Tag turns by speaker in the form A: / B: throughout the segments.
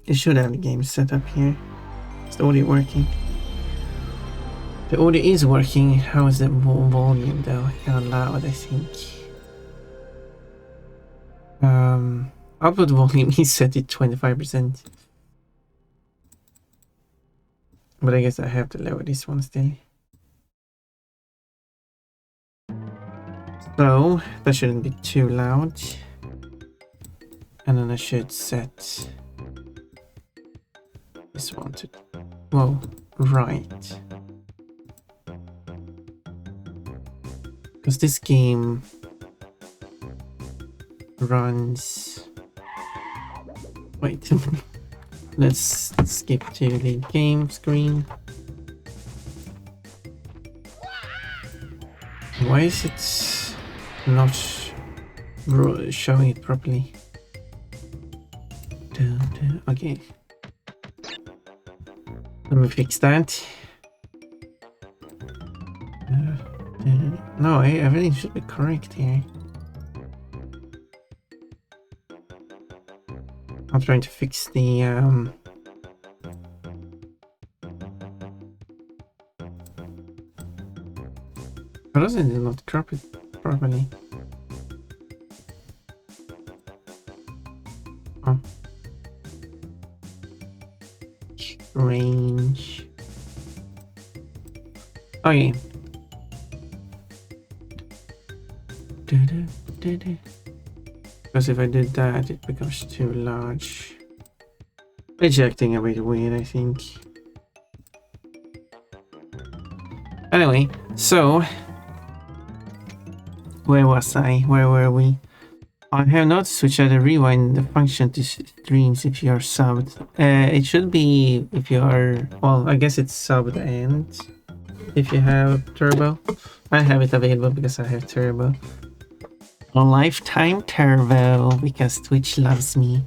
A: It should have the game set up here. Is the audio working? The audio is working. How is the volume though? Kind of loud, I think. Output volume is set to 25%. But I guess I have to lower this one still. So that shouldn't be too loud. And then I should set this one to, whoa, right. Because this game runs, wait, let's skip to the game screen. Why is it not showing it properly? Okay, let me fix that. No, everything should be correct here. I'm trying to fix the how does it not crop it properly? Oh. Range. Okay. Because if I did that, it becomes too large. It's acting a bit weird, I think. Anyway, so where was I? Where were we? I have not switched out the rewind the function to streams if you are subbed. It should be if you are, well, I guess it's subbed and if you have turbo. I have it available because I have turbo. A lifetime turbo because Twitch loves me.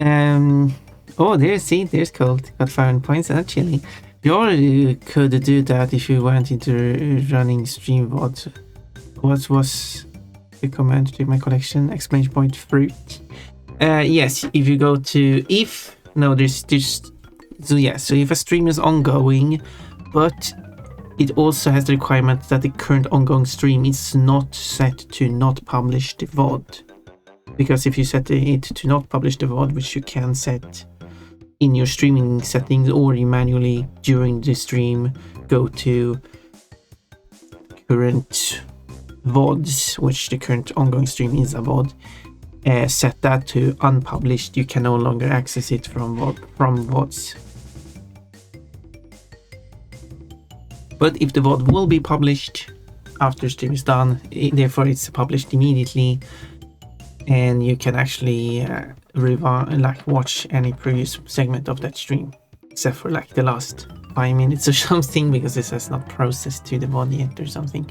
A: Oh, there's Colt. Got 5 points actually. You already could do that if you went into running stream VOD. What was the command to my collection? Exclamation point fruit. Yes, if you go to so if a stream is ongoing, but it also has the requirement that the current ongoing stream is not set to not publish the VOD. Because if you set it to not publish the VOD, which you can set in your streaming settings, or you manually during the stream go to current VODs, which the current ongoing stream is a VOD, set that to unpublished, you can no longer access it from VODs. But if the VOD will be published after stream is done, therefore it's published immediately, and you can actually watch any previous segment of that stream, except for like the last 5 minutes or something, because this has not processed to the VOD yet or something.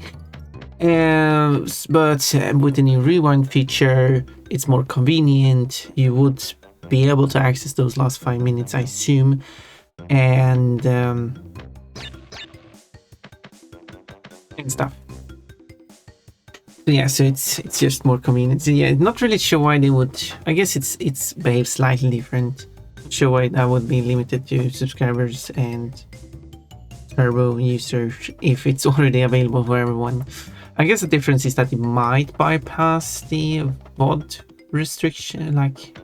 A: But with the new rewind feature, it's more convenient. You would be able to access those last 5 minutes, I assume, and stuff. So yeah, so it's just more convenient. So yeah, not really sure why they would. I guess it's behaved slightly different. Not sure why that would be limited to subscribers and turbo users if it's already available for everyone. I guess the difference is that it might bypass the VOD restriction. Like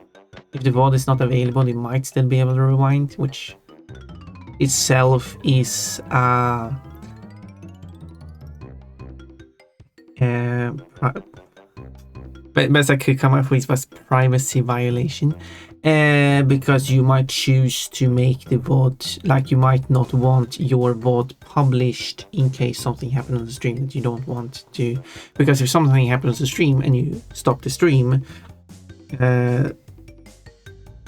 A: if the VOD is not available, it might still be able to rewind, which itself is best I could come up with was privacy violation, because you might choose to make the VOD, like you might not want your VOD published in case something happened on the stream that you don't want to, because if something happens on the stream and you stop the stream,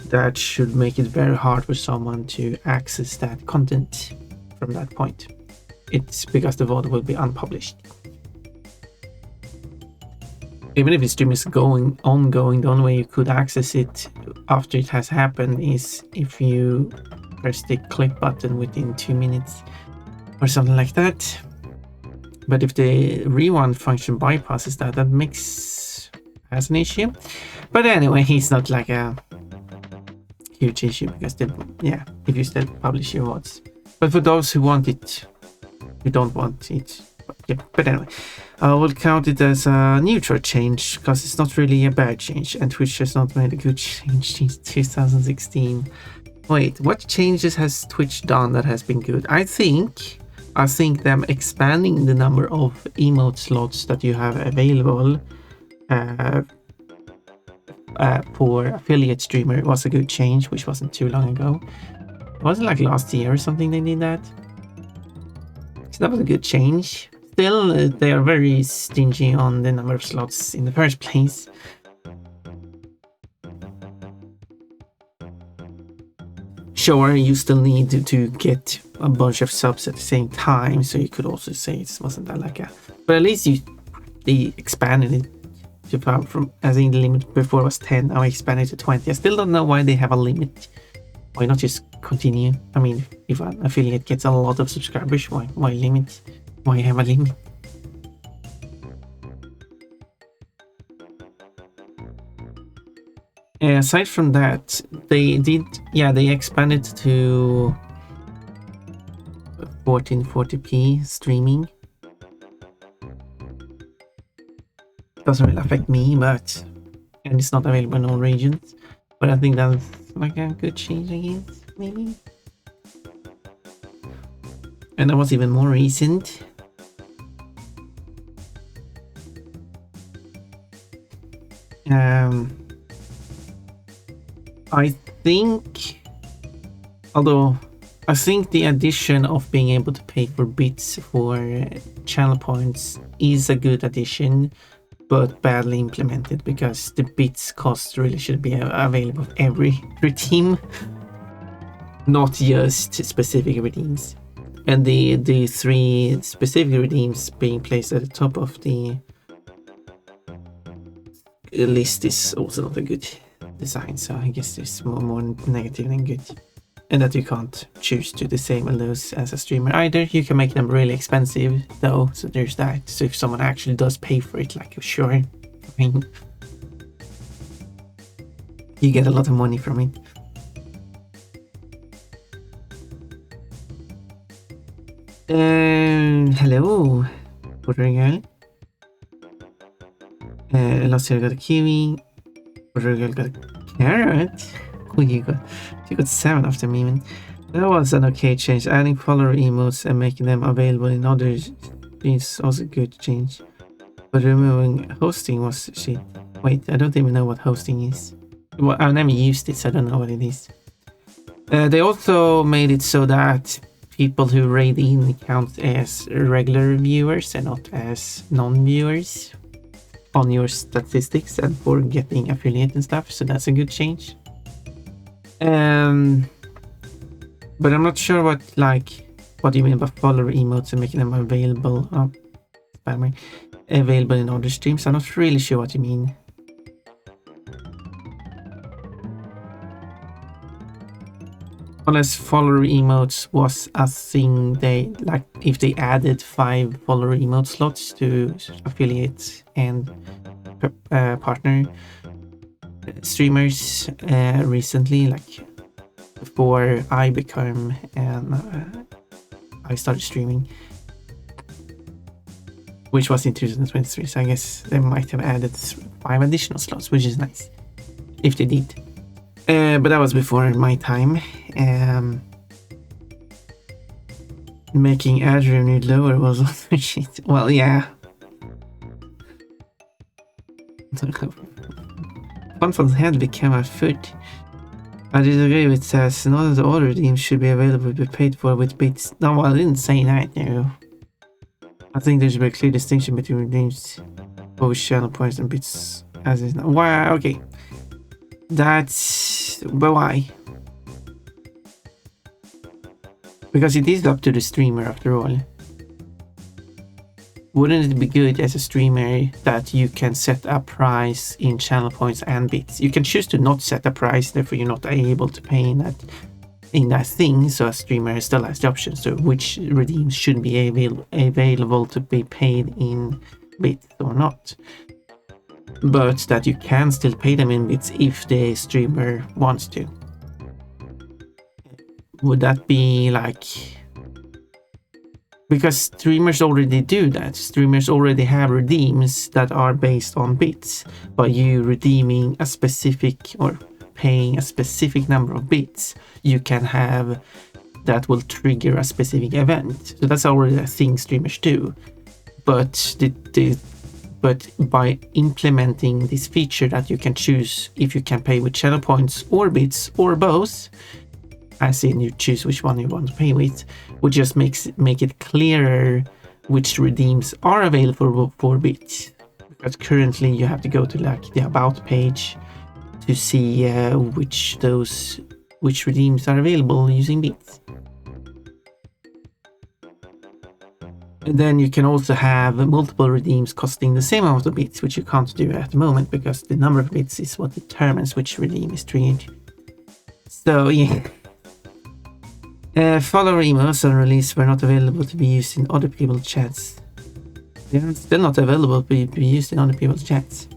A: that should make it very hard for someone to access that content from that point. It's because the VOD will be unpublished. Even if the stream is ongoing, the only way you could access it after it has happened is if you press the click button within 2 minutes or something like that. But if the rewind function bypasses that, that has an issue. But anyway, it's not like a huge issue because if you still publish your VODs. But for those who want it, who don't want it, but anyway, I will count it as a neutral change because it's not really a bad change, and Twitch has not made a good change since 2016. Wait, what changes has Twitch done that has been good? I think them expanding the number of emote slots that you have available for affiliate streamer was a good change, which wasn't too long ago. It wasn't like last year or something they did that. So that was a good change. Still, they are very stingy on the number of slots in the first place. Sure, you still need to get a bunch of subs at the same time, so you could also say it wasn't that like a... But at least they expanded it from, I think the limit before was 10, now I expanded to 20. I still don't know why they have a limit. Why not just continue? I mean, if an affiliate gets a lot of subscribers, why limit? Why have a limit? Aside from that, they expanded to 1440p streaming. Doesn't really affect me, and it's not available in all regions. But I think that's like a good change, I guess, maybe. And that was even more recent. I think the addition of being able to pay for bits for channel points is a good addition, but badly implemented because the bits cost really should be available for every team, not just specific redeems. And the 3 specific redeems being placed at the top of the list is also not a good design, so I guess there's more negative than good. And that you can't choose to disable those as a streamer either. You can make them really expensive though, so there's that. So if someone actually does pay for it, like, sure, fine, you get a lot of money from it. Hello, Puerto girl. Last year I got a kiwi. Puerto girl got a carrot. Oh, you got 7 after me, man. That was an okay change. Adding follower emotes and making them available in others is also a good change. But removing hosting was shit. Wait, I don't even know what hosting is. Well, I never used it, so I don't know what it is. They also made it so that people who raid in count as regular viewers and not as non-viewers on your statistics and for getting affiliate and stuff, so that's a good change. But I'm not sure what you mean by follower emotes and making them available. Available in other streams. I'm not really sure what you mean. Unless follower emotes was a thing they like, if they added 5 follower emote slots to affiliate and partner streamers recently, like before I became I started streaming, which was in 2023, so I guess they might have added 5 additional slots, which is nice if they did. But that was before my time. Making ad revenue lower was also shit. Well, yeah. Fun's head became a foot. I disagree with says none of the other redeems should be available to be paid for with bits. No, well, I didn't say that, no. I think there should be a clear distinction between redeems both channel points and bits as is now. Wow, okay. That's... but why? Because it is up to the streamer after all. Wouldn't it be good as a streamer that you can set a price in channel points and bits? You can choose to not set a price, therefore you're not able to pay in that thing, so a streamer still has the option. So which redeems should be available to be paid in bits or not. But that you can still pay them in bits if the streamer wants to. would that be like, because streamers already do that. Streamers already have redeems that are based on bits. By you redeeming a specific or paying a specific number of bits, you can have that will trigger a specific event. So that's already a thing streamers do. But but by implementing this feature that you can choose if you can pay with channel points or bits or both, as in you choose which one you want to pay with, which just make it clearer which redeems are available for bits. Because currently you have to go to like the about page to see which redeems are available using bits. And then you can also have multiple redeems costing the same amount of bits, which you can't do at the moment because the number of bits is what determines which redeem is triggered. So yeah. Follower emails on release were not available to be used in other people's chats. They are still not available to be used in other people's chats.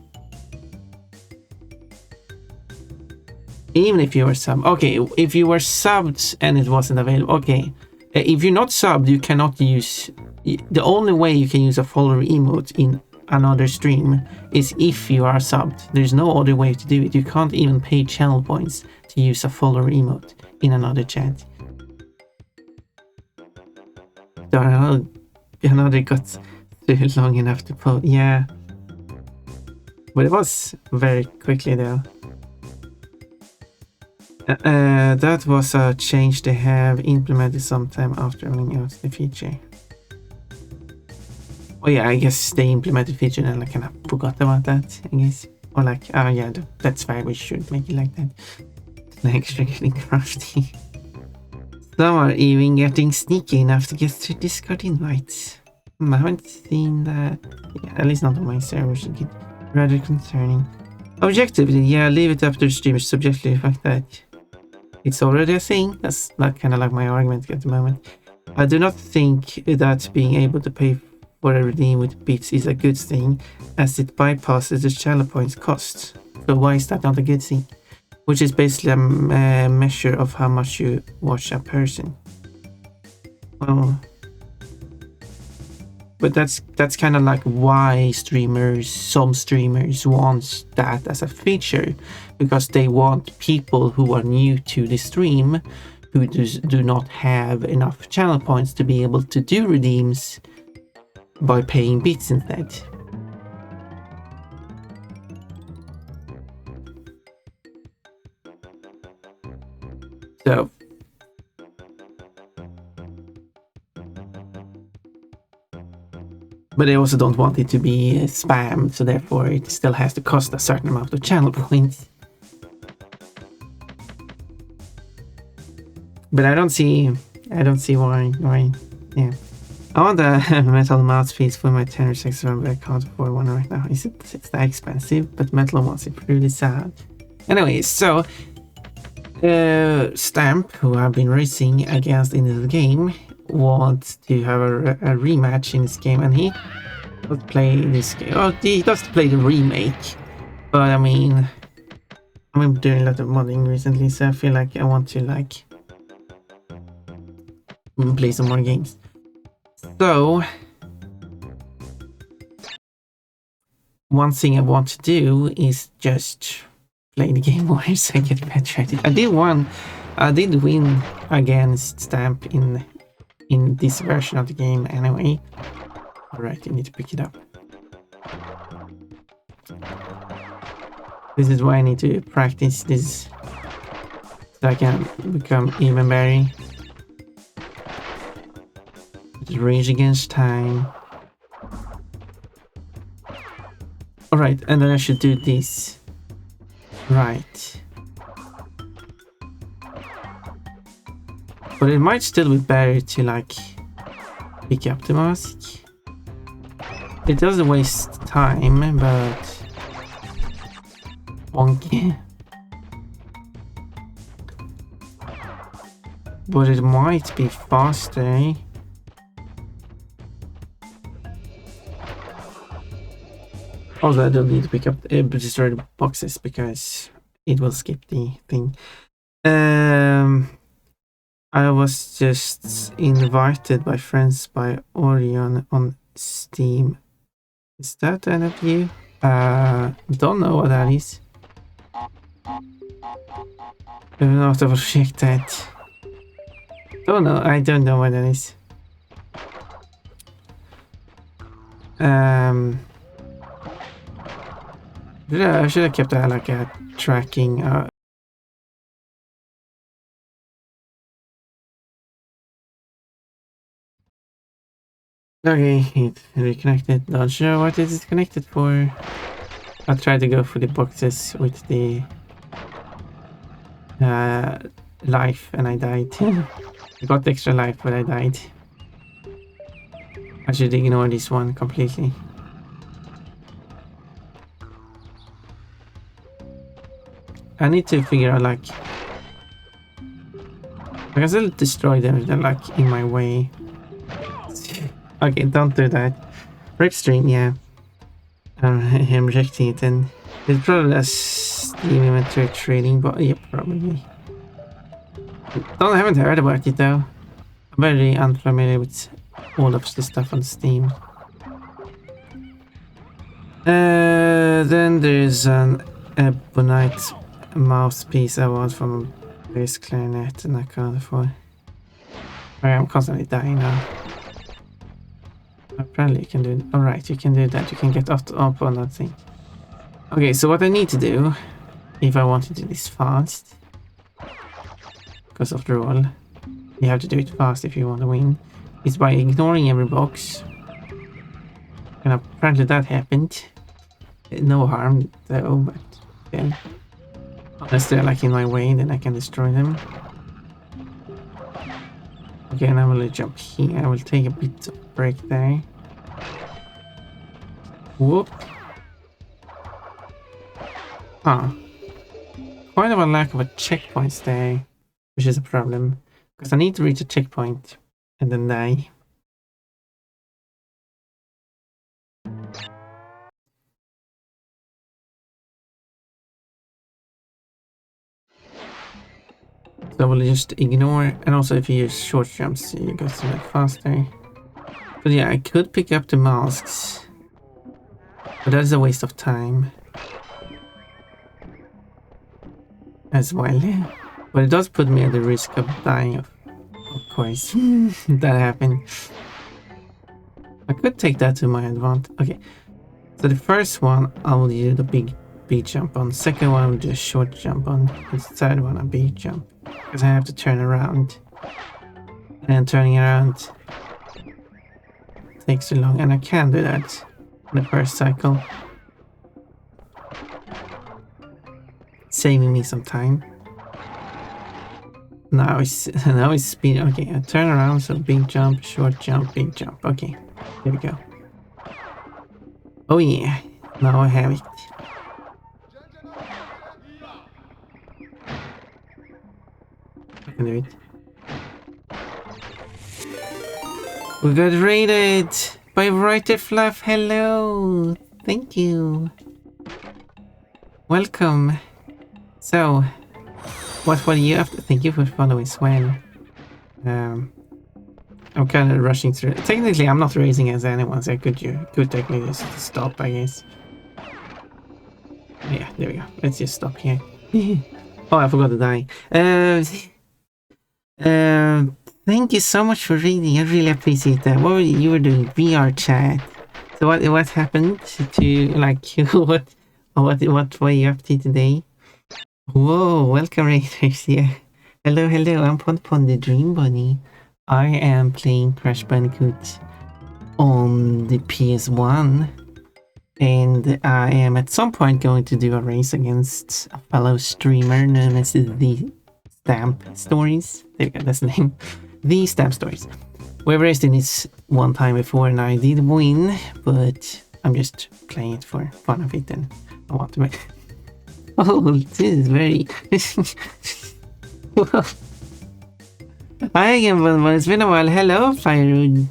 A: Even if you were subbed. Okay, if you were subbed and it wasn't available. Okay. If you're not subbed, you cannot use... The only way you can use a follower emote in another stream is if you are subbed. There's no other way to do it. You can't even pay channel points to use a follower emote in another chat. Another got too long enough to post. Yeah. But it was very quickly though. That was a change they have implemented sometime after rolling out the feature. Oh yeah, I guess they implemented the feature and I kind of forgot about that, I guess. Or like, oh yeah, that's fair, we should make it like that. Extra getting crafty. Some are even getting sneaky enough to get to Discord invites. I haven't seen that. Yeah, at least not on my server, which is rather concerning. Objectively, yeah, leave it up to the streamers. Subjectively, the fact that it's already a thing. That's not kind of like my argument at the moment. I do not think that being able to pay for a redeem with bits is a good thing, as it bypasses the channel points cost. So why is that not a good thing? Which is basically a measure of how much you watch a person. Well, but that's kind of like why some streamers want that as a feature, because they want people who are new to the stream, who do not have enough channel points to be able to do redeems by paying bits instead. So but they also don't want it to be spammed, so therefore it still has to cost a certain amount of channel points. But I don't see why, yeah. I want a metal mouthpiece for my tenor saxophone, but I can't afford one right now. It's that expensive, but metal ones are pretty sad. Anyway, so Stamp, who I've been racing against in this game, wants to have a rematch in this game, and he does play this game. Oh, he does play the remake, but I mean, I'm doing a lot of modding recently, so I feel like I want to like play some more games. So one thing I want to do is just play the game more so I get better at it. I did win against Stamp in this version of the game anyway. Alright, I need to pick it up. This is why I need to practice this, so I can become even better. Rage against time. Alright, and then I should do this. Right. But it might still be better to like pick up the mask. It doesn't waste time, but wonky. But it might be faster. Also, I don't need to pick up destroy the boxes because it will skip the thing. I was just invited by friends by Orion on Steam. Is that any of you? Don't know what that is. Not a project that. Don't know. I don't know what that is. I should have kept that like a tracking. Okay, it reconnected. Not sure what it is connected for. I tried to go for the boxes with the life and I died. I got extra life but I died. I should ignore this one completely. I need to figure out like I can still destroy them if they're like in my way. Okay, don't do that. Rip stream, yeah. I'm rejecting it and it's probably a Steam inventory trading, but yeah, probably. Haven't heard about it though. I'm very unfamiliar with all of the stuff on Steam. Then there's an ebonite mouthpiece I want from a bass clarinet and I can't afford. I'm constantly dying now. Apparently you can do it. Alright, you can do that. You can get up on that thing. Okay, so what I need to do, if I want to do this fast, because after all, you have to do it fast if you want to win, is by ignoring every box. And apparently that happened. No harm though, but yeah. Unless they're like in my way, then I can destroy them. Okay, and I will jump here. I will take a bit of break there. Whoop. Huh. Quite of a lack of a checkpoint there, which is a problem. Because I need to reach a checkpoint and then die. So I will just ignore, and also if you use short jumps, you go through it faster. But yeah, I could pick up the masks, but that is a waste of time as well. But it does put me at the risk of dying, of course. That happened. I could take that to my advantage. Okay, so the first one I will do the big jump on. Second one I will do a short jump on. The third one a big jump. Because I have to turn around. And turning around takes too long. And I can do that in the first cycle. Saving me some time. Now it's speed. Okay, I turn around, so big jump, short jump, big jump. Okay, there we go. Oh yeah, now I have it. I can do it. We got raided by Writer Fluff. Hello, thank you. Welcome. So, what were you after? Thank you for following as well. I'm kind of rushing through. Technically, I'm not racing as anyone, so I could technically just stop, I guess. Yeah, there we go. Let's just stop here. Oh, I forgot to die. Thank you so much for reading. I really appreciate that. What were you were doing? VR chat. So what happened to like what were you up to today? Whoa, welcome Raiders. Yeah. Hello, I'm Pon the Dream Bunny. I am playing Crash Bandicoot on the PS1. And I am at some point going to do a race against a fellow streamer known as the Stamp Stories. There you go, that's the name. The Stamp Stories. We've raced in this one time before and I did win, but I'm just playing it for fun of it and I want to make... Oh, this is very... Hi again, but it's been a while. Hello, Firewood.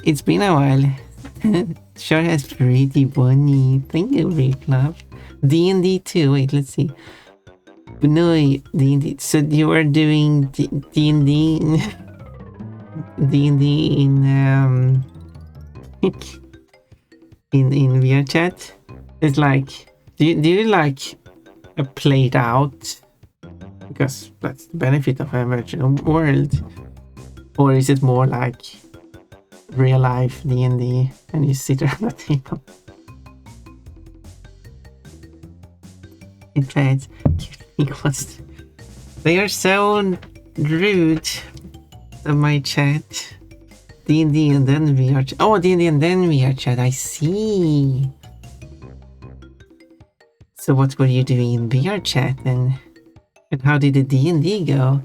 A: It's been a while. Sure has pretty bunny. Thank you, Replove. D&D 2. Wait, let's see. But no, D&D. So you are doing D&D D&D in VR chat. It's like, do you like play it out? Because that's the benefit of a virtual world. Or is it more like real life D&D and you sit around the table? In fact, they are so rude of my chat. D&D and then VR chat. Oh, D&D and then VR chat. I see. So what were you doing in VR chat then? And how did the D&D go?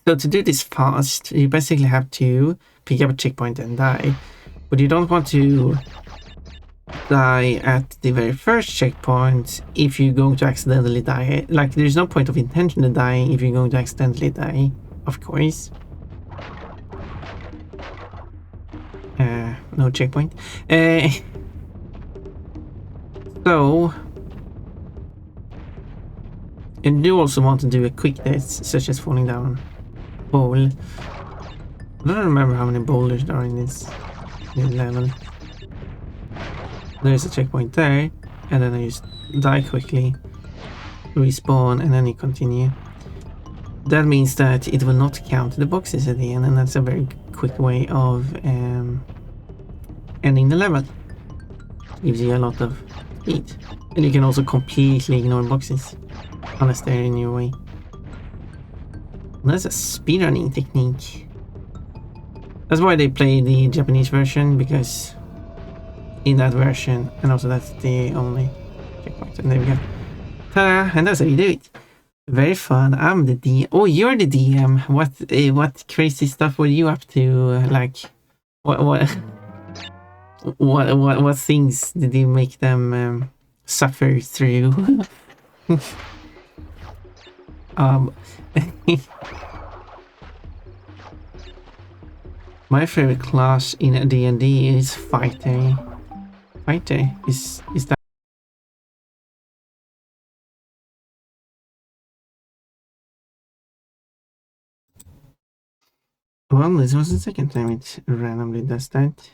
A: So to do this fast, you basically have to pick up a checkpoint and die. But you don't want to die at the very first checkpoint if you're going to accidentally die. Like, there's no point of intention to dying if you're going to accidentally die, of course. No checkpoint. So, and you also want to do a quick death, such as falling down a bowl. I don't remember how many boulders there are in this level. There's a checkpoint there, and then I just die quickly, respawn, and then you continue. That means that it will not count the boxes at the end, and that's a very quick way of ending the level. Gives you a lot of speed. And you can also completely ignore boxes, unless they're in your way. That's a speedrunning technique. That's why they play the Japanese version, because in that version, and also that's the only checkpoint. And there we go. Ta-da! And that's how you do it. Very fun. I'm the DM. Oh, you're the DM. What crazy stuff were you up to? Like, what things did you make them suffer through? My favorite class in D&D is fighter. Fighter is that? Well, this was the second time it randomly does that.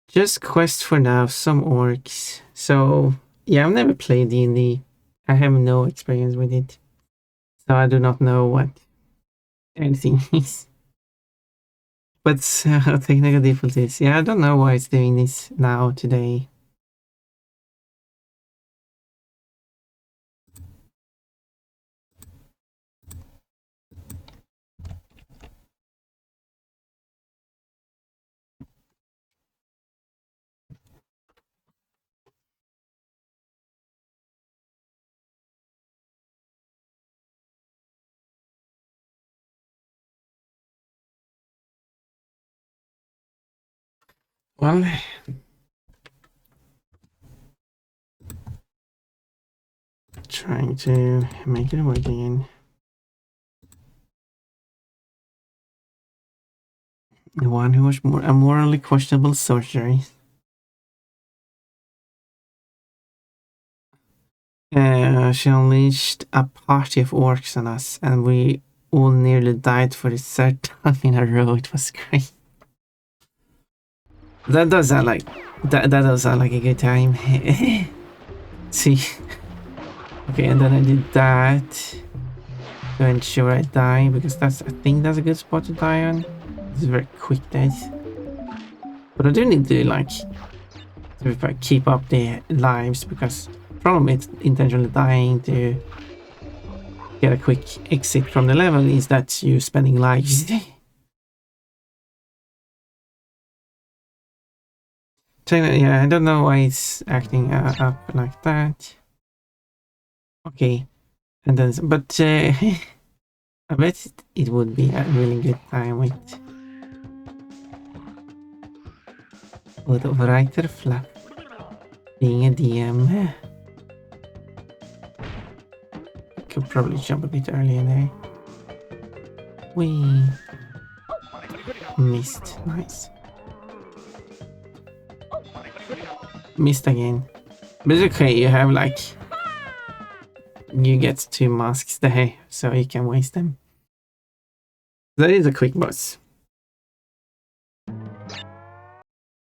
A: Just quest for now, some orcs. So yeah, I've never played D&D. I have no experience with it, so I do not know what anything is. But technical difficulties. Yeah, I don't know why it's doing this now today. Well, trying to make it work again. The one who was a morally questionable sorcery. She unleashed a party of orcs on us, and we all nearly died for the third time in a row. It was great. That does sound like that does sound like a good time. See, okay, and then I did that to ensure I die, because I think that's a good spot to die on. It's a very quick death, but I do need to like keep up the lives, because the problem with intentionally dying to get a quick exit from the level is that you're spending lives. Yeah, I don't know why it's acting up like that. Okay, and then, but I bet it would be a really good time with writer fluff being a DM. Could probably jump a bit earlier there. We missed. Nice. Missed again. But it's okay, you have like... You get 2 masks there, so you can waste them. That is a quick boss.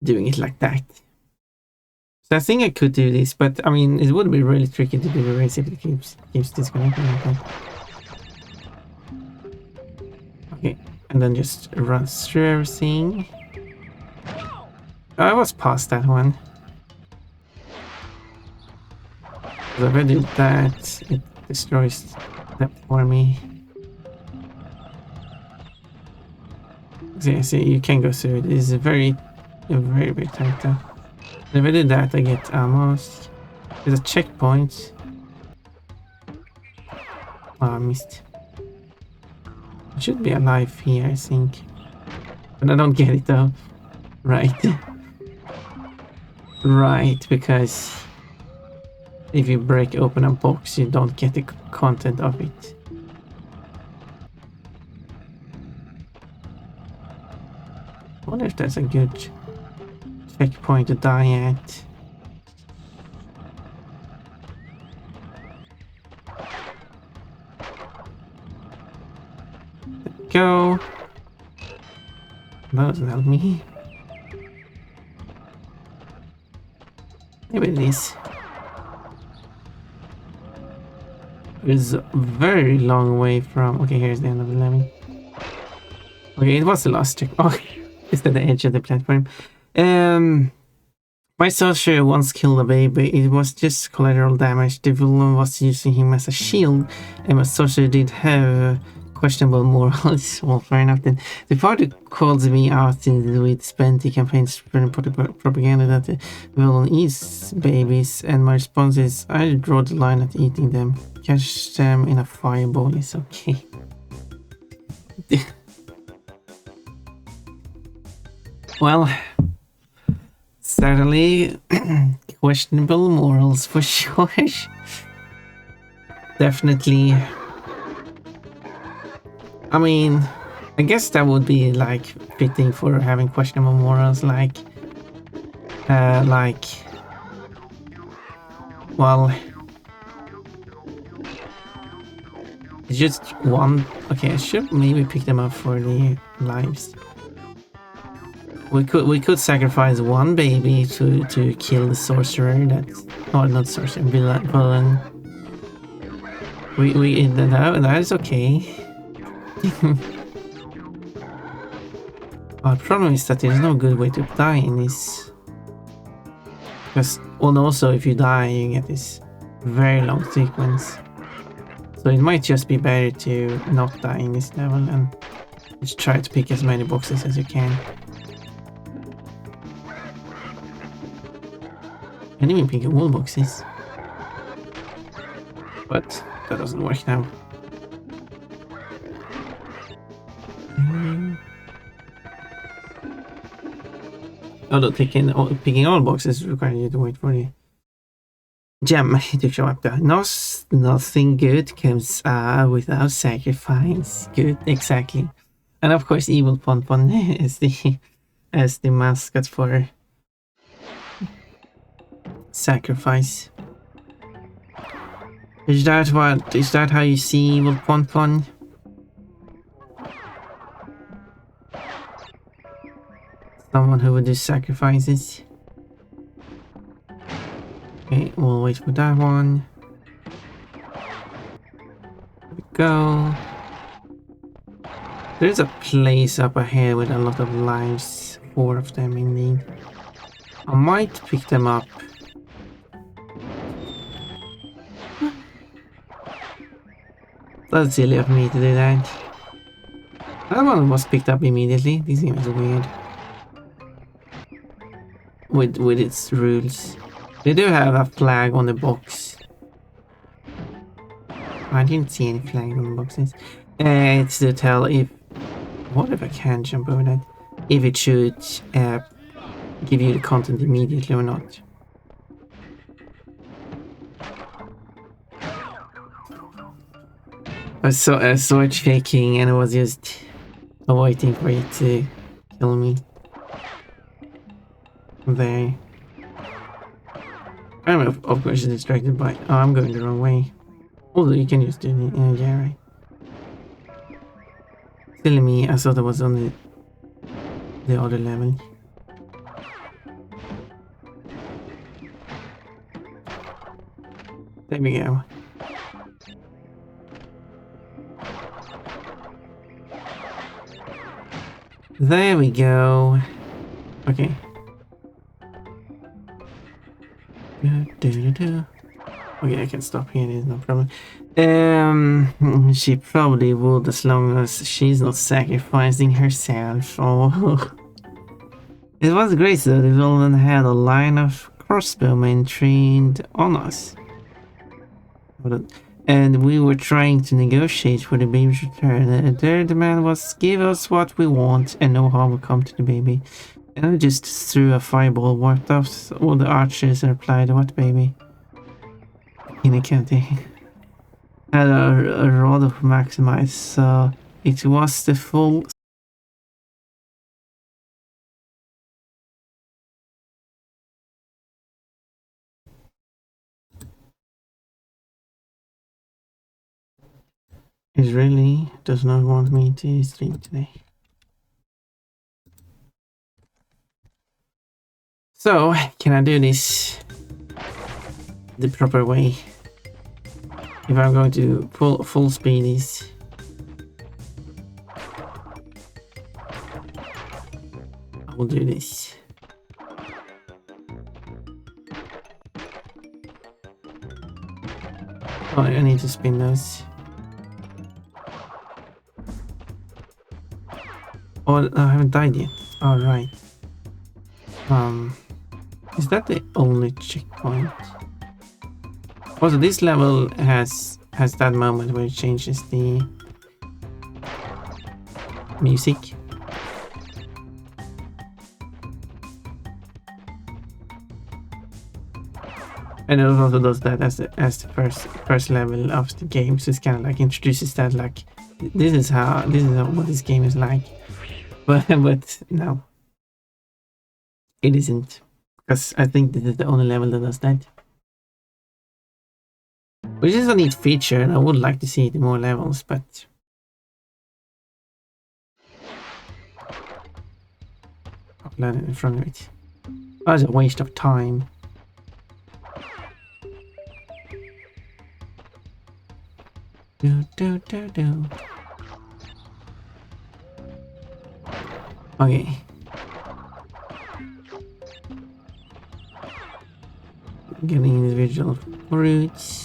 A: Doing it like that. So I think I could do this, but I mean, it would be really tricky to do the race if it keeps disconnecting like that. Okay, and then just run through everything. I was past that one. So if I do that, it destroys that for me. See, you can go through it. It's very tight though. If I do that, I get almost. There's a checkpoint. Oh, I missed. I should be alive here, I think. But I don't get it though. Right. Right, because if you break open a box, you don't get the content of it. I wonder if that's a good checkpoint to die at. Go. That doesn't help me. Maybe it is. It's a very long way from... Okay, here's the end of the level. Okay, it was the last check. Oh, it's at the edge of the platform. My sorcerer once killed a baby. It was just collateral damage. The villain was using him as a shield, and my sorcerer did have questionable morals. Well, fair enough then. The party calls me out with spent the campaign spreading propaganda that the villain eats babies, and my response is, I draw the line at eating them. Catch them in a fireball is okay. Well, certainly questionable morals for sure. Definitely. I mean, I guess that would be like fitting for having questionable morals, well, it's just one. Okay, I should maybe pick them up for the lives. We could sacrifice one baby to kill the sorcerer. That's not sorcerer, villain. That is okay. Our problem is that there's no good way to die in this. Because, well, also if you die, you get this very long sequence. So it might just be better to not die in this level and just try to pick as many boxes as you can. I didn't even pick all boxes. But that doesn't work now. Although picking all boxes requires you to wait for the gem to show up there. Nothing good comes without sacrifice. Good, exactly. And of course, Evil Ponpon is the mascot for sacrifice. Is that how you see Evil Ponpon? Someone who would do sacrifices. Okay, we'll wait for that one. There we go. There's a place up ahead with a lot of lives. 4 of them indeed. I might pick them up. That's silly of me to do that. That one was picked up immediately. This game is weird. With its rules. They do have a flag on the box. I didn't see any flag on the boxes. It's to tell if... What if I can jump over that? If it should give you the content immediately or not. I saw it shaking and I was just waiting for it to kill me. There. I'm of course distracted by. Oh, I'm going the wrong way. Although you can just do it. Yeah, right. Silly me, I thought I was on the other level. There we go. There we go. Okay. Okay, I can stop here, there's no problem. She probably would as long as she's not sacrificing herself. Oh. It was great though, the villain had a line of crossbowmen trained on us. And we were trying to negotiate for the baby's return. Their demand was, give us what we want and no harm will come to the baby. And I just threw a fireball, wiped off all the archers and replied, what baby? In a county. Had a rod of maximize, so it was the full. Israeli does not want me to stream today. So, can I do this the proper way? If I'm going to full speed this. I will do this. Oh, I need to spin those. Oh, I haven't died yet. Alright. Is that the only checkpoint? Also, this level has that moment where it changes the music. And it also does that as the first level of the game, so it's kind of like introduces that like this is what this game is like, but no, it isn't, because I think this is the only level that does that. Which is a neat feature, and I would like to see it in more levels, but I've landed in front of it. That was a waste of time. Do. Okay. Getting individual fruits.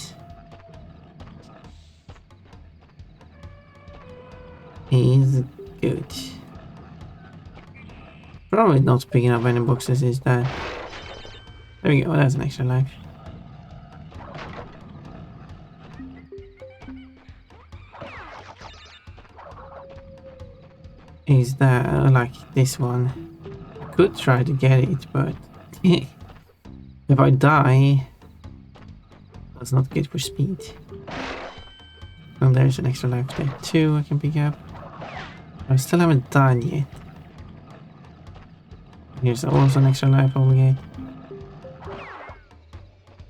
A: Is good. Probably not picking up any boxes, is that? There we go, that's an extra life. Is that like this one? I could try to get it, but if I die, that's not good for speed. And there's an extra life there too I can pick up. I still haven't died yet. Here's also an extra life over here.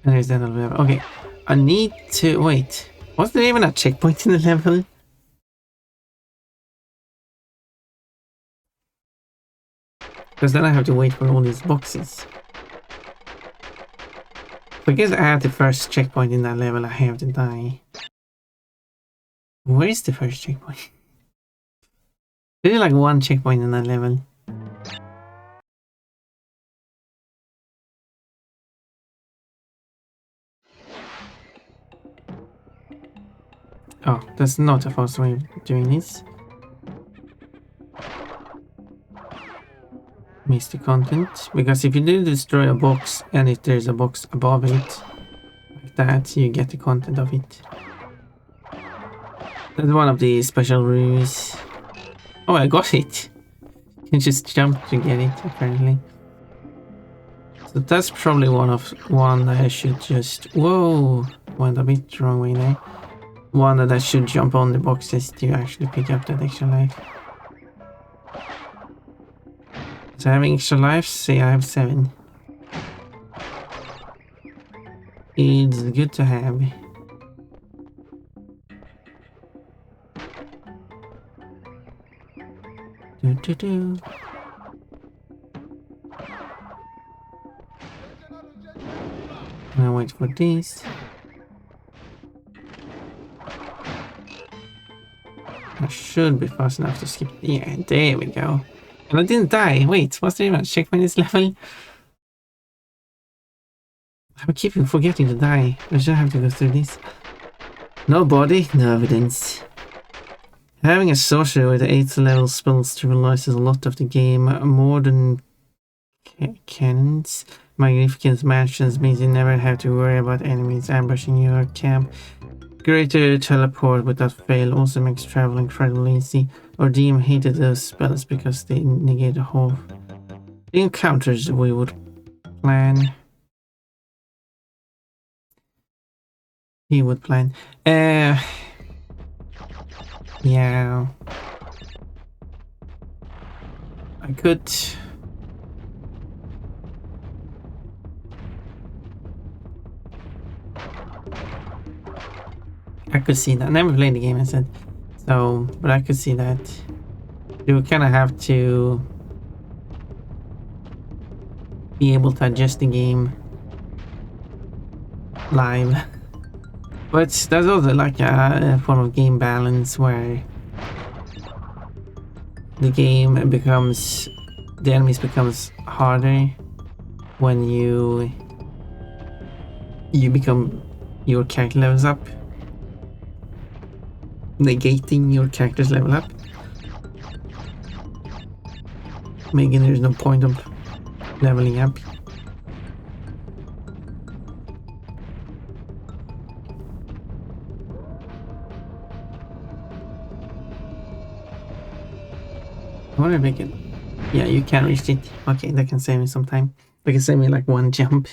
A: And there's that level. Okay, I need to wait. Was there even a checkpoint in the level? Because then I have to wait for all these boxes. Because I had the first checkpoint in that level, I have to die. Where is the first checkpoint? There's like one checkpoint in that level. Oh, that's not a fast way of doing this. Miss the content, because if you do destroy a box and if there's a box above it like that, you get the content of it. That's one of the special rules. Oh, I got it. You just jump to get it apparently. So that's probably one that I should just, whoa, went a bit the wrong way there. One that I should jump on the boxes to actually pick up that extra life. So having extra lives, say I have 7. It's good to have. Do. Now wait for this. I should be fast enough to skip. Yeah, there we go. And I didn't die. Wait, what's the even checkpoint this level? I'm keeping forgetting to die. I should have to go through this. No body, no evidence. Having a sorcerer with 8th level spells trivializes a lot of the game. More than cannons. Magnificent mansions means you never have to worry about enemies ambushing your camp. Greater teleport without fail also makes travel incredibly easy. Our DM hated those spells because they negate the whole. The encounters we would plan. He would plan. Yeah. I could. I could see that. I never played the game, I said. So, but I could see that. You would kind of have to be able to adjust the game live. But there's also like a form of game balance where the game becomes, the enemies becomes harder when you become, your character levels up, negating your character's level up, making there's no point of leveling up. I wonder if I can. Yeah, you can reach it. Okay, that can save me some time. That can save me like one jump.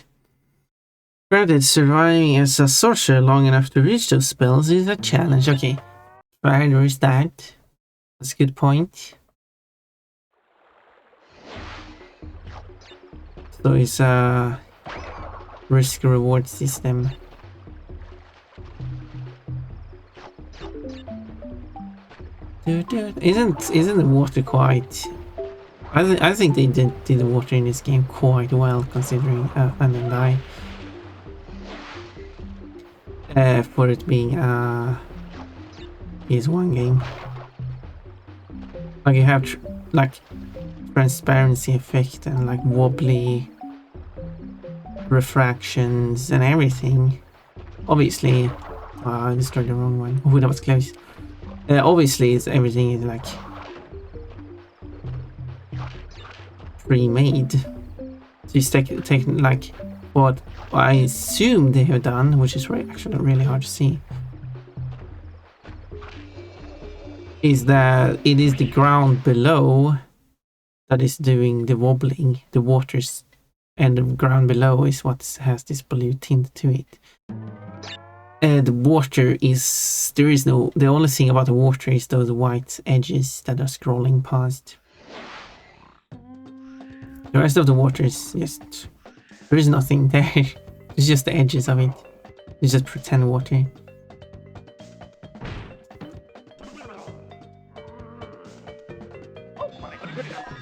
A: Granted, surviving as a sorcerer long enough to reach those spells is a challenge. Okay, right, where is that? That's a good point. So it's a risk-reward system. Isn't the water quite? I think they did the water in this game quite well, considering and then die. For it being a PS1 game, like you have like transparency effect and like wobbly refractions and everything. Obviously, I destroyed the wrong one. Oh, that was close. Obviously, everything is like pre-made. So you take like what I assume they have done, which is actually really hard to see, is that it is the ground below that is doing the wobbling. The waters and the ground below is what has this blue tint to it. The water is, the only thing about the water is those white edges that are scrolling past. The rest of the water is just, there is nothing there. It's just the edges of it. It's just pretend water.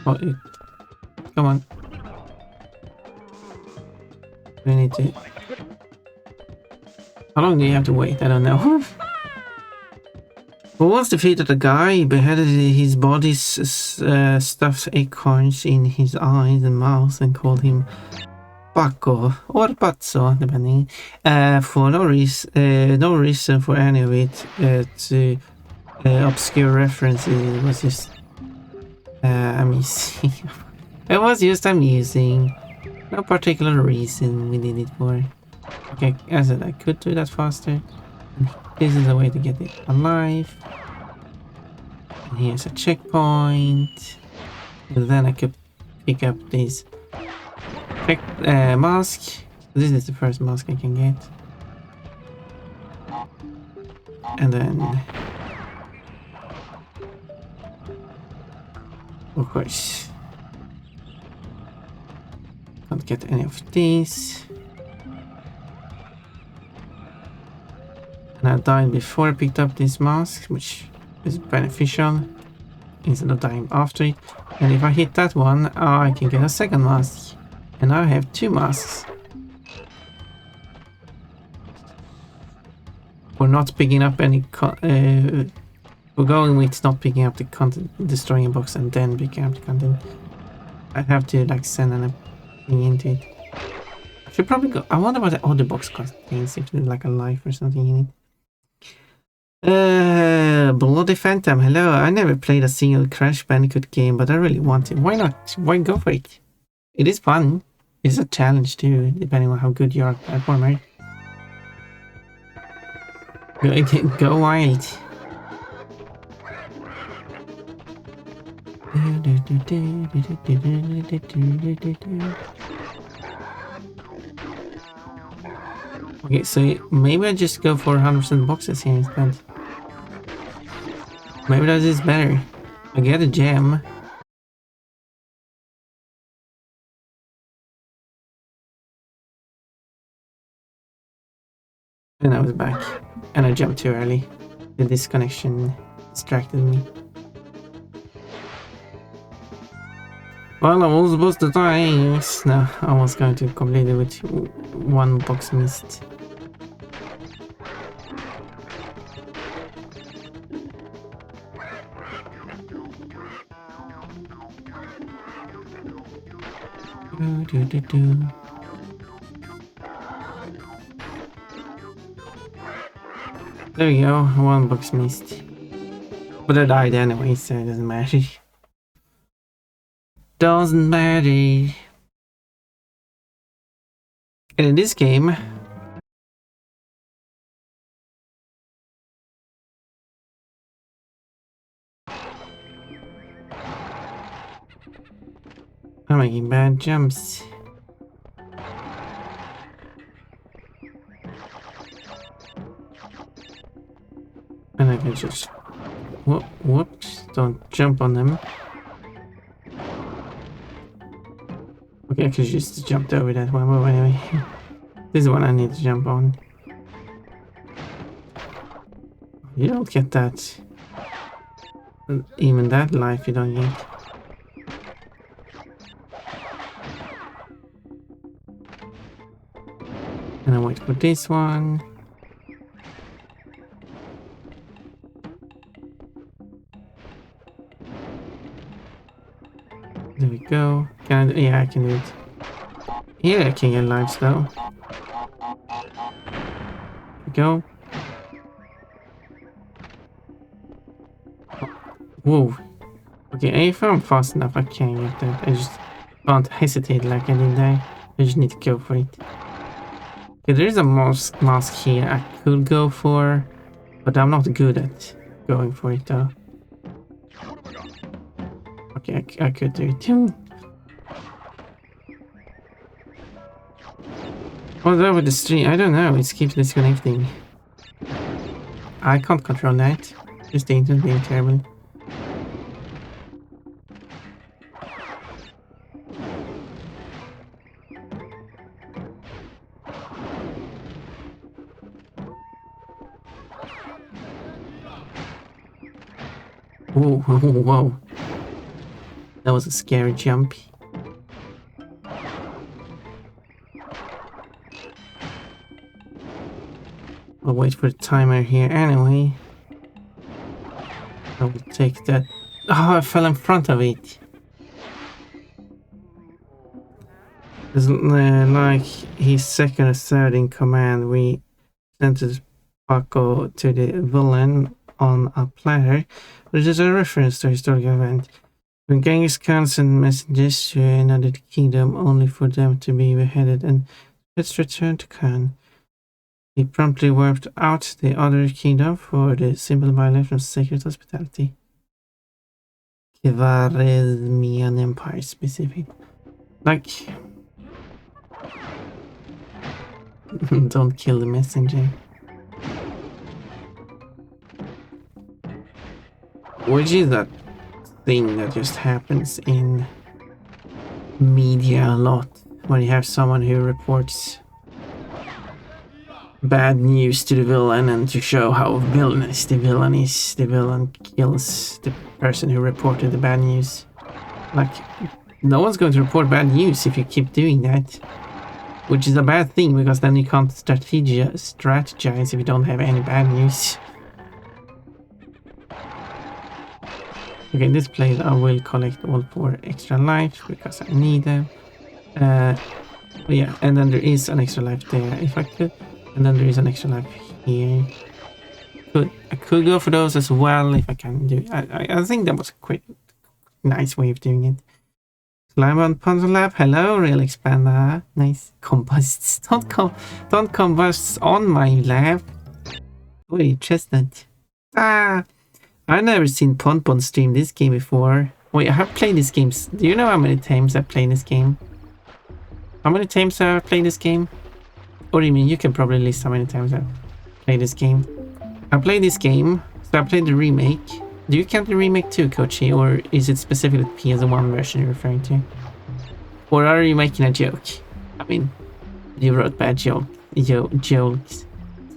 A: Oh, come on. We need to. How long do you have to wait? I don't know. But once defeated a guy, he beheaded his body's stuffed acorns in his eyes and mouth and called him Paco or Pazzo, depending, for no reason for any of it. To obscure references, it was just amusing. It was just amusing. No particular reason we did it for. Okay, as I said, I could do that faster. This is a way to get it alive. And here's a checkpoint. And then I could pick up this mask. This is the first mask I can get. And then, of course, can't get any of these. And I died before I picked up this mask, which is beneficial instead of dying after it. And if I hit that one, I can get a second mask. And now I have 2 masks. For not picking up any we're going with not picking up the content, destroying a box and then picking up the content. I have to like send a thing into it. I should probably go. I wonder what the other box contains, if there's like a life or something in it. Bloody Phantom, hello. I never played a single Crash Bandicoot game, but I really want to. Why not? Why go for it? It is fun. It's a challenge too, depending on how good you are at platformer. Go wild. Okay, so maybe I just go for 100% boxes here instead. Maybe that is better. I get a gem. And I was back. And I jumped too early. The disconnection distracted me. Well, I was supposed to die. No, I was going to complete it with 1 box missed. There we go, 1 box missed. But I died anyway, so it doesn't matter. Doesn't matter. And in this game, I'm making bad jumps. And I can just whoops, don't jump on them. Okay, I could just jumped over that one, but anyway. This is one I need to jump on. You don't get that. Even that life you don't get. And I wait for this one. There we go. Can I, yeah, I can do it. Yeah, I can get lives though. There we go. Whoa. Okay, if I'm fast enough, I can get that. I just can't hesitate like I did there. I just need to go for it. Okay, there is a mask here I could go for, but I'm not good at going for it though. Okay, I could do it too. What's up with the stream? I don't know, it keeps disconnecting. I can't control that. Just the internet being terrible. Whoa, whoa, whoa. That was a scary jump. I'll wait for the timer here anyway. I will take that. Oh, I fell in front of it. It's like he's second or third in command. We sent Paco to the villain on a platter, which is a reference to a historical event. When Genghis Khan sent messengers to another kingdom only for them to be beheaded and let's return to Khan. He promptly wiped out the other kingdom for the simple violation of sacred hospitality. Khwarezmian Empire specific. Like, don't kill the messenger. Which is that thing that just happens in media a lot when you have someone who reports bad news to the villain and to show how villainous the villain is. The villain kills the person who reported the bad news. Like, no one's going to report bad news if you keep doing that. Which is a bad thing, because then you can't strategize if you don't have any bad news. Okay, this place I will collect all 4 extra lives because I need them. Yeah, and then there is an extra life there if I could. And then there is an extra life here. I could go for those as well if I can do it. I think that was a quite nice way of doing it. Climb on Puzzle Lab. Hello, Real Expander. Nice. Combusts. Don't combust on my lab. Wait, chestnut. Ah! I've never seen Ponpon stream this game before. Wait, I have played this game. Do you know how many times I've played this game? How many times have I played this game? Or do you mean you can probably list how many times I've played this game? I played this game, so I played the remake. Do you count the remake too, Kochi? Or is it specifically the PS1 version you're referring to? Or are you making a joke? I mean, you wrote bad jokes.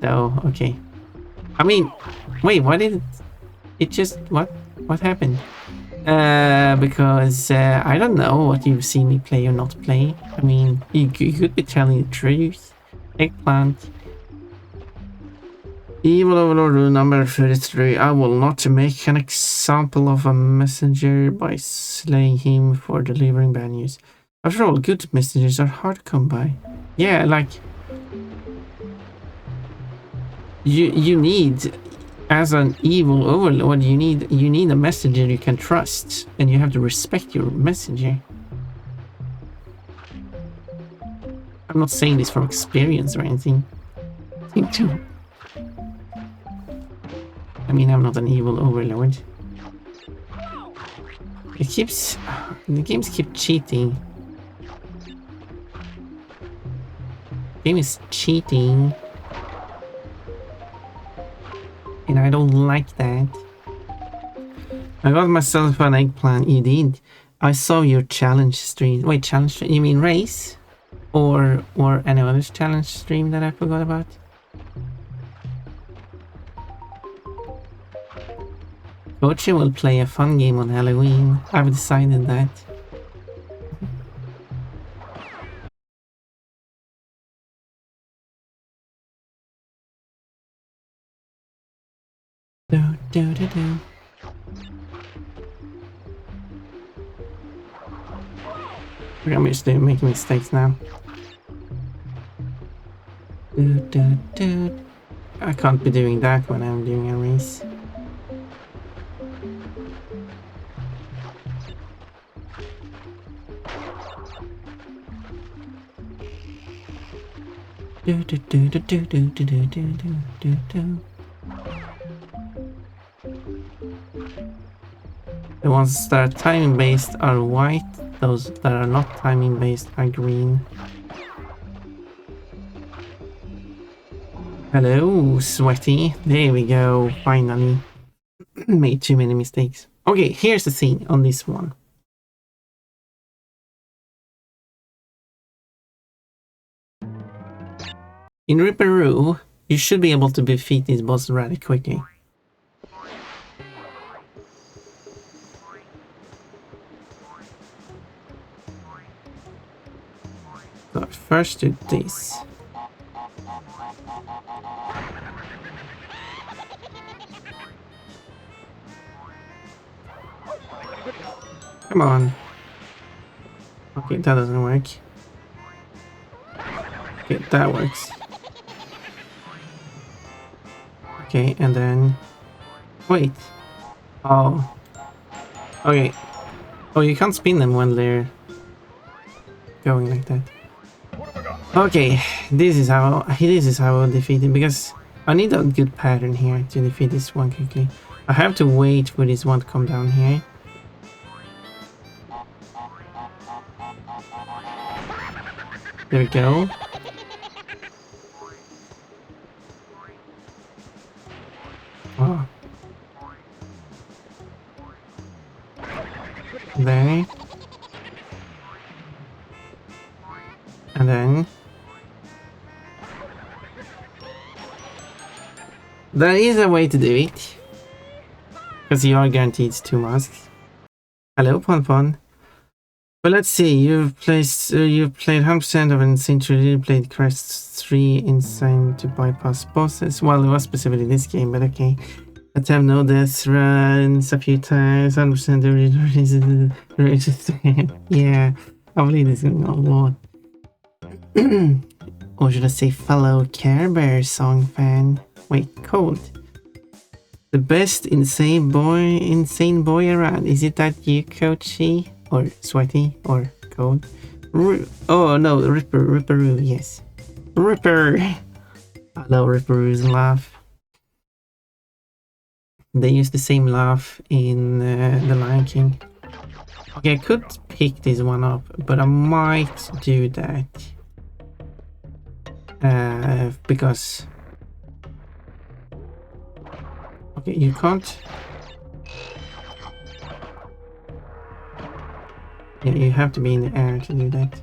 A: So, okay. I mean, wait, why did it just... What happened? Because I don't know what you've seen me play or not play. I mean, you could be telling the truth. Eggplant. Evil Overlord rule number 33. I will not make an example of a messenger by slaying him for delivering bad news. After all, good messengers are hard to come by. Yeah, like... You need... As an evil overlord, you need a messenger you can trust, and you have to respect your messenger. I'm not saying this from experience or anything. I mean, I'm not an evil overlord. The games keep cheating. The game is cheating. And I don't like that. I got myself an eggplant. You did. I saw your challenge stream. Wait, challenge stream? You mean race? Or any other challenge stream that I forgot about? Kochi will play a fun game on Halloween. I've decided that. Do. I'm just making mistakes now. Do. I can't be doing that when I'm doing a race. Do. The ones that are timing based are white, those that are not timing based are green. Hello, sweaty. There we go, finally. Made too many mistakes. Okay, here's the thing on this one. In Ripperoo, you should be able to defeat this boss rather quickly. So first do this. Come on. Okay, that doesn't work. Okay, that works. Okay, and then... Wait. Oh. Okay. Oh, you can't spin them when they're going like that. Okay, this is how I'll defeat it, because I need a good pattern here to defeat this one quickly. I have to wait for this one to come down here. There we go. Oh. There. And then... There is a way to do it. Because you are guaranteed 2 masks. Hello, Pon. But let's see, you've played 100% of an century, played Crest 3 Insane to bypass bosses. Well, it was specifically this game, but okay. Attempt no death runs a few times, 100% yeah, I believe this is going a lot. Or should I say fellow Care Bear song fan? Wait, code. The best insane boy around. Is it that you, Coachy? Or Sweaty? Or Code? Oh no, Ripperoo, yes. Ripper! I love Ripperoo's laugh. They use the same laugh in The Lion King. Okay, I could pick this one up, but I might do that. Because... Okay, you can't... Yeah, you have to be in the air to do that.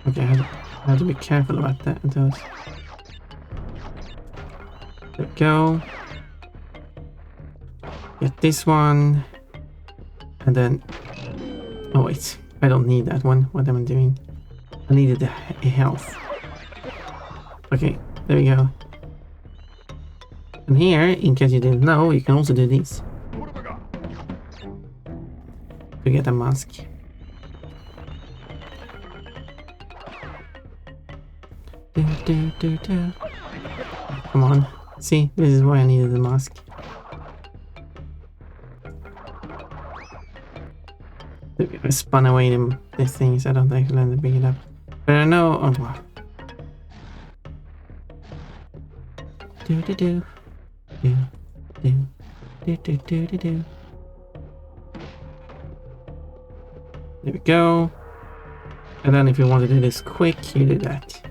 A: Okay, I have to be careful about that. Those. There we go. Get this one. And then... Oh wait, I don't need that one. What am I doing? I needed the health. Okay, there we go. And here, in case you didn't know, you can also do this. To get a mask. Come on. See, this is why I needed the mask. I spun away the things. I don't actually let them pick it up. But I know. Oh wow. Do. There we go. And then if you want to do this quick, you do that.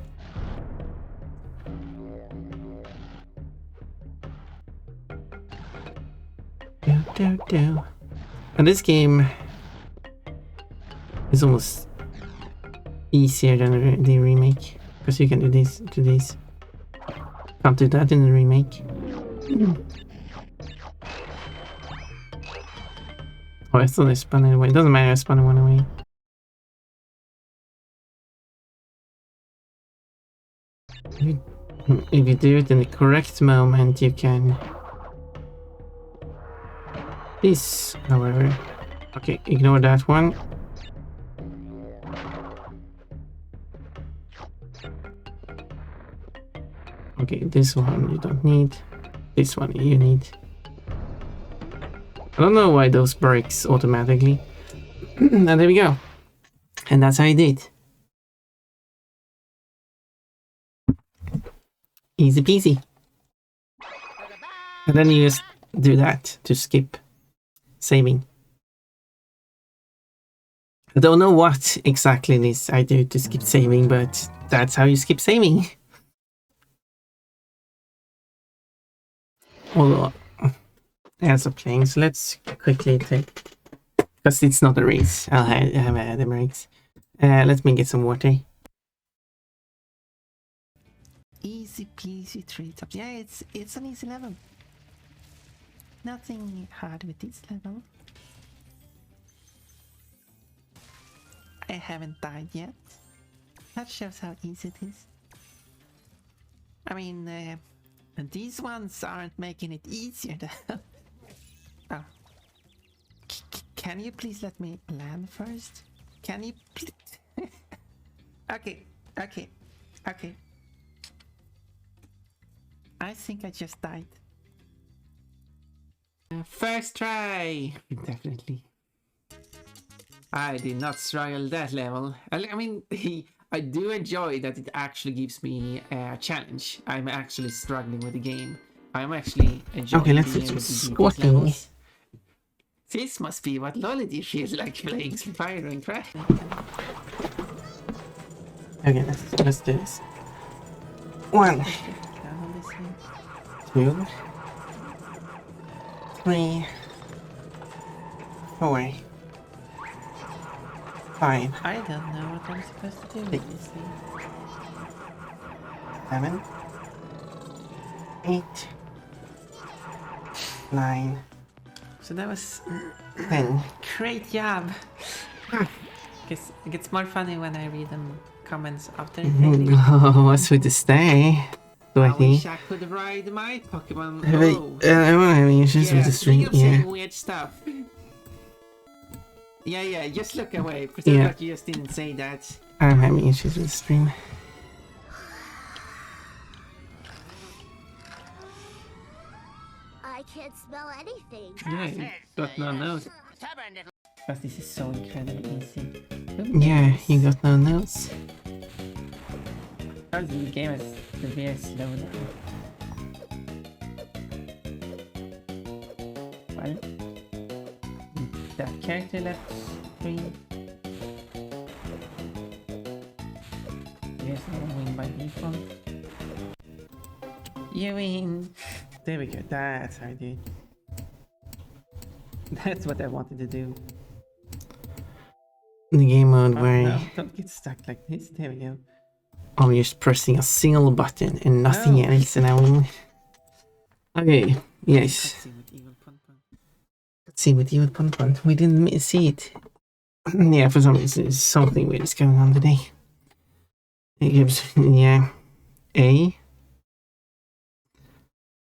A: Do. And this game is almost easier than the remake, because you can do this to this. Can't do that in the remake. Oh, I thought I spun it away. It doesn't matter, I spun one away. If you do it in the correct moment, you can... This, however... Okay, ignore that one. Okay, this one you don't need. This one you need. I don't know why those breaks automatically. And there we go. And that's how you did. Easy peasy. And then you just do that to skip saving. I don't know what exactly this I do to skip saving, but that's how you skip saving. Although, as of playing, so let's quickly take, because it's not a race. I'll have the breaks. Let me get some water. Easy peasy treetops. Yeah, it's an easy level. Nothing hard with this level. I haven't died yet. That shows how easy it is. I mean, these ones aren't making it easier though. Oh. Can you please let me land first? Can you please? Okay. I think I just died. First try! Definitely. I did not struggle that level. I mean, I do enjoy that it actually gives me a challenge. I'm actually struggling with the game. I'm actually enjoying. Okay, let's do some squatting. This must be what Lolity feels like playing Spyro and Crash. Okay, let's do this. 1, 2, 3, 4, 5,
B: I don't know what I'm supposed to do with this thing.
A: 7, 8, 9,
B: So that was
A: 10.
B: great job. Guess it gets more funny when I read them comments after failing.
A: What's with the stay? Do I
B: I wish
A: think?
B: I could ride my Pokemon.
A: I don't have any issues with the
B: Speaking
A: stream.
B: of
A: Yeah.
B: saying weird stuff. Yeah, just look away. Pretend like you just didn't say that.
A: I'm having issues with the stream.
C: I can't smell anything.
B: Yeah, you got no nose. Because this is so incredibly easy.
A: Yeah, you got no notes.
B: Because the game is very slow now. Well, that character left screen. Yes, I win by default. You win! There we go, that's how I do it. That's what I wanted to do.
A: The game mode
B: Oh,
A: where
B: no, don't get stuck like this. There we go.
A: I'm just pressing a single button and nothing
B: No.
A: else, and I will. Okay, yes. Let's see with you with Pun Pun. We didn't see it. Yeah, for some reason, something weird is going on today. It gives, yeah, A.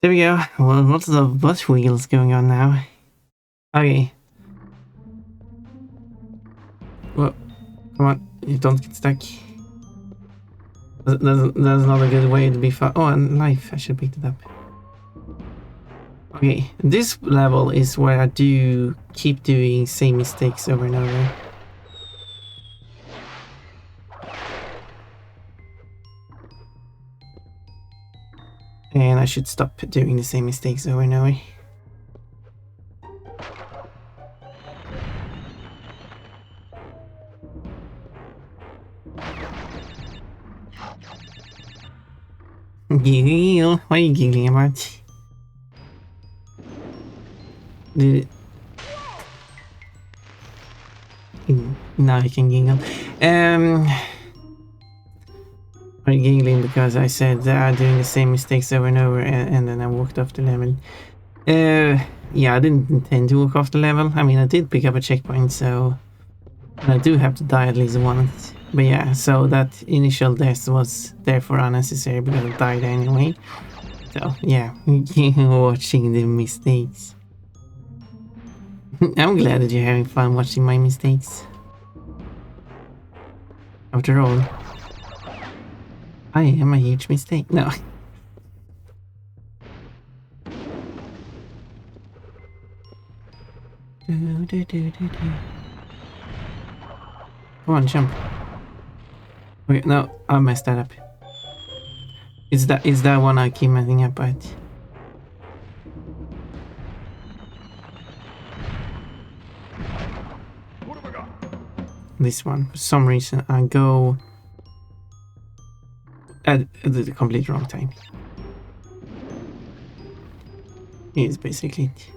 A: There we go. Well, lots of butt wheels going on now. Okay. Well, come on, you don't get stuck. That's not a good way to be fun. Oh, and life, I should pick it up. Okay, this level is where I do keep doing same mistakes over and over. And I should stop doing the same mistakes over and over. Giggle, what are you giggling about? Now I can giggle. I'm giggling because I said doing the same mistakes over and over, and then I walked off the level. Yeah, I didn't intend to walk off the level. I mean, I did pick up a checkpoint, so I do have to die at least once. But yeah, so that initial death was therefore unnecessary because I died anyway. So yeah, watching the mistakes. I'm glad that you're having fun watching my mistakes. After all, I am a huge mistake. No. Come on, jump. Okay, no, I messed that up. It's that one I keep messing up at. This one. For some reason I go at the complete wrong time. Is basically it.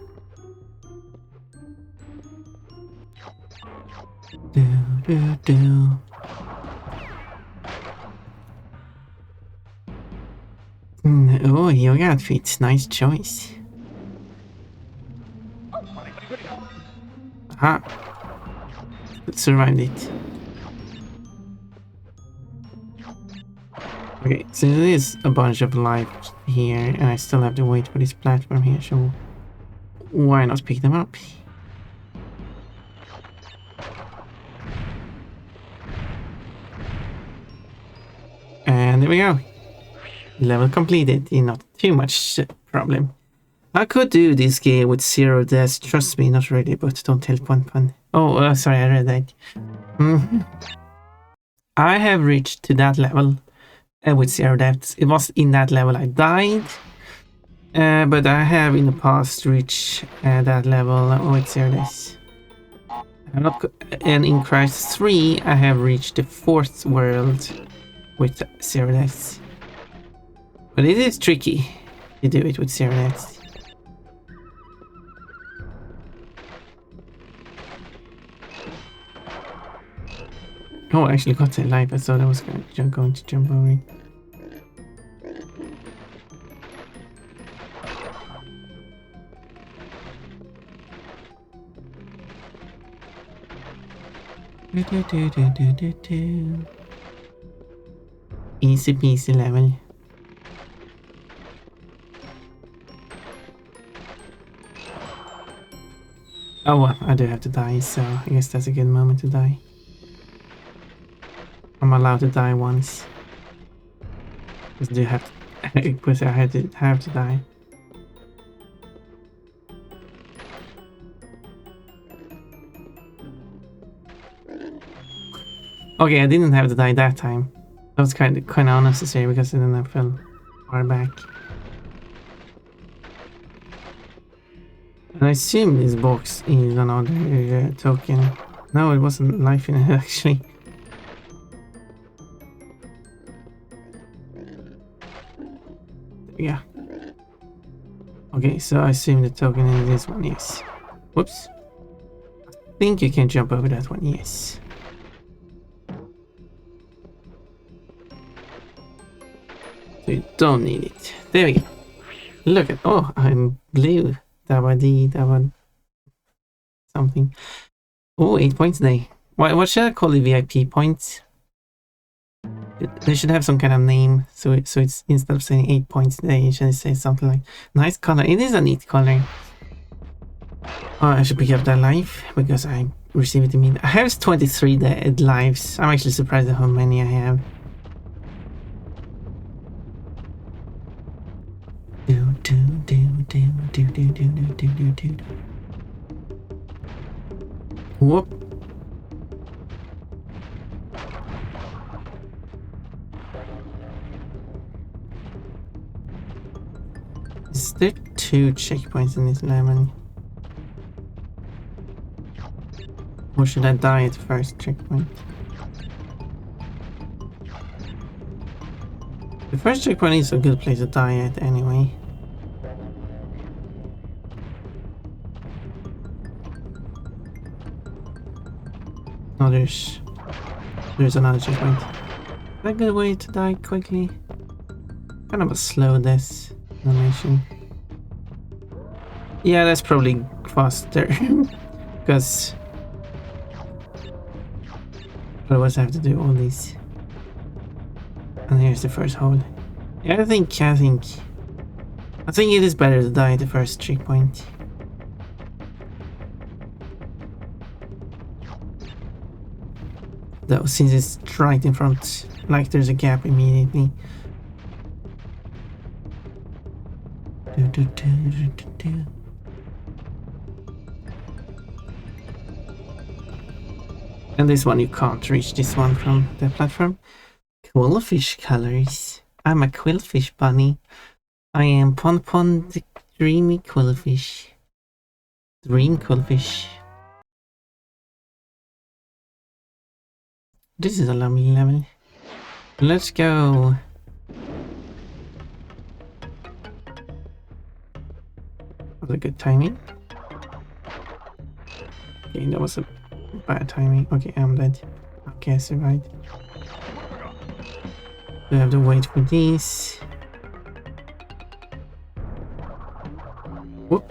A: Oh, yoga outfit. Nice choice. Aha. Survived it. Okay, so there is a bunch of life here, and I still have to wait for this platform here, so why not pick them up? And there we go. Level completed, not too much problem. I could do this game with 0 deaths, trust me, not ready, but don't tell Pun. Oh, sorry, I read that. I have reached to that level with 0 deaths. It was in that level I died, but I have in the past reached that level with 0 deaths. And in Crisis 3, I have reached the 4th world with 0 deaths. But it is tricky to do it with 0 deaths. Oh, I actually got that life. I thought I was going to jump over it. Easy peasy level. Oh well, I do have to die, so I guess that's a good moment to die. I'm allowed to die once. Because I do have to, because I have to die. Okay, I didn't have to die that time. That was kind of unnecessary because then I fell far back. And I assume this box is another token. No, it wasn't life in it actually. Yeah. Okay, so I assume the token in this one is. Whoops. I think you can jump over that one, yes. So you don't need it. There we go. Look at, oh, I'm blue. That something. Oh, 8 points a day. What should I call the VIP points? They should have some kind of name. So it's instead of saying 8 points a day, you should say something like nice color. It is a neat color. Oh, I should pick up that life because I received it immediately. I have 23 dead lives. I'm actually surprised at how many I have. Whoop. Is there 2 checkpoints in this level? Or should I die at the first checkpoint? The first checkpoint is a good place to die at anyway. No, there's another checkpoint. Is that a good way to die quickly? Kind of a slow death animation. Yeah, that's probably faster. Because otherwise I have to do all these. And here's the first hole. Yeah, I think it is better to die at the first checkpoint. Though, since it's right in front, like there's a gap immediately. And this one you can't reach this one from the platform. Quillfish colors. I'm a quillfish bunny. I am Pon Pon the dreamy quillfish. Dream quillfish. This is a lovely level. Let's go. That was a good timing. Okay, that was a bad timing. Okay, I'm dead. Okay, I survived. I have to wait for these. Whoop.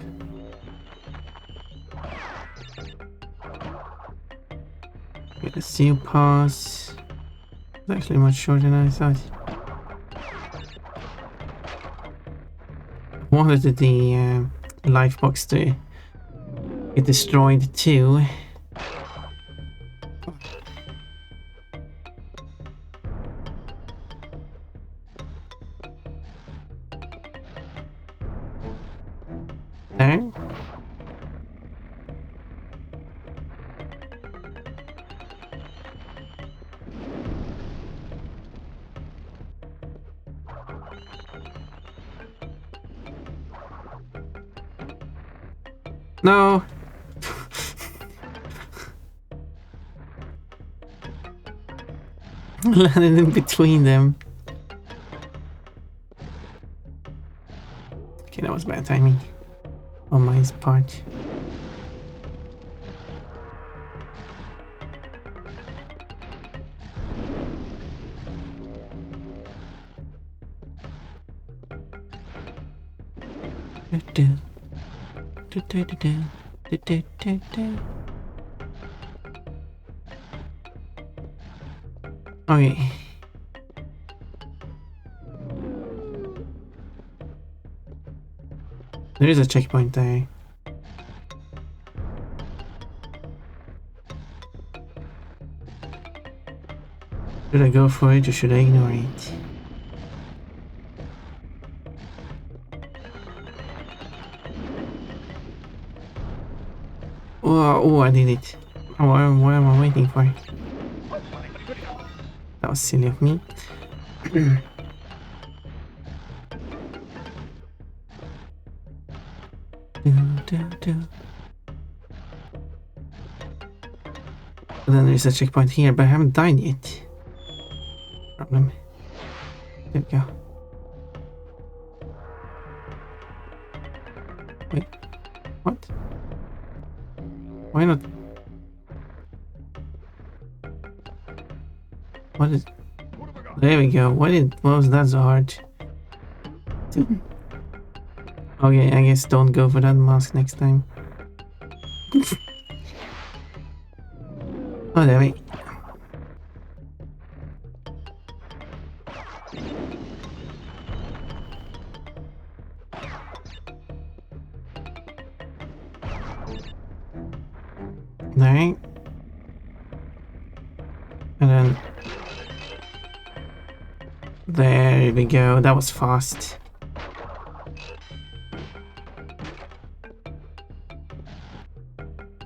A: Okay, the seal pass. It's actually much shorter than I thought. I wanted the life box to get destroyed too. There. No. Landed in between them. Okay, that was bad timing on my part. Okay. There is a checkpoint there. Should I go for it or should I ignore it? Oh, I did it. Oh, what am I waiting for? That was silly of me. And then there's a checkpoint here, but I haven't died yet. Problem. There we go. Wait. What? Why not? What is... There we go. Why was that so hard? Okay, I guess don't go for that mask next time. Oh, there we... Alright. And then... There we go. That was fast.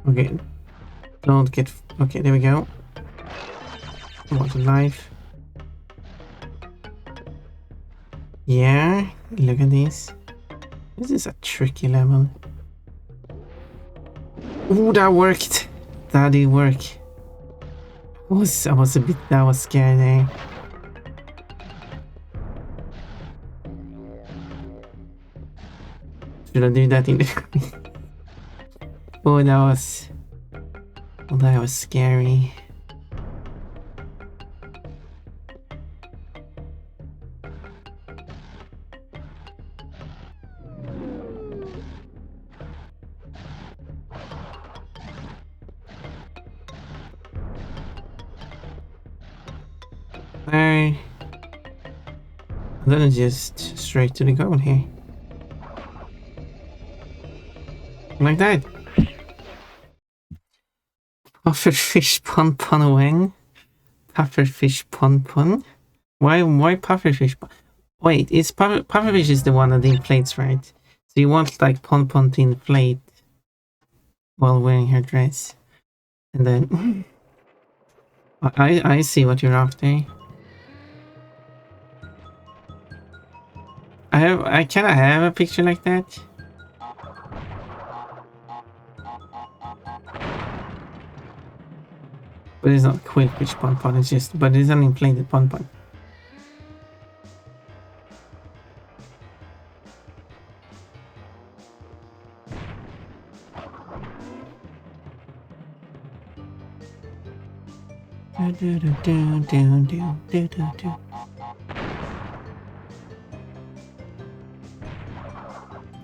A: Okay. Don't get... Okay, there we go. What a life. Yeah, look at this. This is a tricky level. Oh, that worked. That did work. I was a bit... That was scary there. Should I do that in the... Oh, that was scary. There. And then it's just straight to the goal here. Like that. Pufferfish pun pun wing. Pufferfish pun pun. Why pufferfish? Wait, it's pufferfish is the one that inflates, right? So you want like pun pun to inflate while wearing her dress, and then I see what you're after. I kind of have a picture like that. But it's not quillfish pun pun, it's just, but it's an inflated pun pun.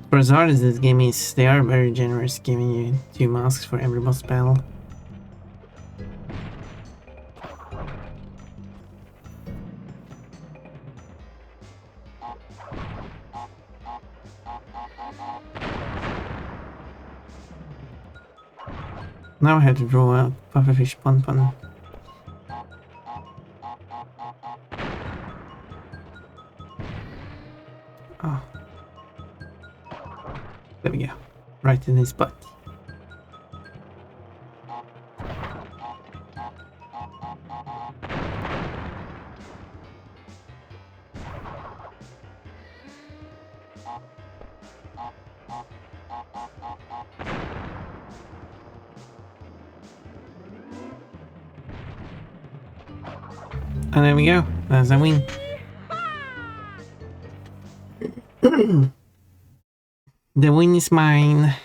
A: For as hard as this game is, they are very generous, giving you 2 masks for every boss battle. Now I have to draw a pufferfish pun pun. Oh. There we go. Right in his butt. And there we go. That's a win. The win is mine.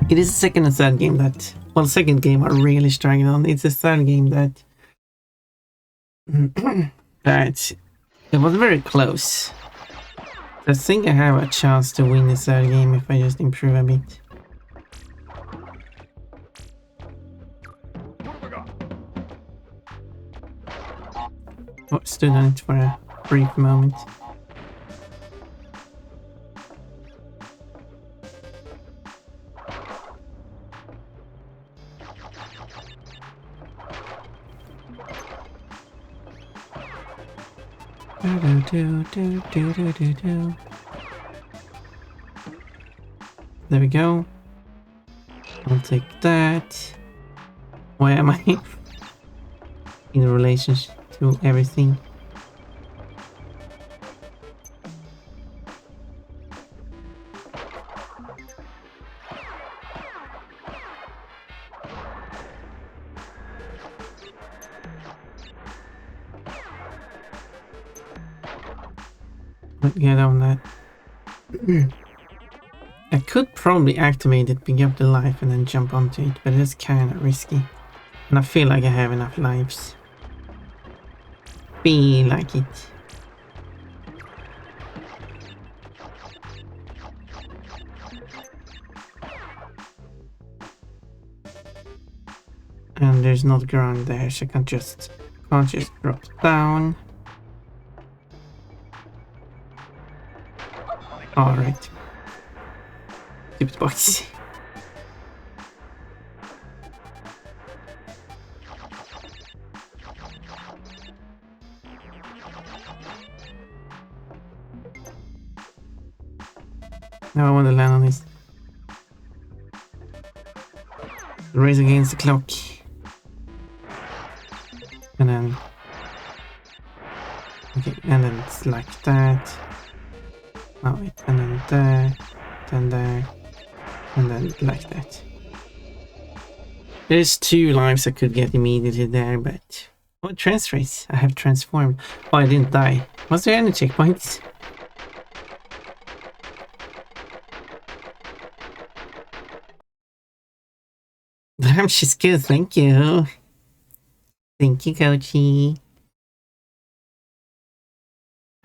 A: It is the second and third game that... Well, second game I really struggled on. It's the third game that... that... It was very close. I think I have a chance to win this third game if I just improve a bit. Oh, stood on it for a brief moment. There we go. I'll take that. Why am I in relation to everything? Get on that. I could probably activate it, pick up the life, and then jump onto it, but it's kind of risky. And I feel like I have enough lives. Feel like it. And there's not ground there, so I can't just drop down. Alright. Stupid box. Now I want to land on this. Race against the clock. And then... Okay, and then it's like that. Oh wait, and then there, then there, and then like that. There's 2 lives I could get immediately there, but... Oh, transrace! I have transformed. Oh, I didn't die. Was there any checkpoints? Damn, she's good, thank you. Thank you, Coachy.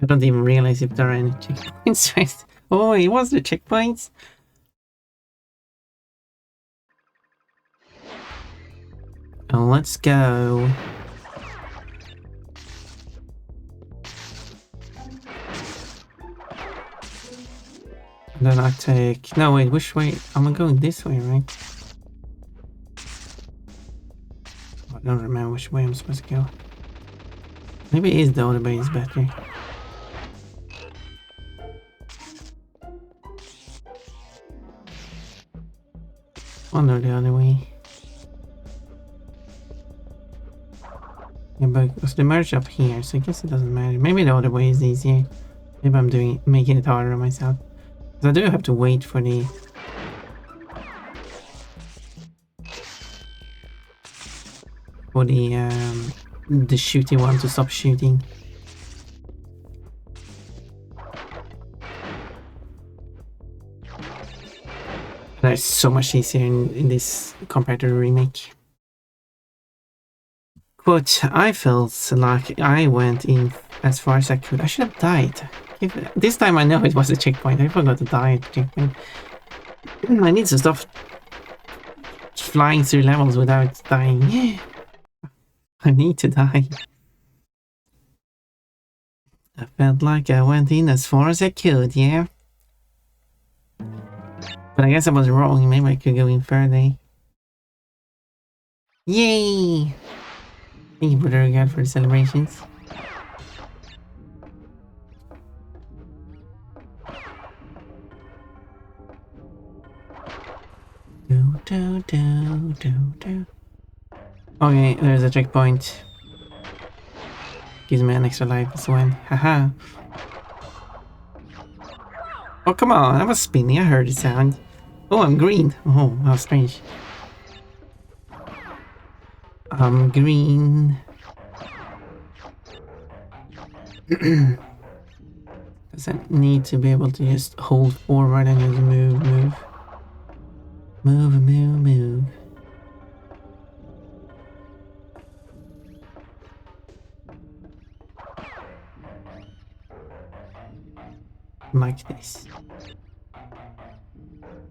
A: I don't even realize if there are any checkpoints, right? Oh, it was the checkpoints. Oh, let's go. And then I take... No, wait, which way? I'm going this way, right? I don't remember which way I'm supposed to go. Maybe it is the other way is better. One or the other way. Yeah, but it's the merge up here, so I guess it doesn't matter. Maybe the other way is easier. Maybe I'm making it harder on myself. Because I do have to wait for the... the shooting one to stop shooting. That's so much easier in this compared to the remake. Quote, I felt like I went in as far as I could. I should have died. This time I know it was a checkpoint. I forgot to die at the checkpoint. I need to stop flying through levels without dying. I need to die. I felt like I went in as far as I could, yeah. But I guess I was wrong. Maybe I could go in further. Yay! Thank you, Brother God, for the celebrations. Okay, there's a checkpoint. Gives me an extra life as well. Haha. Oh, come on. I was spinning. I heard the sound. Oh, I'm green. Oh, how strange. I'm green. Does that need to be able to just hold forward and just move, move? Move, move, move. like this.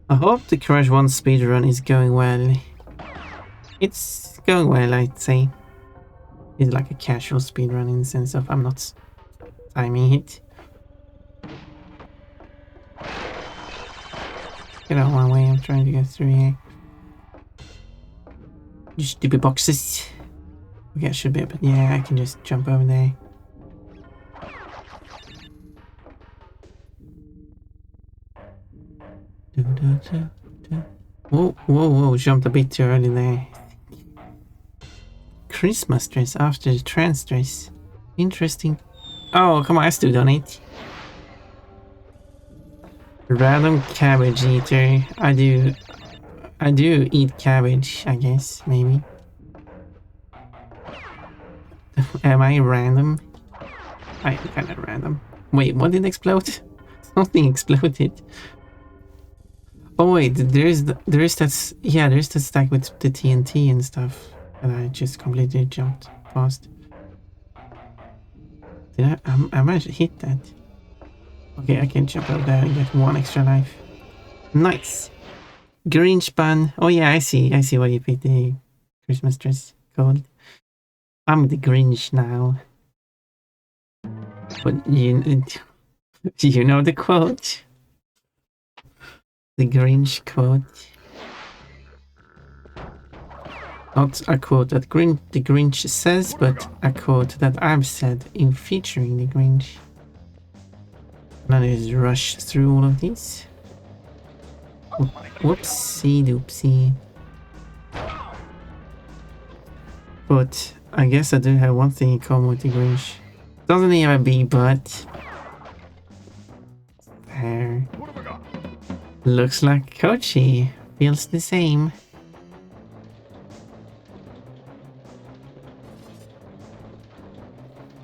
A: I hope the Crash 1 speedrun is going well. It's going well, I'd say. It's like a casual speedrun in the sense of I'm not timing it. Get out of my way, I'm trying to get through here. You stupid boxes. Okay, I should be able. Yeah, I can just jump over there. Whoa, whoa, whoa, jumped a bit too early there. Christmas dress after the trance dress. Interesting. Oh, come on, I still done it. Random cabbage eater. I do eat cabbage, I guess, maybe. Am I random? I'm kinda random. Wait, what did explode? Something exploded. Oh wait, there's that, yeah, there's that stack with the TNT and stuff that I just completely jumped past. Did I managed to hit that? Okay, I can jump up there and get 1 extra life. Nice! Grinch bun. Oh yeah, I see what you picked the Christmas dress called. I'm the Grinch now. But you know the quote? The Grinch quote. Not a quote that the Grinch says, but a quote that I've said in featuring the Grinch. Now let's rush through all of these. Whoopsie doopsie. But I guess I do have one thing in common with the Grinch. Doesn't he have a bee butt? There. Looks like Kochi feels the same.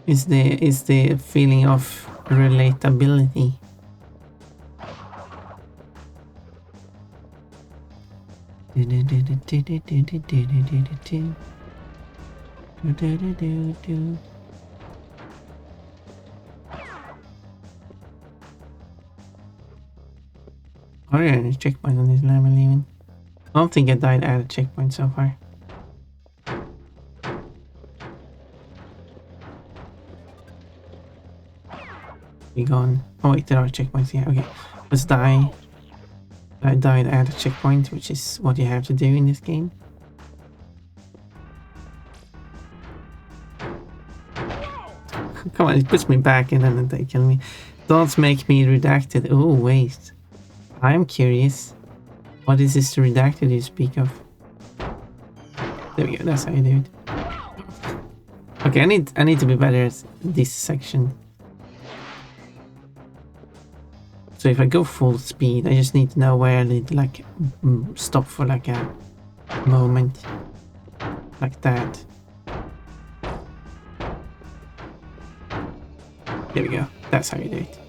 A: Is the feeling of relatability. Oh yeah, there's checkpoint on this level even. I don't think I died at a checkpoint so far. Be gone. Oh wait, there are checkpoints. Yeah, okay. Let's die. I died at a checkpoint, which is what you have to do in this game. Come on, it puts me back and then they kill me. Don't make me redacted. Oh wait. I'm curious. What is this redacted you speak of? There we go, that's how you do it. Okay, I need to be better at this section. So if I go full speed, I just need to know where I need to like stop for like a moment. Like that. There we go. That's how you do it.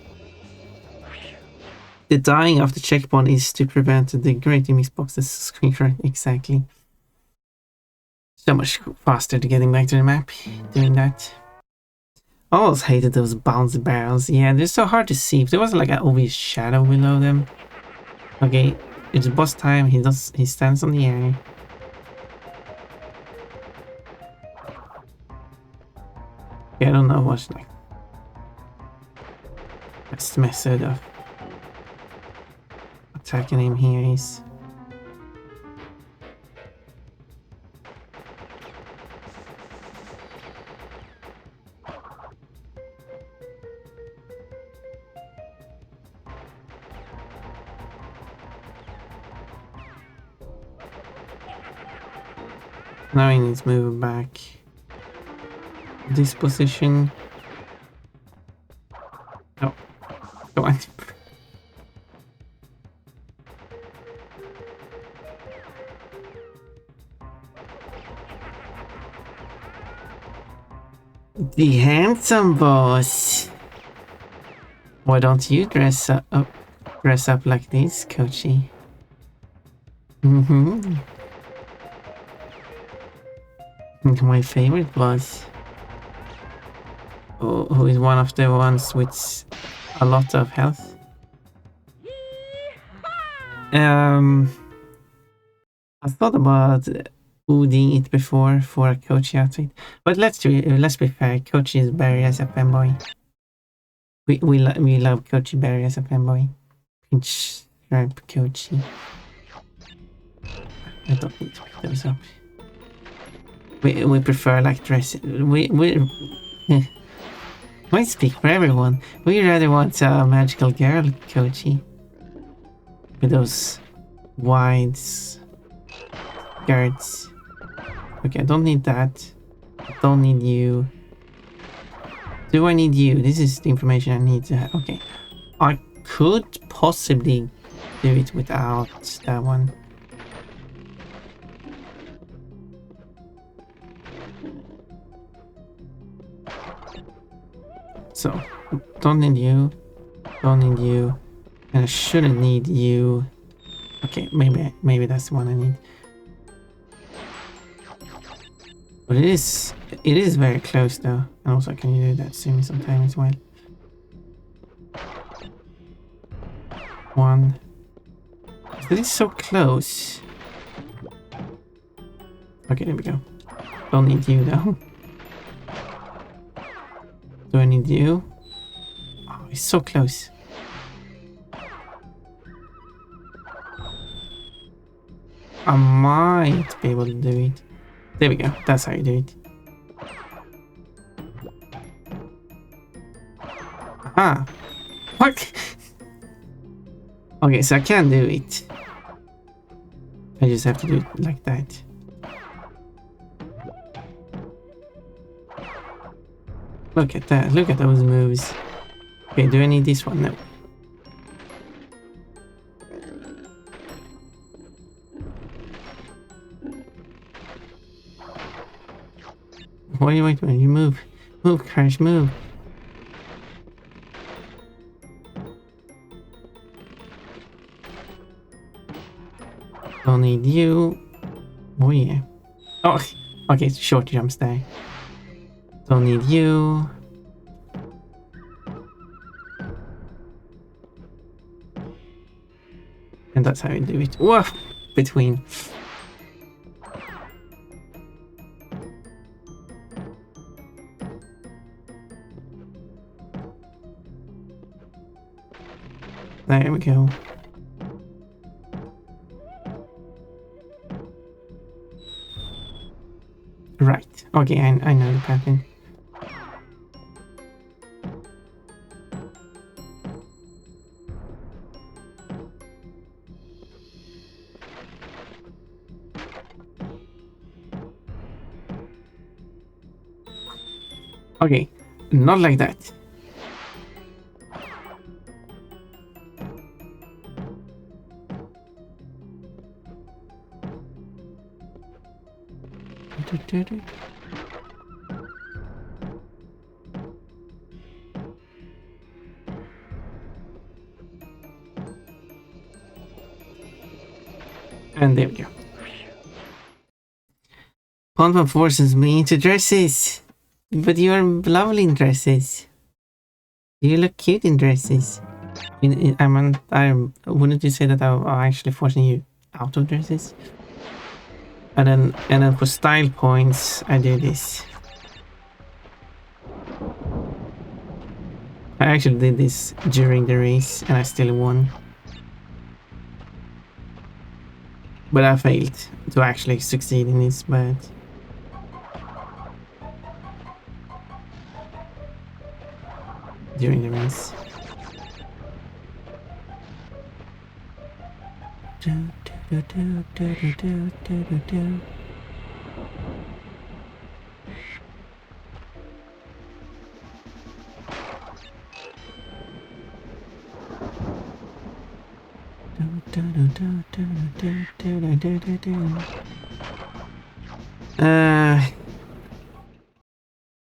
A: The dying of the checkpoint is to prevent the grating mixboxes screen correct. Exactly. So much faster to getting back to the map doing that. I always hated those bouncy barrels. Yeah, they're so hard to see. If there wasn't like an obvious shadow below them. Okay, it's boss time. He stands on the air. Yeah, I don't know what's like best method of attacking him here is. Now he needs to move back. This position. Oh, go on. The handsome boss. Why don't you dress up like this, Kochi? My favorite boss. Who is one of the ones with a lot of health. I thought about wooding it before for a Kochi outfit, but let's be fair. Kochi is Barry as a fanboy. We love Kochi Barry as a fanboy. Pinch stripe Kochi. I don't need to pick those up. We prefer like dress. We I speak for everyone. We rather want a magical girl Kochi with those wide skirts. Okay, I don't need that. I don't need you. Do I need you? This is the information I need to have. Okay. I could possibly do it without that one. So, don't need you. Don't need you. And I shouldn't need you. Okay, maybe that's the one I need. But it is very close though. And also can you do that semi sometime as well? One. It is so close. Okay, there we go. Don't need you though. Do I need you? Oh, it's so close. I might be able to do it. There we go. That's how you do it. Aha! What? Okay, so I can do it. I just have to do it like that. Look at that. Look at those moves. Okay, do I need this one? No. Wait, you move. Move, Crash, move. Don't need you. Oh yeah. Oh, okay, short jumps there. Don't need you. And that's how you do it. Whoa! Between. There we go. Right. Okay, I know the pattern. Okay, not like that. And there we go. Pompa forces me into dresses. But you're lovely in dresses. You look cute in dresses. Wouldn't you say that I'm actually forcing you out of dresses? And then for style points, I do this. I actually did this during the race, and I still won. But I failed to actually succeed in this, but... during the race.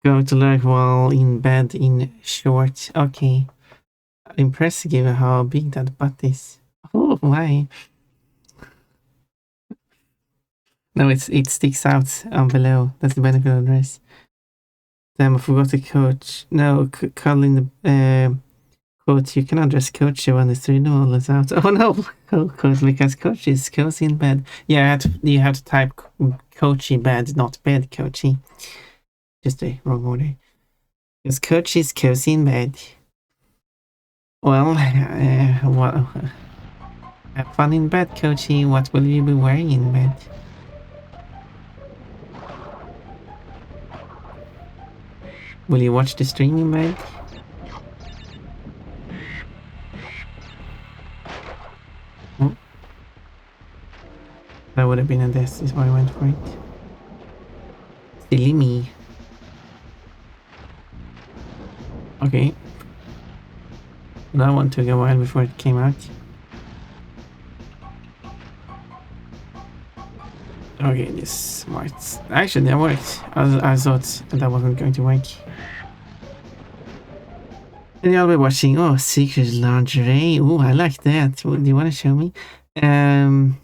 A: Go to work while in bed in shorts. Okay. Impressive given how big that butt is. Oh, why? No, it sticks out below. That's the benefit of the dress. Damn, I forgot to coach. No, cuddle Quote, you cannot dress Coachy when the street wall is out. Oh no! Quote, because Coachy is cozy in bed. Yeah, you have to type Coachy bed, not bed Coachy. Just the wrong order. Because Coachy is cozy in bed. Well, have fun in bed, Coachy. What will you be wearing in bed? Will you watch the stream in bed? Oh. That would have been a death, is why I went for it. Silly me. Okay. That one took a while before it came out. Okay, this worked. Actually, that worked. I thought that wasn't going to work. And I'll be watching. Oh, Secret Lingerie. Oh, I like that. Do you want to show me? Doesn't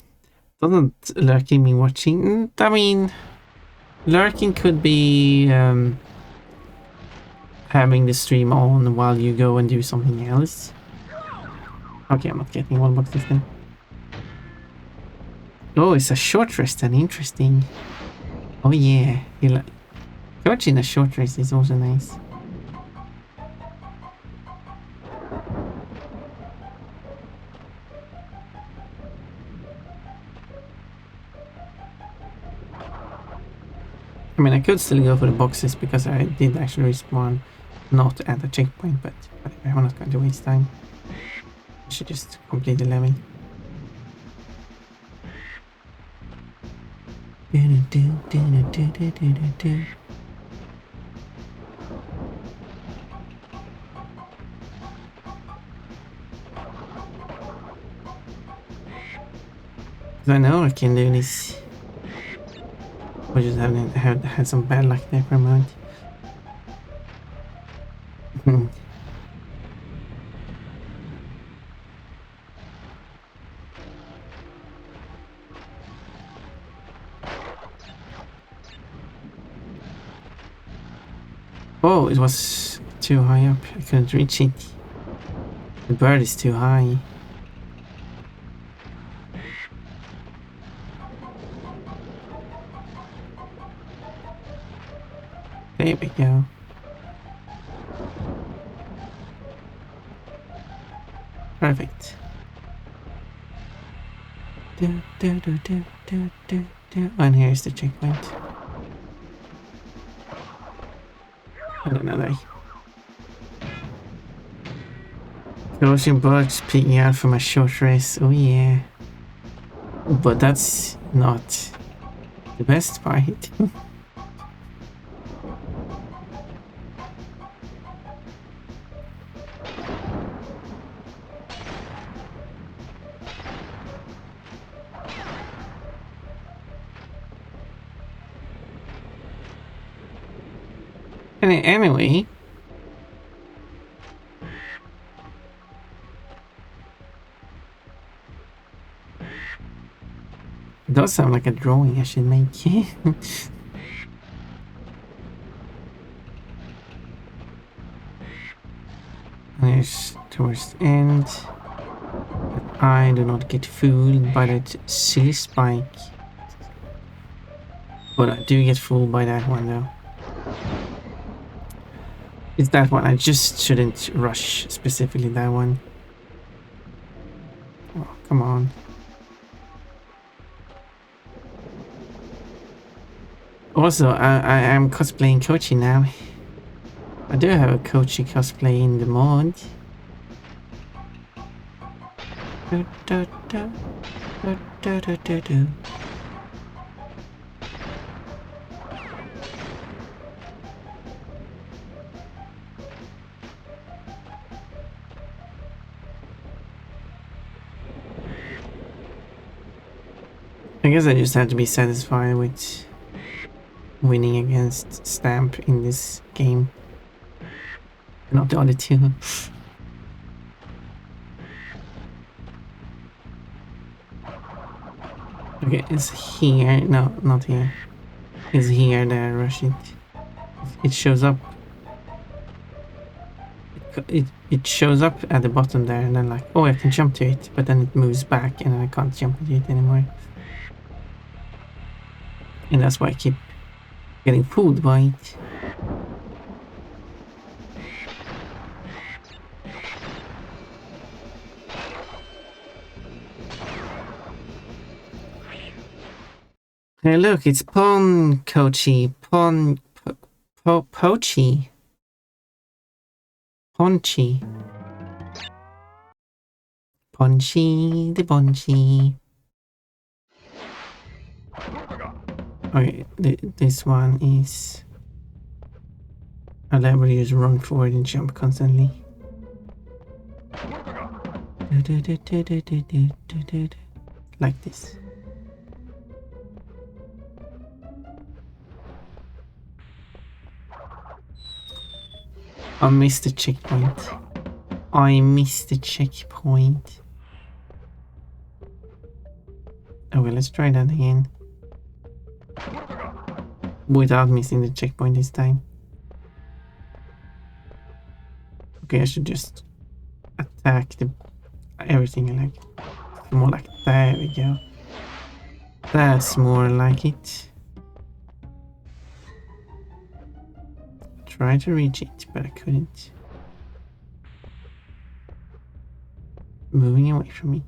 A: lurking mean watching? I mean, lurking could be having the stream on while you go and do something else. Okay, I'm not getting one box this time. Oh, it's a short rest and interesting. Oh yeah, watching a short rest is also nice. I mean, I could still go for the boxes because I did actually respawn not at the checkpoint, but I'm not going to waste time. I should just complete the level. I know I can do this. I just haven't had some bad luck there for a moment. Oh, it was too high up. I couldn't reach it. The bird is too high. There we go. Perfect. And here's the checkpoint. And another. Closing birds peeking out from a short race. Oh yeah. But that's not the best part. Anyway, it does sound like a drawing I should make. There's towards the end. But I do not get fooled by that silly spike. But I do get fooled by that one though. It's that one. I just shouldn't rush specifically that one. Oh, come on. Also, I am cosplaying Kochi now. I do have a Kochi cosplay in the mod. I guess I just have to be satisfied with winning against Stamp in this game. Not the other two. Okay, it's here. No, not here. It's here that I rush it. It shows up. it shows up at the bottom there, and then like, oh, I can jump to it, but then it moves back, and then I can't jump to it anymore. And that's why I keep getting fooled by it. Hey, look, it's Ponchy. Ponchy. Ponchy. Ponchy, the Ponchy. Okay, this one is a level you just run forward and jump constantly. Like this. I missed the checkpoint. I missed the checkpoint. Okay, let's try that again. Without missing the checkpoint this time. Okay, I should just attack everything like more like there we go. That's more like it. Tried to reach it, but I couldn't. Moving away from me.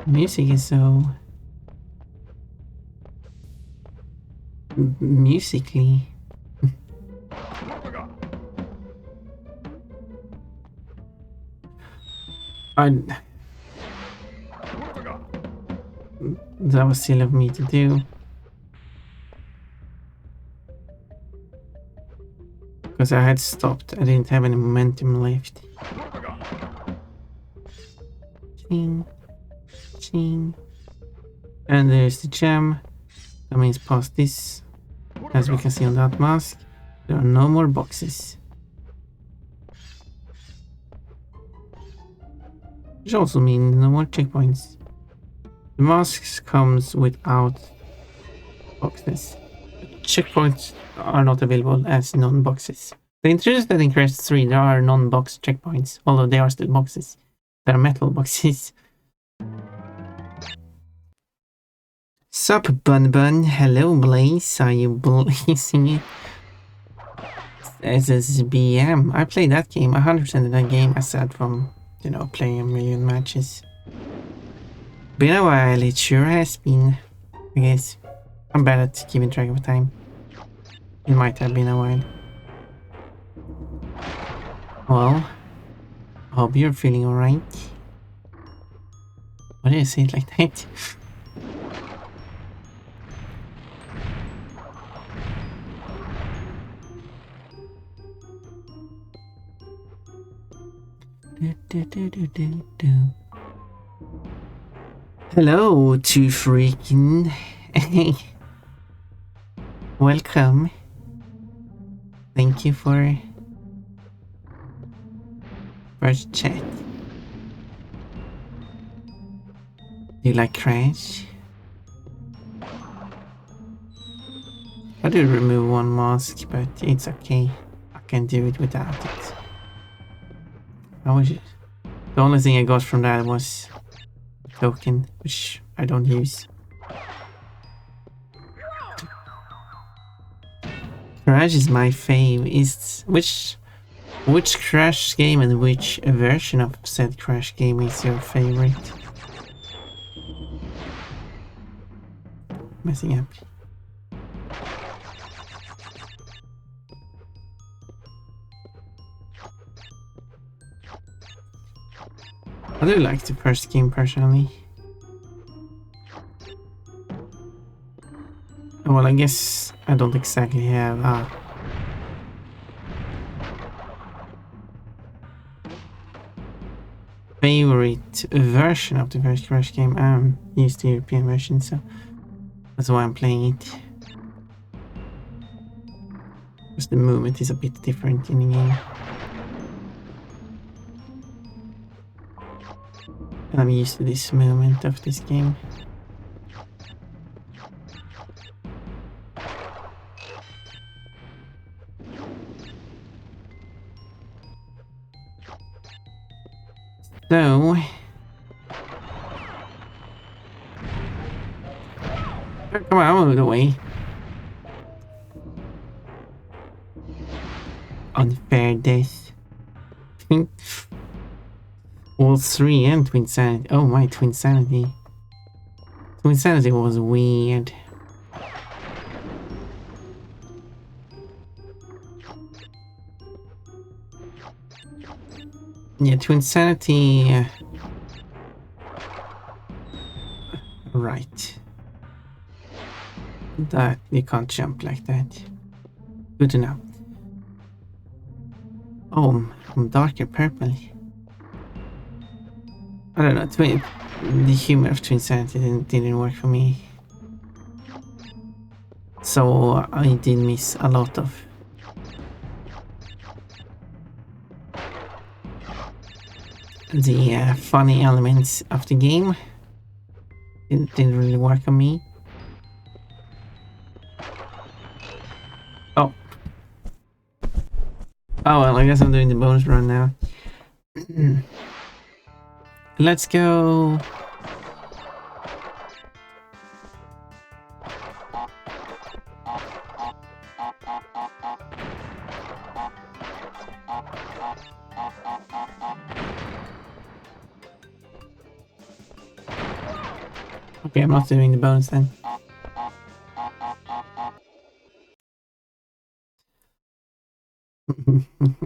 A: Music is so musically. That was silly of me to do. Because I had stopped. I didn't have any momentum left. Ching. Ching. And there's the gem. That means past this. As we can see on that mask, there are no more boxes. Which also means no more checkpoints. The masks comes without boxes. Checkpoints are not available as non-boxes. They introduced that in Crash 3 there are non-box checkpoints, although they are still boxes. They are metal boxes. Sup Bun Bun, hello Blaze, are you blazing it? SSBM, I played that game, 100% of that game aside from, you know, playing a million matches. Been a while, it sure has been, I guess. I'm bad at keeping track of time. It might have been a while. Well, I hope you're feeling alright. Why did I say it like that? Hello, Too Freaking. Hey. Welcome. Thank you for first chat. Do you like Crash? I did remove one mask, but it's okay. I can do it without it. How was it? The only thing I got from that was a token, which I don't use. Crash is my fave. Is which Crash game and which version of said Crash game is your favorite? Messing up. I do like the first game personally. Well, I guess I don't exactly have a favorite version of the first Crash game. I'm used to the European version, so that's why I'm playing it. Because the movement is a bit different in the game. And I'm used to this moment of this game. So... Come on, move away. Unfair death. All 3 and Twin Sanity. Oh my, Twin Sanity. Twin Sanity was weird. Yeah, Twin Sanity... right. That you can't jump like that. Good to know. Oh, I'm darker purple. I don't know. The humor of Twin Sanity didn't work for me. So I did miss a lot of the funny elements of the game. Didn't really work on me. Oh. Oh well, I guess I'm doing the bonus run now. Let's go. Okay, I'm not doing the bonus then.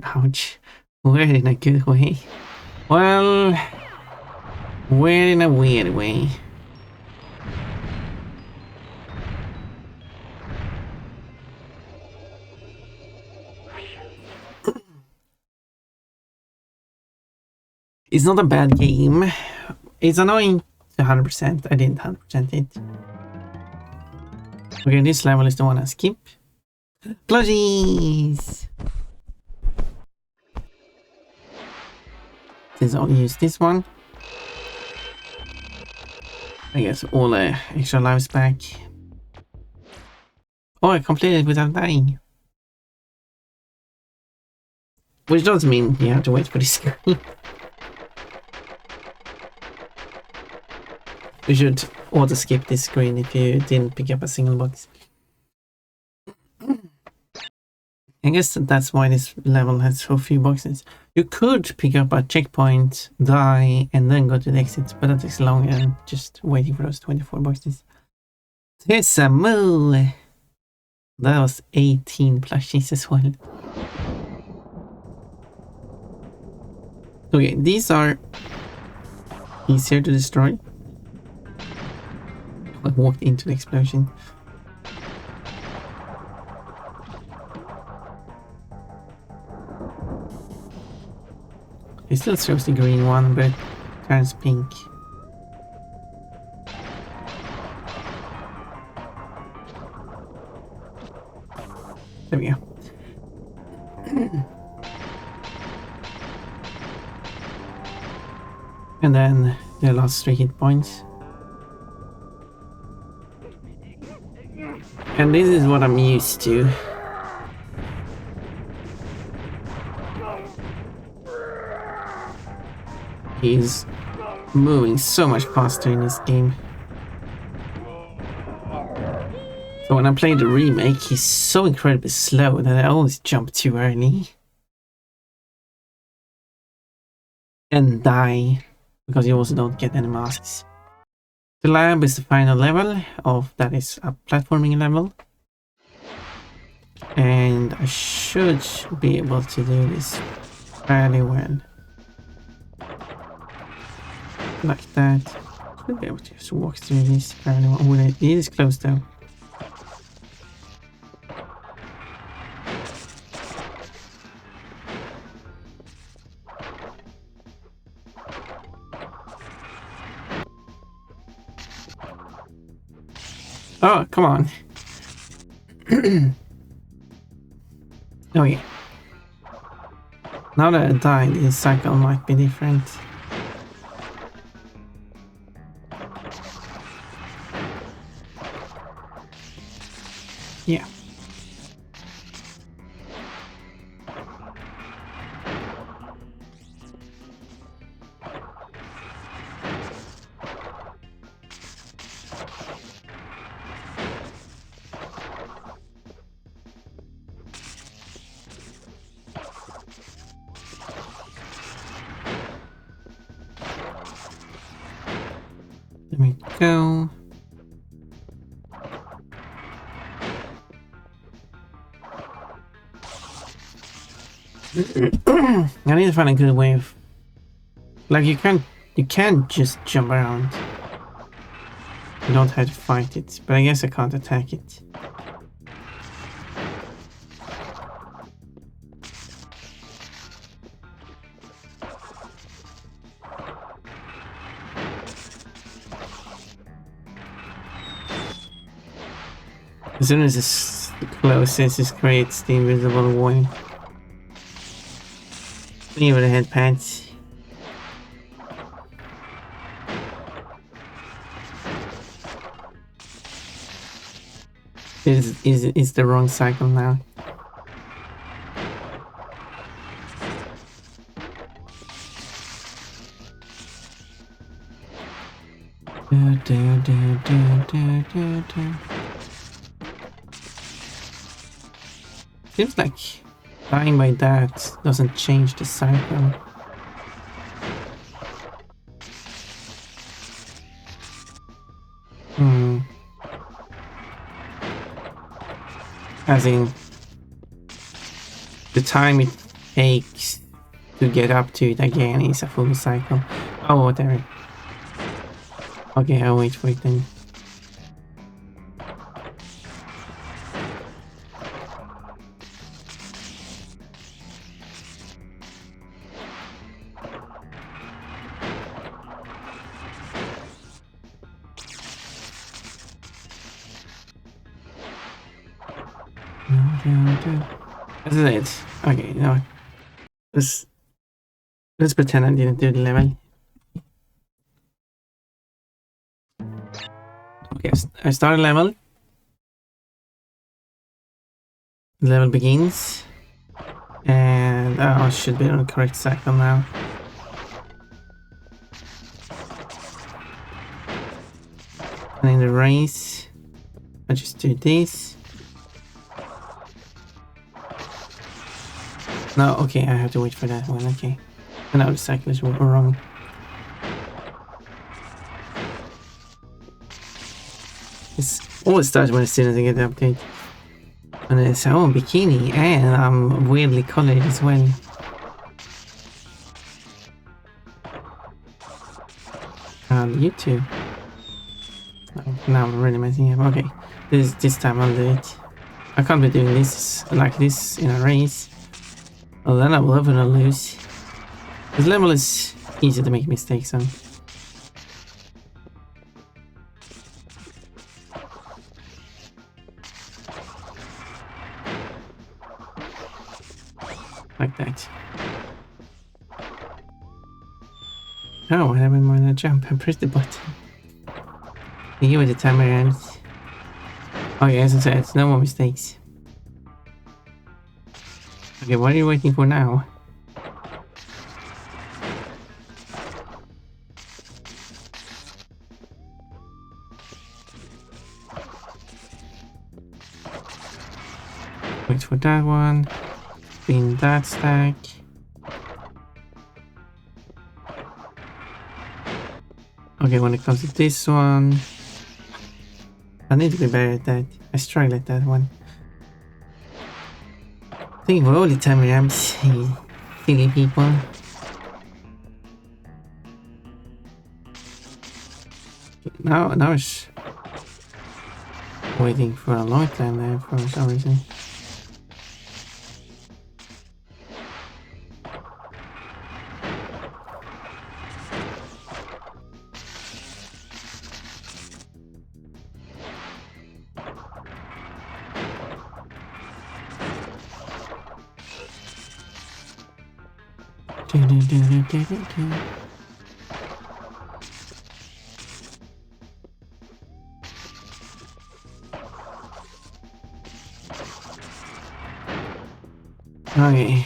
A: Ouch. We're in a good way. Well, we're in a weird way. It's not a bad game. It's annoying to 100%. I didn't 100% it. Okay, this level is the one I skip. Plushies! Since I'll use this one, I guess all the extra lives back. Oh, I completed without dying. Which does mean you have to wait for this screen. You should auto skip this screen if you didn't pick up a single box. I guess that's why this level has so few boxes. You could pick up a checkpoint, die, and then go to the exit, but that takes longer than just waiting for those 24 boxes. Here's a moo! That was 18 plushies as well. Okay, these are easier to destroy. I walked into the explosion. It still shows the green one, but turns pink. There we go. And then the last 3 hit points. And this is what I'm used to. He's moving so much faster in this game. So when I play the remake, he's so incredibly slow that I always jump too early. And die, because you also don't get any masks. The lab is the final level of that is a platforming level. And I should be able to do this fairly well. Like that. Should be able to just walk through this fairly well. Oh, it is close though. Oh, come on. Okay. Now that I died, this cycle might be different. Yeah. There we go. I need to find a good way of, like, you can't just jump around. You don't have to fight it, but I guess I can't attack it. As soon as this closes, it creates the invisible wall. Leave it ahead, pants. Is the wrong cycle now. Seems like dying by that doesn't change the cycle. As in, the time it takes to get up to it again is a full cycle. Oh, whatever. Okay, I'll wait for it then. This is it. Okay, no. Let's pretend I didn't do the level. Okay, I start a level. The level begins. And I should be on the correct cycle now. And in the race, I just do this. No, okay, I have to wait for that one, okay. And now the cycle is wrong. It always starts when as soon as I get the update. And it's, oh, bikini, and I'm weirdly colored as well. And you too. Oh, now I'm really messing up. Okay, this time I'll do it. I can't be doing this like this in a race. Well, then I will have to lose. This level is easy to make mistakes on. Like that. Oh, what happened when I jump? I pressed the button. Here with the timer ends. Okay, as I said, it's no more mistakes. Okay, what are you waiting for now? Wait for that one. Spin that stack. Okay, when it comes to this one, I need to be better at that. I struggle at that one. Thank you for all the time ramps, you silly people. Now it's waiting for a long time there for some reason. Okay.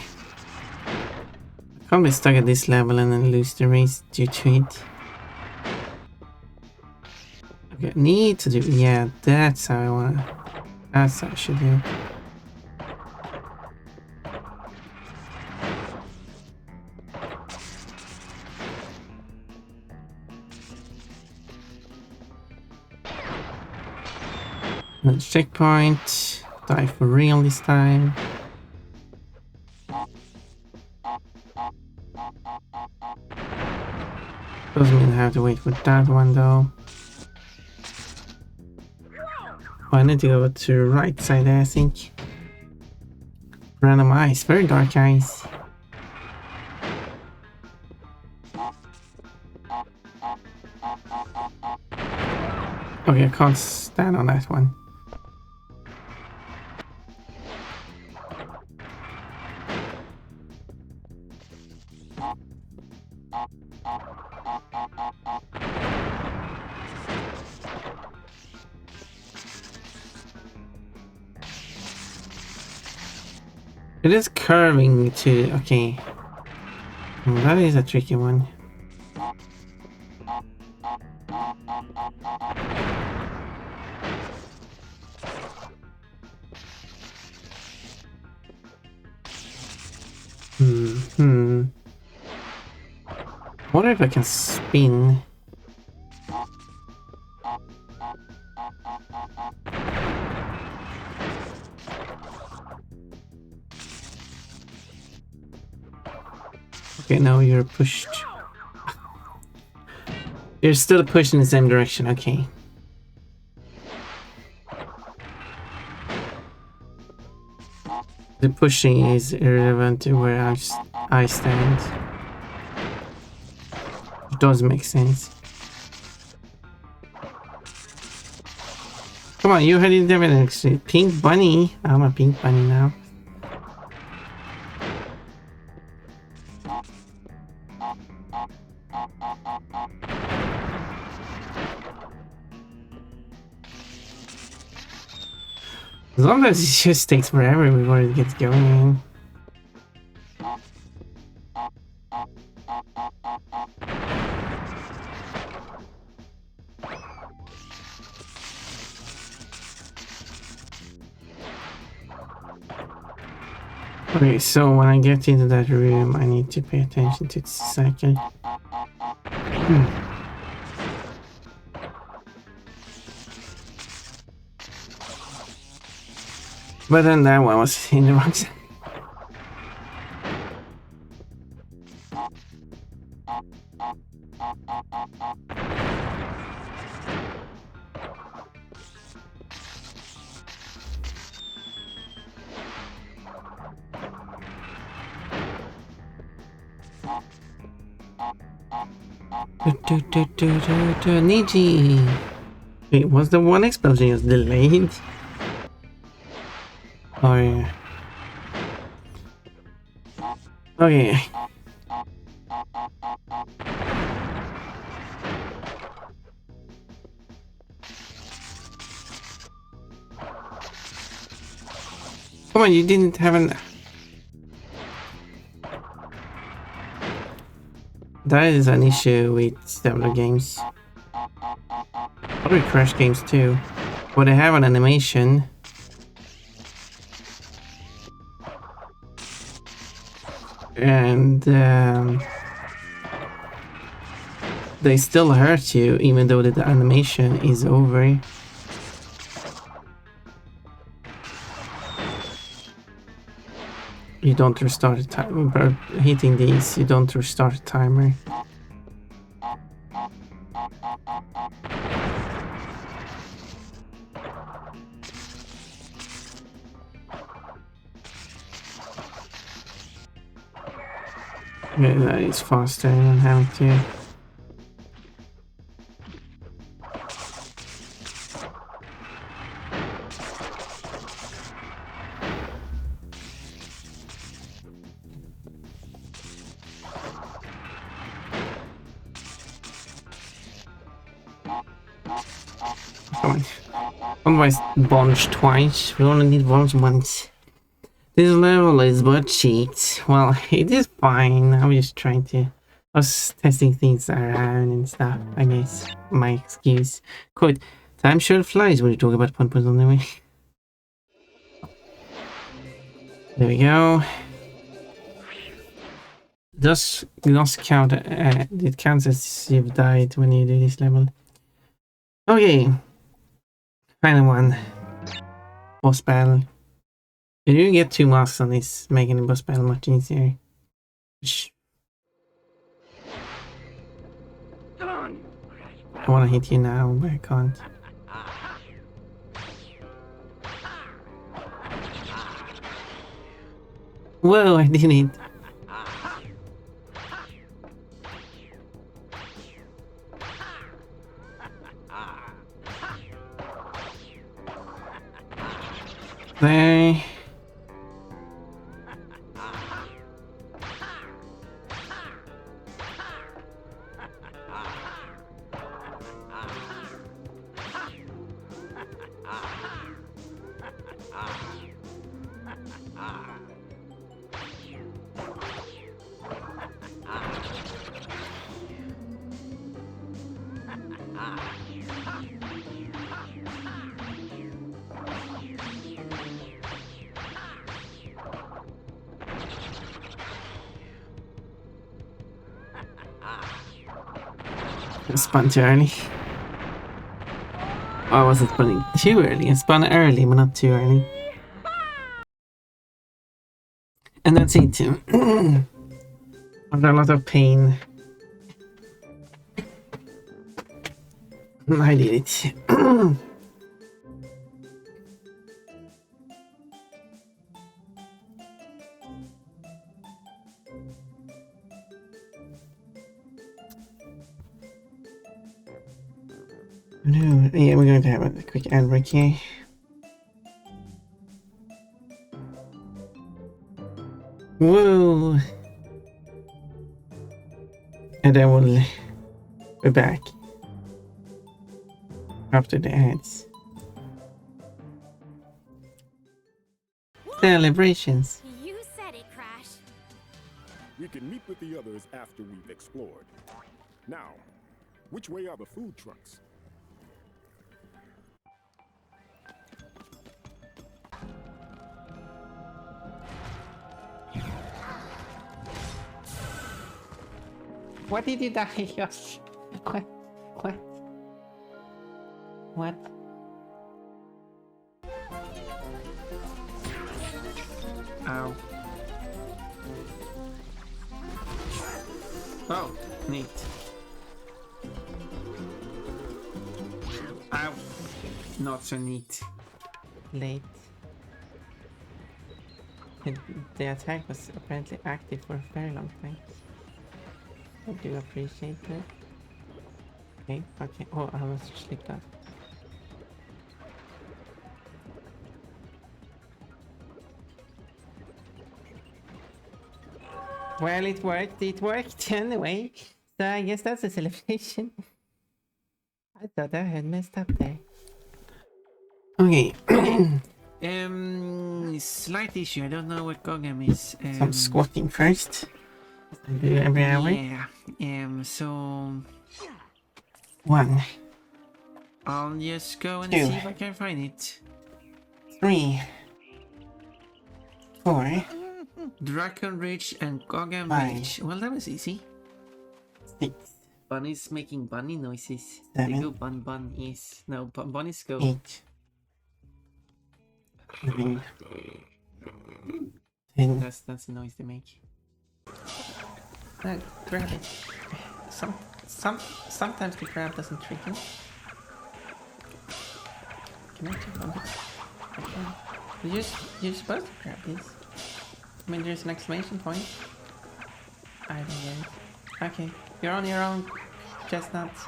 A: Can't be stuck at this level and then lose the race due to it. Okay, need to do. Yeah, that's how I wanna. That's how I should do it. Another checkpoint. Die for real this time. Doesn't mean I have to wait for that one though. Oh, I need to go to the right side there, I think. Random eyes, very dark eyes. Okay, I can't stand on that one. It is curving to... okay. That is a tricky one. I wonder if I can spin. Okay, now you're pushed. You're still pushed in the same direction, okay. The pushing is irrelevant to where I stand. It does make sense. Come on, you had it there actually. Pink bunny. I'm a pink bunny now. Sometimes it just takes forever before it gets going. Okay, so when I get into that room, I need to pay attention to the cycle. But then that one was in the wrong side. Niji! Wait, was the one explosion just delayed? Oh yeah. Okay. Come on, you didn't have an... That is an issue with several games. Probably Crash games too. But they have an animation. And they still hurt you even though the animation is over. You don't restart the timer, but hitting these, you don't restart the timer. Yeah, that is faster than having to. Come on. Otherwise, bunch twice. We only need bunch once. This level is butt cheat. Well, it is fine. I was just trying to... I was testing things around and stuff, I guess. My excuse. Quote, time sure flies when you talk about pun-puns on the way. There we go. Does count, it counts as you've died when you do this level. Okay. Final one. Boss battle. You do get 2 masks on this, making the boss battle much easier. I wanna hit you now, but I can't. Whoa, I didn't. There. I spun too early. I wasn't spinning too early. I spun early, but not too early. And that's it. After a lot of pain, I did it. No, yeah, we're going to have a quick ad break here. Whoa! And then we'll be back after the ads. Celebrations.
C: You said it, Crash.
D: We can meet with the others after we've explored. Now, which way are the food trucks?
B: What did you die, Yosh? What? What? What? Ow. Oh, neat. Ow. Not so neat. Late. The attack was apparently active for a very long time. I do appreciate that. Okay, okay. Oh, I was slipped up. Well, it worked anyway. So I guess that's a celebration. I thought I had messed up there.
A: Okay.
B: Slight issue. I don't know what Gogam is.
A: Some squatting first. I do every hour.
B: Yeah. So
A: 1,
B: I'll just go and
A: 2,
B: see if I can find it.
A: 3, 4,
B: Dragon Ridge and Gogam
A: 5,
B: Ridge. Well, that was easy.
A: 6,
B: Bunny's making bunny noises.
A: 7,
B: They go bunnies. No, bunnies go.
A: 8, 9, 10.
B: That's the noise they make. Grab it. Sometimes the crab doesn't trick you. Can I jump on it? I can. You're supposed to grab this. I mean, there's an exclamation point. I don't get it. Okay, you're on your own, chestnuts.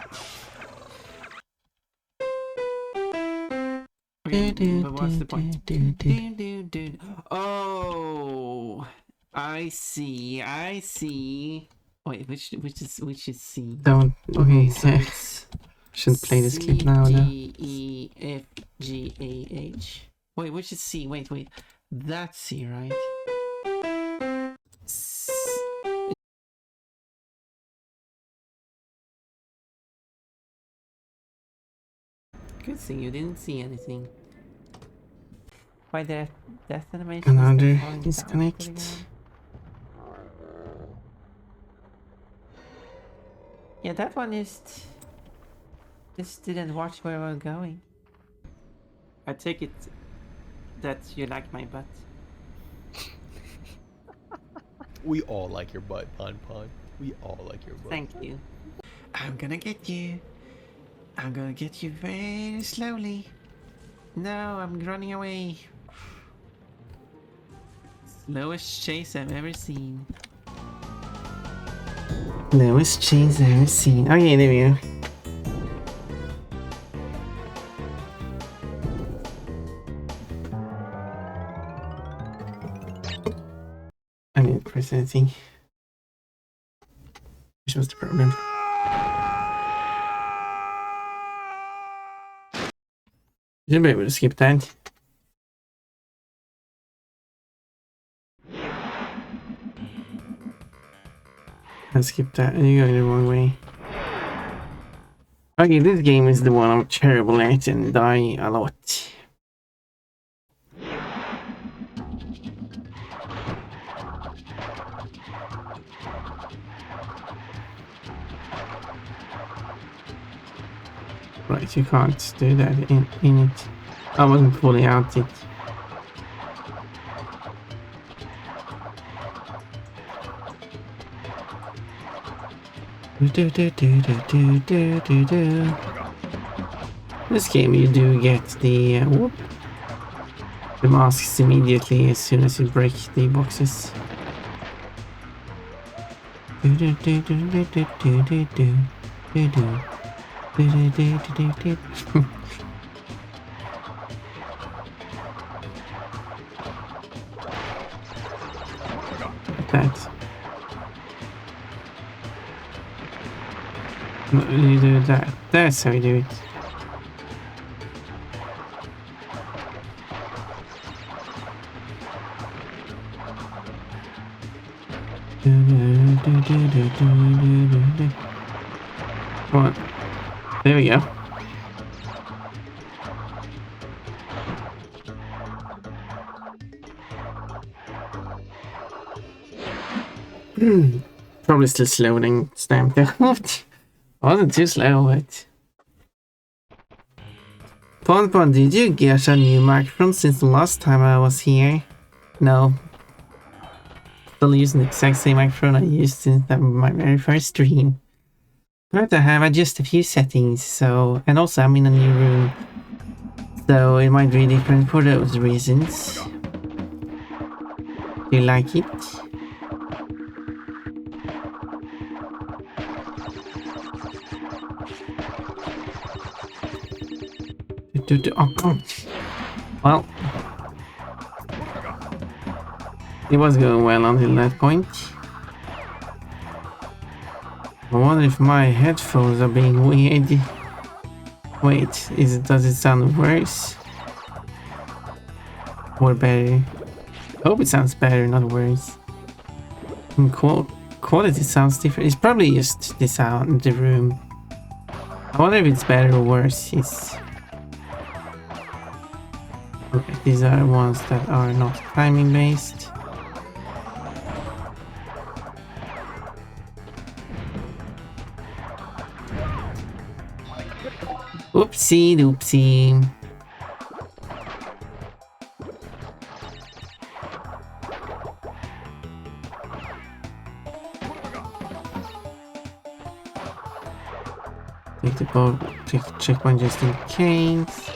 B: Okay, but what's the point? Oh, I see. Wait, which is C?
A: Don't.
B: Okay, so
A: Okay,
B: it's
A: shouldn't play this clip
B: C,
A: now.
B: D, E, F, G, A, H. Wait, which is C? Wait. That's C, right? Good thing you didn't see anything. Why the death animation is
A: Another
B: still falling down
A: disconnect.
B: to the ground. Yeah, that one just didn't watch where we're going. I take it that you like my butt.
C: We all like your butt, Pon Pon. We all like your butt.
B: Thank you. I'm gonna get you. I'm gonna get you very slowly. No, I'm running away. Slowest chase I've ever seen.
A: Lowest chase I've ever seen. Okay, there we go. I didn't press anything. Which was the problem? Should be able to skip that. I skipped that and you're going the wrong way. Okay, this game is the one I'm terrible at and die a lot. Right, you can't do that in it. I wasn't fully out it. This game you do get the the masks immediately as soon as you break the boxes. That. You do that. That's how you do it. What? There we go. Probably still slowing stamped out. Wasn't too slow, but... Pon, did you get a new microphone since the last time I was here? No. Still using the exact same microphone I used since my very first stream. But I have adjusted a few settings, so... And also I'm in a new room. So it might be different for those reasons. Do you like it? Oh, well, it was going well until that point. I wonder if my headphones are being weird. Wait, does it sound worse? Or better? I hope it sounds better, not worse. And quality sounds different. It's probably just the sound in the room. I wonder if it's better or worse. Okay, these are ones that are not timing based. Oopsie doopsie. Take the boat, take the checkpoint just in case.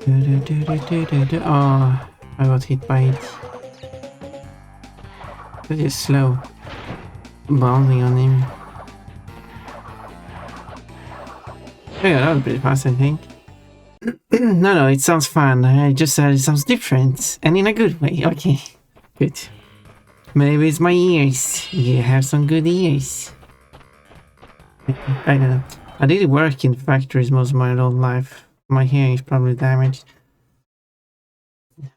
A: Oh, I got hit by it. That is slow. Bounding on him. Yeah, that was pretty fast, I think. No, it sounds fun. I just said it sounds different. And in a good way. Okay, good. Maybe it's my ears. You have some good ears. I don't know. I did work in factories most of my adult life. My hair is probably damaged.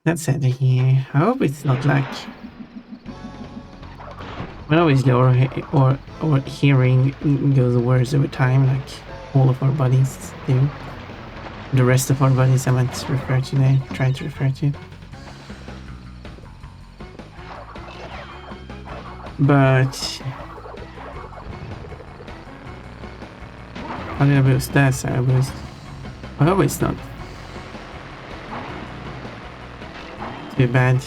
A: That's sad to hear. I hope it's not like... But obviously our hearing goes worse over time, like all of our bodies do. The rest of our bodies I meant to refer to there, trying to refer to. But... How did I boost that? So I boost... I hope it's not too bad.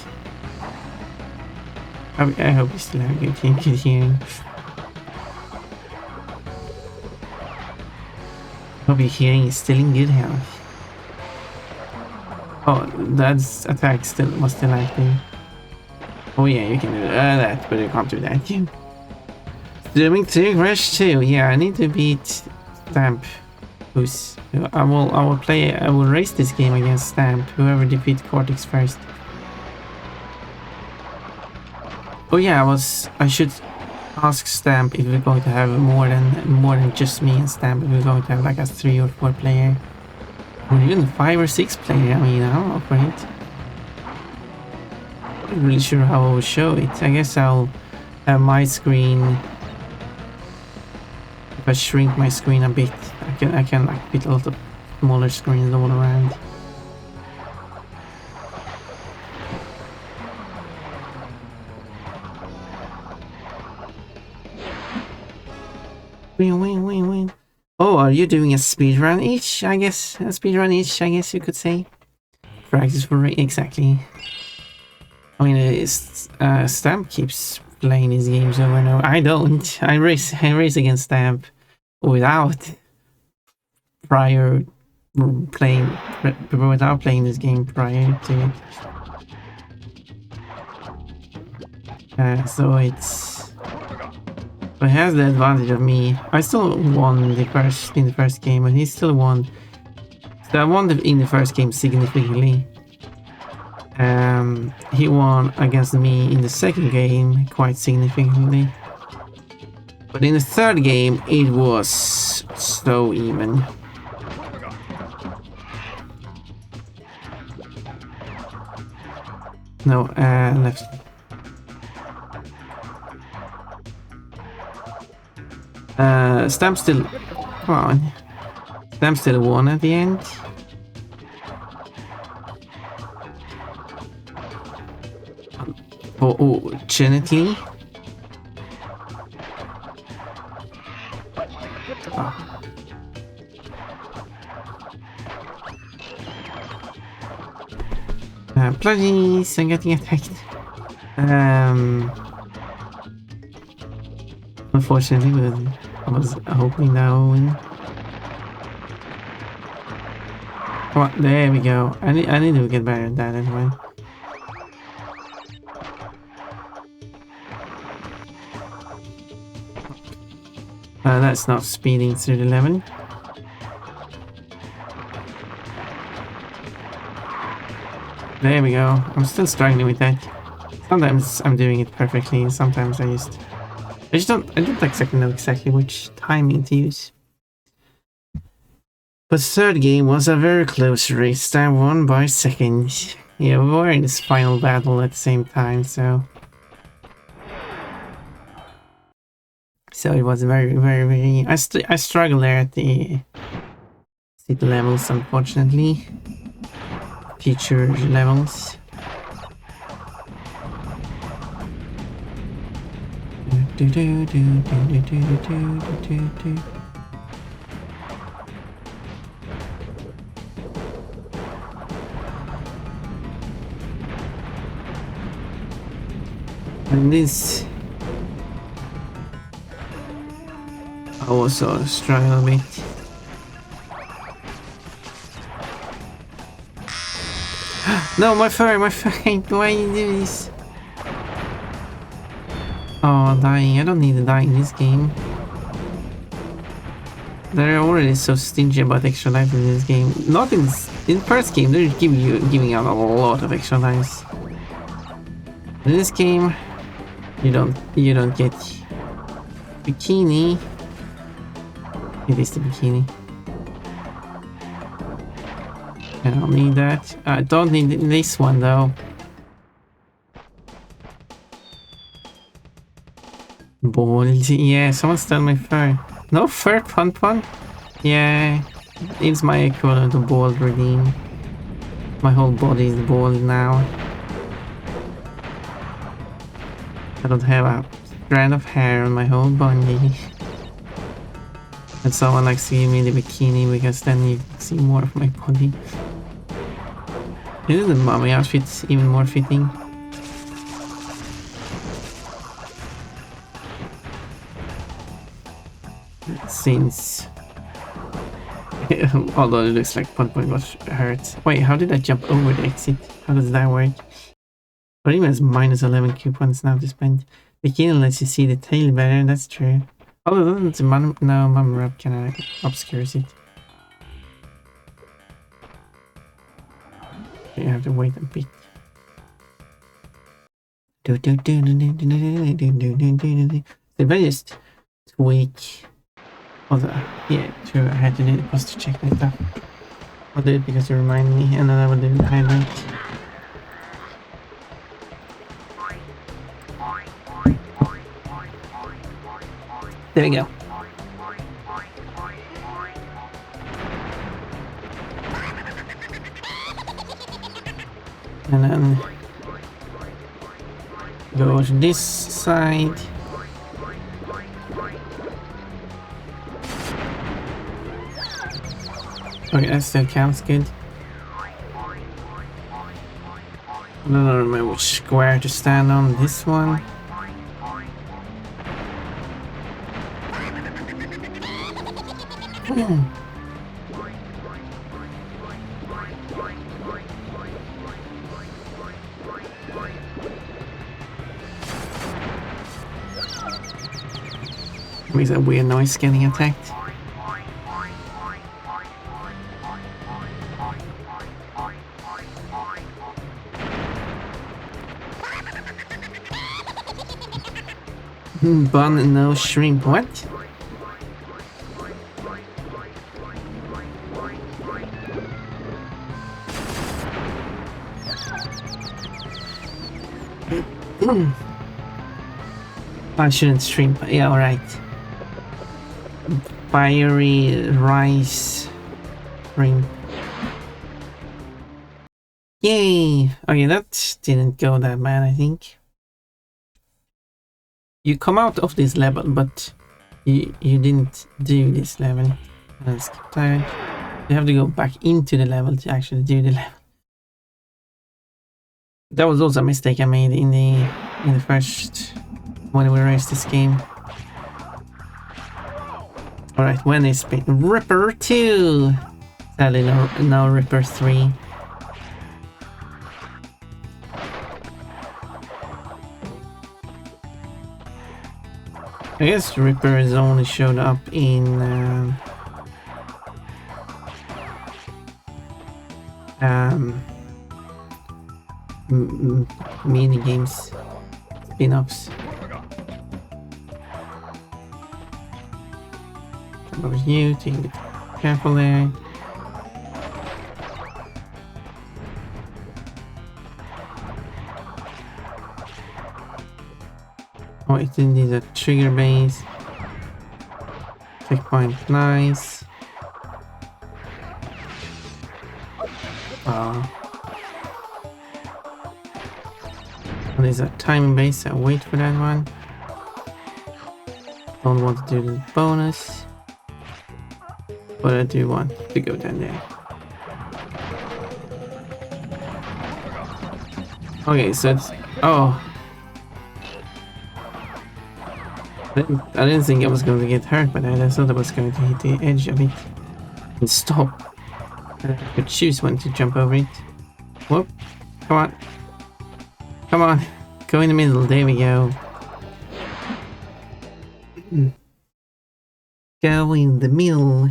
A: I hope you still have good hearing. Hope your hearing is still in good health. Oh, that's attack was still active. Oh yeah, you can do that, but you can't do that. Doing 2 Crash 2. Yeah, I need to beat Stamp. I will race this game against Stamp. Whoever defeats Cortex first. Oh yeah, I should ask Stamp if we're going to have more than just me and Stamp. If we're going to have like a 3 or 4 player, or even 5 or 6 player. I mean, I'm up for it. I'm not really sure how I will show it. I guess I'll have my screen. If I shrink my screen a bit, I can like fit a lot of smaller screens all around. Win. Oh, are you doing a speedrun each? I guess a speedrun each. I guess you could say. Practice for exactly. I mean, Stamp keeps playing these games over and over. I don't. I race against Stamp without playing this game prior to it. So it has the advantage of me. I still won in the first game, and he still won. So I won in the first game significantly. He won against me in the second game quite significantly. But in the third game, it was so even. No, left. Stamp still... Come on. Stamp still won at the end. Fortunately. Please, I'm getting attacked. Unfortunately, but I was hoping that I would win. Come on, there we go. I need to get better at that anyway. That's not speeding through the level. There we go. I'm still struggling with that. Sometimes I'm doing it perfectly, sometimes I don't exactly know exactly which timing to use. But third game was a very close race. I won by second. Yeah, we were in this final battle at the same time, so it was very. I struggled there at the city levels, unfortunately. Future levels. And this I also struggle a bit. No, my fur, why you do this? Oh, dying. I don't need to die in this game. They're already so stingy about extra life in this game. Not in first game, they're giving out a lot of extra lives. In this game, you don't get bikini. It is the bikini. I don't need that. I don't need this one though. Bold. Yeah, someone stole my fur. No fur, Pun Pun? Yeah, it's my equivalent of bald redeem. My whole body is bald now. I don't have a strand of hair on my whole body. And someone likes to give me the bikini because then you can see more of my body. Isn't the mommy outfit even more fitting? Since although it looks like Pun Pun got hurt. Wait, how did I jump over the exit? How does that work? Or even has minus 11 coupons now to spend. Bikini lets you see the tail better, that's true. Although doesn't the mum rub kinda obscures it. You have to wait a bit. So if I just tweak. Yeah, true, I had to do the posture check later. I'll do it because you remind me, and then I will do the highlight. There we go. And then go to this side. Okay, that still counts good. I don't remember which square to stand on. This one. Makes that weird noise getting attacked. Bun, no shrimp. What? I shouldn't shrimp. Yeah, alright. Fiery rice shrimp. Yay! Okay, that didn't go that bad, I think. You come out of this level, but you didn't do this level. Let's skip that. You have to go back into the level to actually do the level. That was also a mistake I made in the first when we raced this game. Alright, when is Ripper 2? Sadly no Ripper 3. I guess Ripper has only showed up in mini games, spin-offs. Jump over you, take a bit careful there. Oh, it's indeed a trigger base. Checkpoint, nice. And there's a timing base, so wait for that one. Don't want to do the bonus, but I do want to go down there. Okay, so it's... Oh! I didn't think I was going to get hurt, but I thought I was going to hit the edge of it and stop. I could choose when to jump over it. Whoop! Come on! Come on! Go in the middle, there we go. Go in the middle.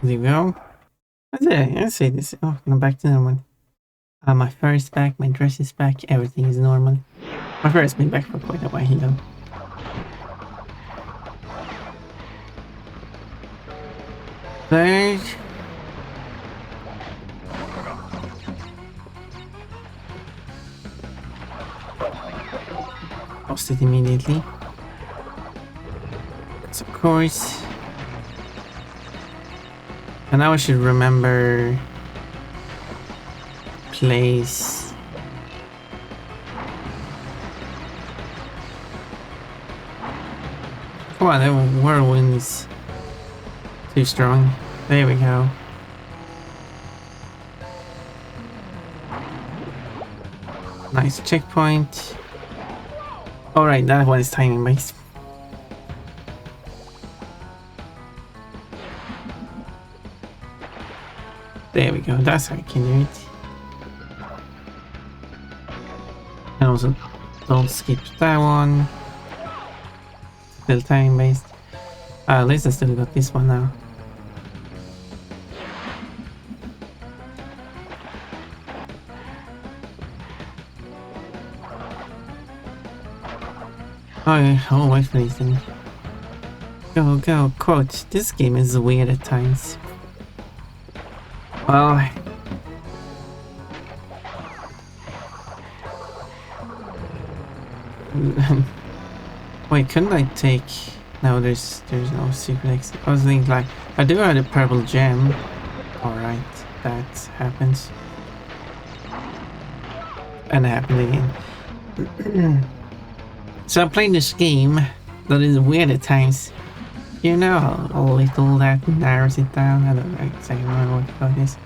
A: There we go. I say this. Oh, no, back to normal. My fur is back, my dress is back, everything is normal. My friend's been back for quite a while, though. Third. Lost it immediately. Yes, of course. And now I should remember place. Come on, that whirlwind is too strong. There we go. Nice checkpoint. Alright, that one is timing based. There we go, that's how you can do it. And also, don't skip that one. Still time based. At least I still got this one now. Oh yeah, I'll wait for these things. Go, go, quote. This game is weird at times. Well, wait, couldn't I take? No, there's no secret exit. I was thinking like I do have a purple gem. All right, that happens, and it happened again. So I'm playing this game that is weird at times. You know how little that narrows it down? I don't exactly remember what to call this.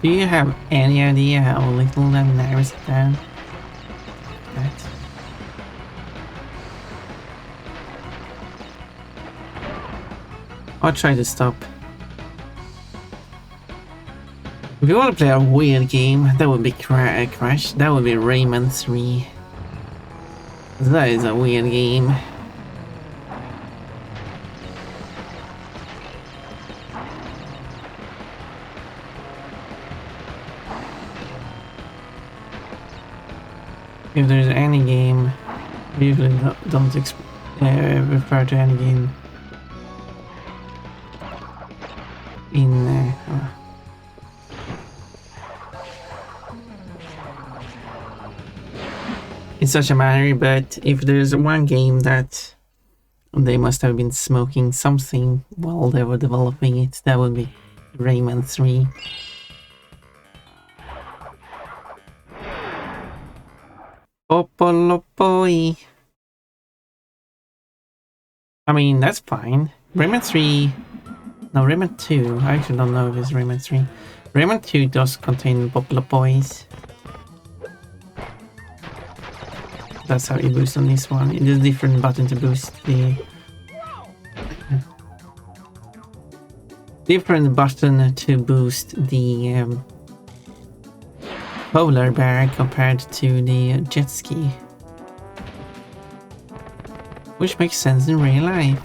A: Do you have any idea how little that narrows it down? That. I'll try to stop. If you want to play a weird game, that would be Crash. That would be Rayman 3. That is a weird game. If there's any game, I usually don't refer to any game in in such a manner, but if there's one game that they must have been smoking something while they were developing it, that would be Rayman 3. Popolopoi. I mean, that's fine. Rayman 3... No, Rayman 2. I actually don't know if it's Rayman 3. Rayman 2 does contain Popolopois. That's how you boost on this one. It is a different button to boost the... different button to boost the polar bear compared to the jet ski. Which makes sense in real life.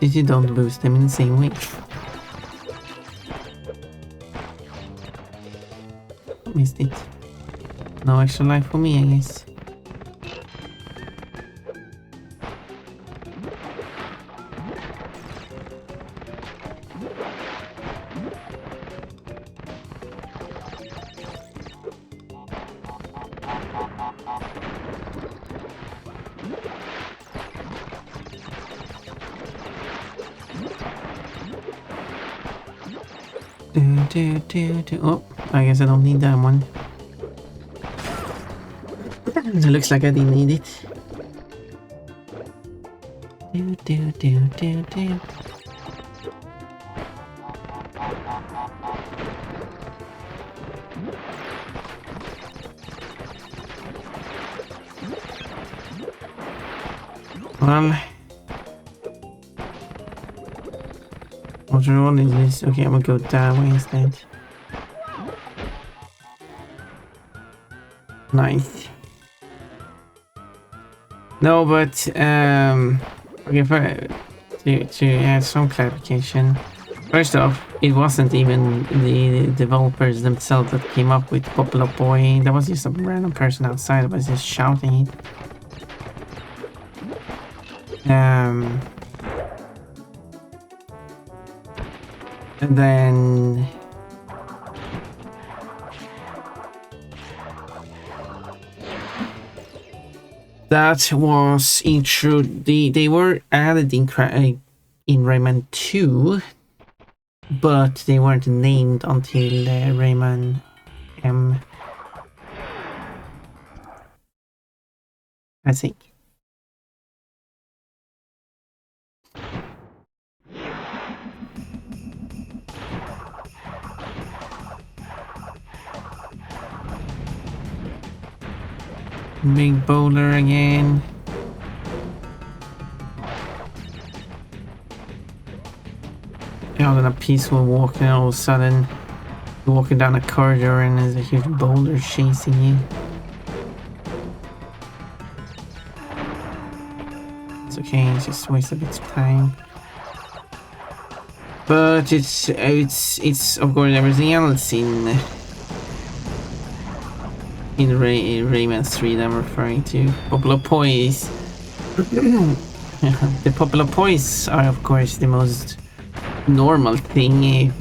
A: You don't boost them in the same way. Missed it. No extra life for me, I guess. Oh, I guess I don't need that one. It looks like I didn't need it. Well, which one is this? Okay, I'm gonna go that way instead. Nice. No, but okay, to add some clarification. First off, it wasn't even the developers themselves that came up with Popular Boy. That was just some random person outside that was just shouting it. And then that was intro. They were added in Rayman 2, but they weren't named until Rayman M, I think. Big boulder again. Out on a peaceful walk, and all of a sudden you're walking down a corridor and there's a huge boulder chasing you. It's okay, it's just a waste of its time. But it's of course everything else in Rayman 3 that I'm referring to. Popular Poise. The Popular Poise are of course the most normal thing.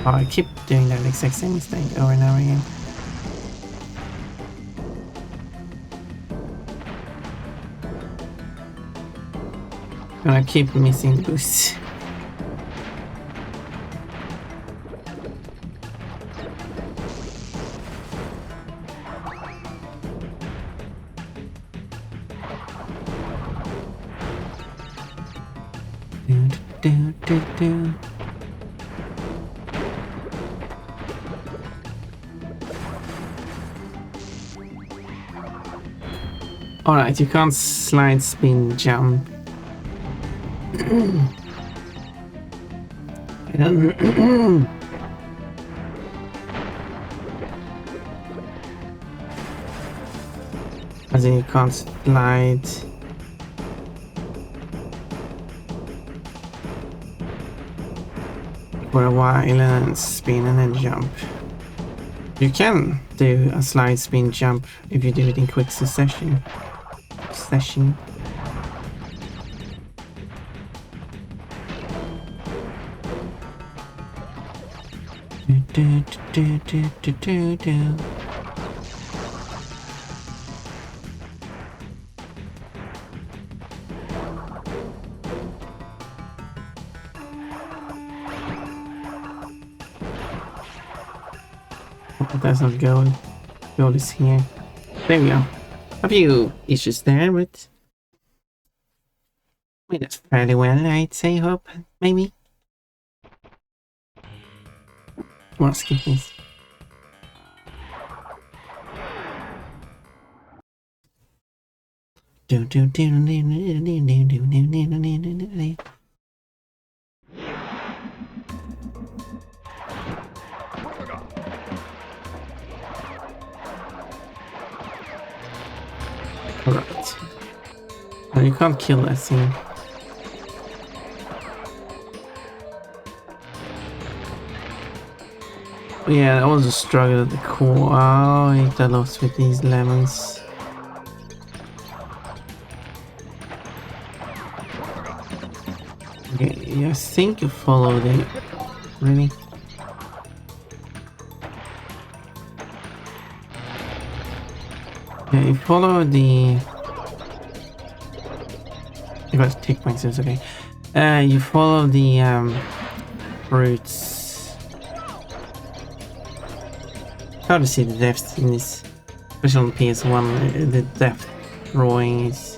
A: Oh, I keep doing that exact same mistake over and over again. And I keep missing the boost. Do. Alright, you can't slide, spin, jump. As in you can't slide. For a while and spin and then jump. You can do a slide, spin, jump if you do it in quick succession. Do. That's not gold. Gold is here. There we go. A few issues there, but I mean, that's fairly well, I'd say. Hope, maybe. Well, skip this. Alright. Well, you can't kill that thing. Yeah, I was a struggle at the core. Oh, I hate that lost with these lemons. Okay, I think you follow the... Really? Yeah, you follow the... You got to take points, it's okay. You follow the fruits. Hard to see the depth in this, especially on PS1. The depth drawing is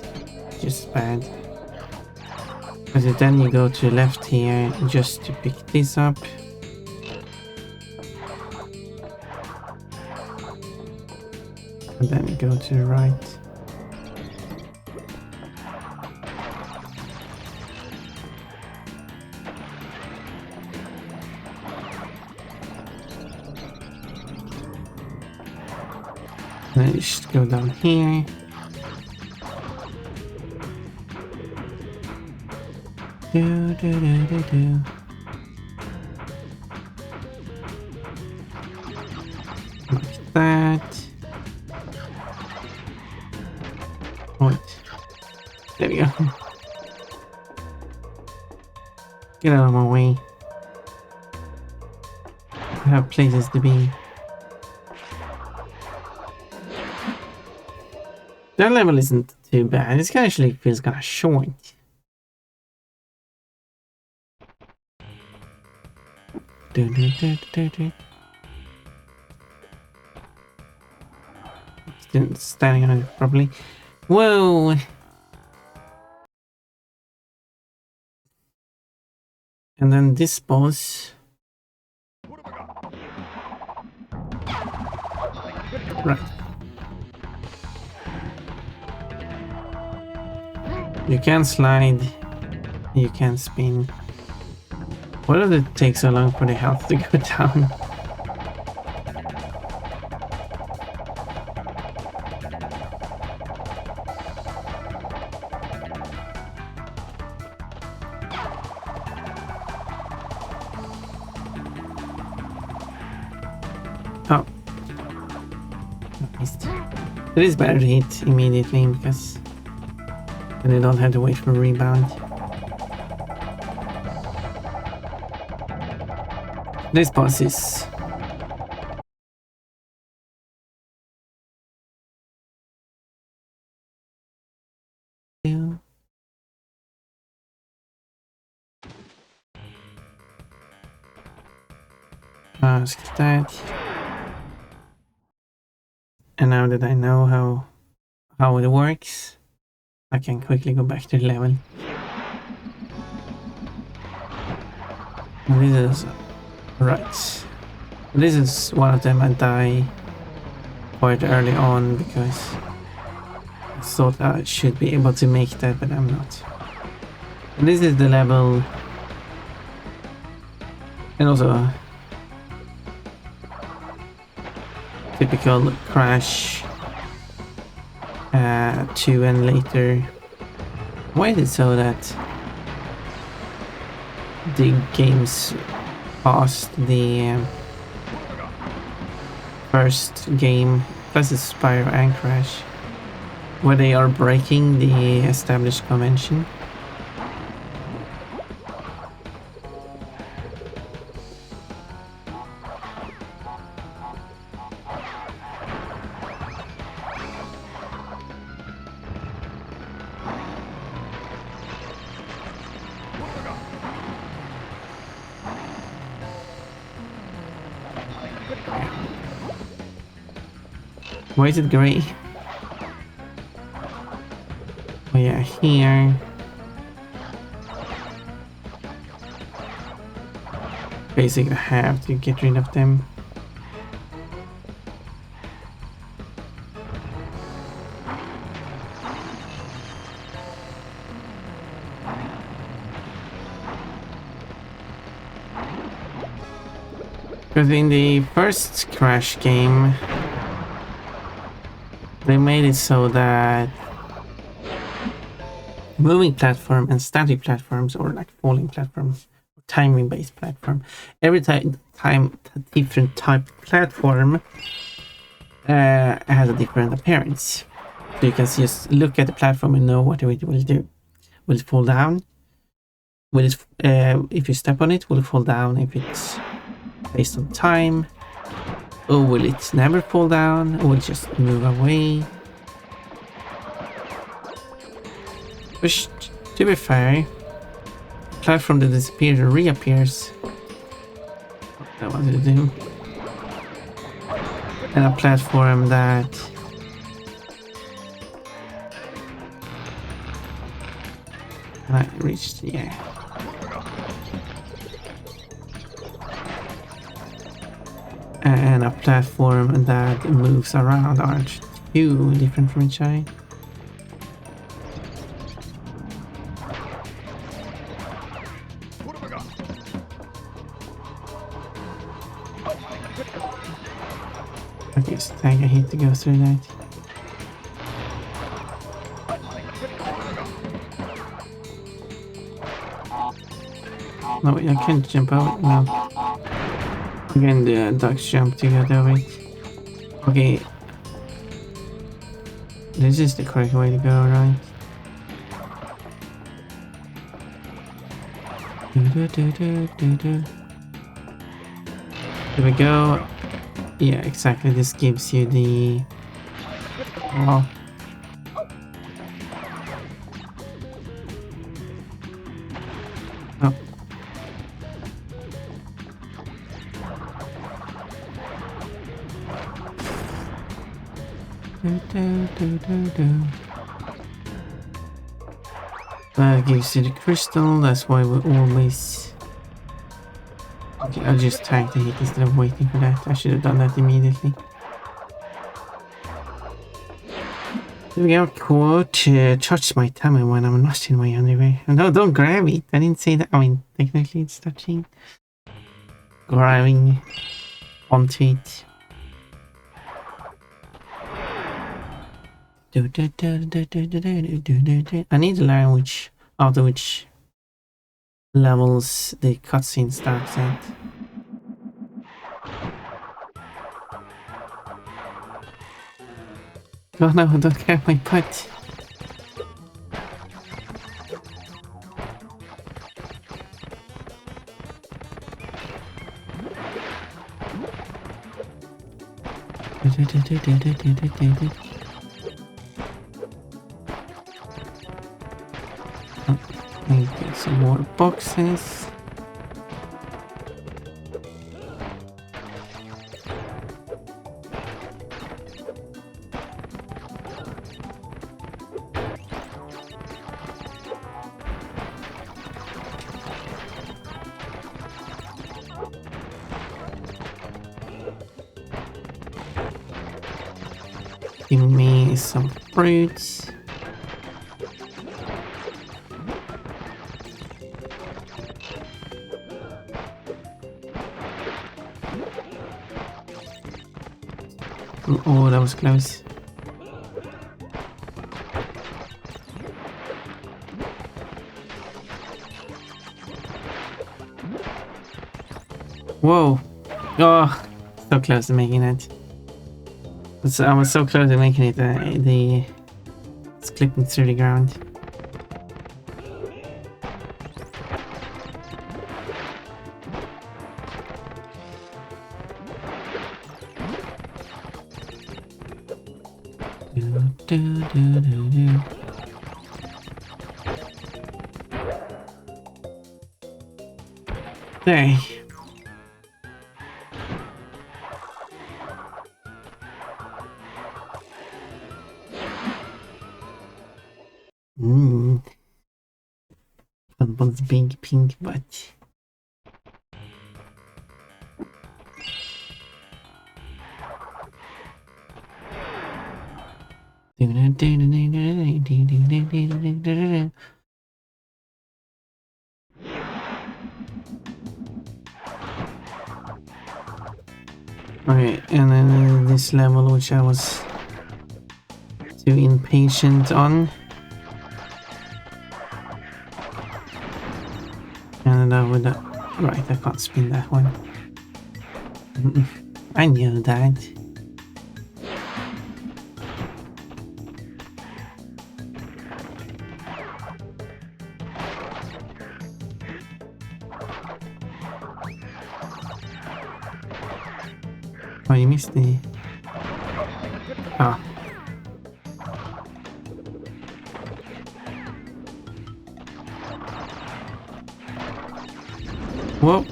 A: just bad. Because then you go to left here just to pick this up. And then you go to the right. And then you just go down here. Do, do, do, do, do. Like that. Wait. There we go. Get out of my way. I have places to be. That level isn't too bad. It actually feels kind of short. Do, do, do, do, do. Still standing on it properly. Whoa! And then this boss. Right. You can slide. You can spin. Why does it take so long for the health to go down? Oh. Missed. It is better to hit immediately because then you don't have to wait for a rebound. This boss is skip that. And now that I know how it works, I can quickly go back to the level. And this is right. This is one of them I die quite early on because I thought I should be able to make that, but I'm not. And this is the level, and also typical crash 2 and later. Why is it so that the games past the first game, plus it's Spyro and Crash, where they are breaking the established convention? Why is it grey? Oh yeah, here. Basically, I have to get rid of them. Because in the first Crash game, they made it so that moving platform and static platforms, or like falling platform, timing based platform, every time different type of platform has a different appearance. So you can just look at the platform and know what it will do. Will it fall down? Will it, if you step on it, will it fall down if it's based on time? Or will it never fall down? Or will it just move away? Which, to be fair, a platform that disappears or reappears. That wanted to do. And a platform that I reached, yeah. And a platform that moves around aren't too different from each other. Okay, so I hate to go through that. No, I can't jump out. No. Again, the ducks jump to get over it. Okay. This is the correct way to go, right? Here we go. Yeah, exactly. This gives you the... Oh. Oh. That gives you the crystal, that's why we always... Okay, I'll just tag the hit instead of waiting for that. I should have done that immediately. There we go, quote, touch my tummy when I'm not in my underwear. No, don't grab it, I didn't say that. I mean, technically it's touching. Grabbing onto it. I need to learn which after which levels the cutscene starts at. Oh no, don't grab my butt. Let me get some more boxes. Give me some fruits. Oh, that was close. Whoa. Oh, so close to making it. I was so close to making it. It's clipping through the ground. There. Bumble's big pink butt. Okay, and then this level, which I was too impatient on. And with that, right, I can't spin that one. I knew that. Oh, you missed the... Ah. Whoa.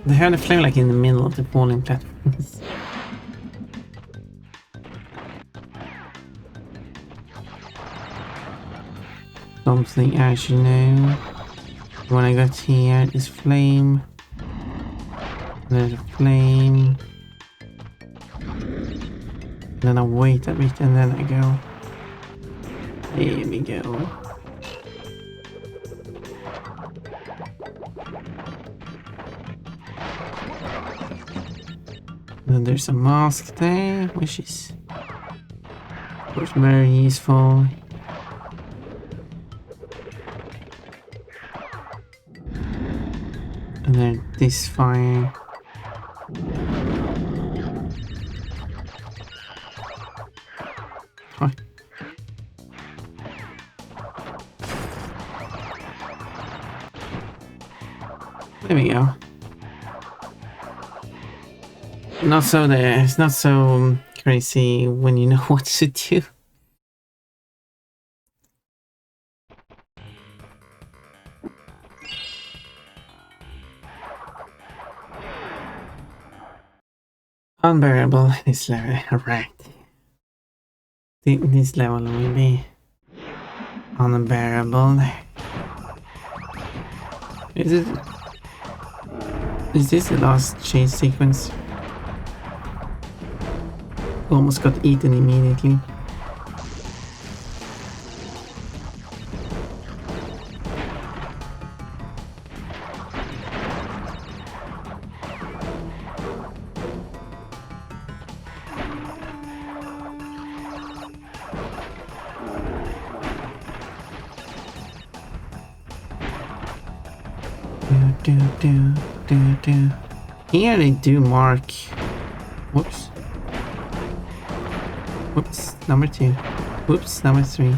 A: They had a flame like in the middle of the falling platforms. Something I should know. When I got here, is flame. There's a flame. Then I wait a bit and then I go. Here we go. And then there's a mask there, which is of course very useful. And then this fire. Oh. There we go. Not so there. It's not so crazy when you know what to do. Unbearable this level. Alright. This level will be unbearable. Is this the last chase sequence? Almost got eaten immediately. Here they do mark. Whoops. Whoops, number 2. Whoops, number 3.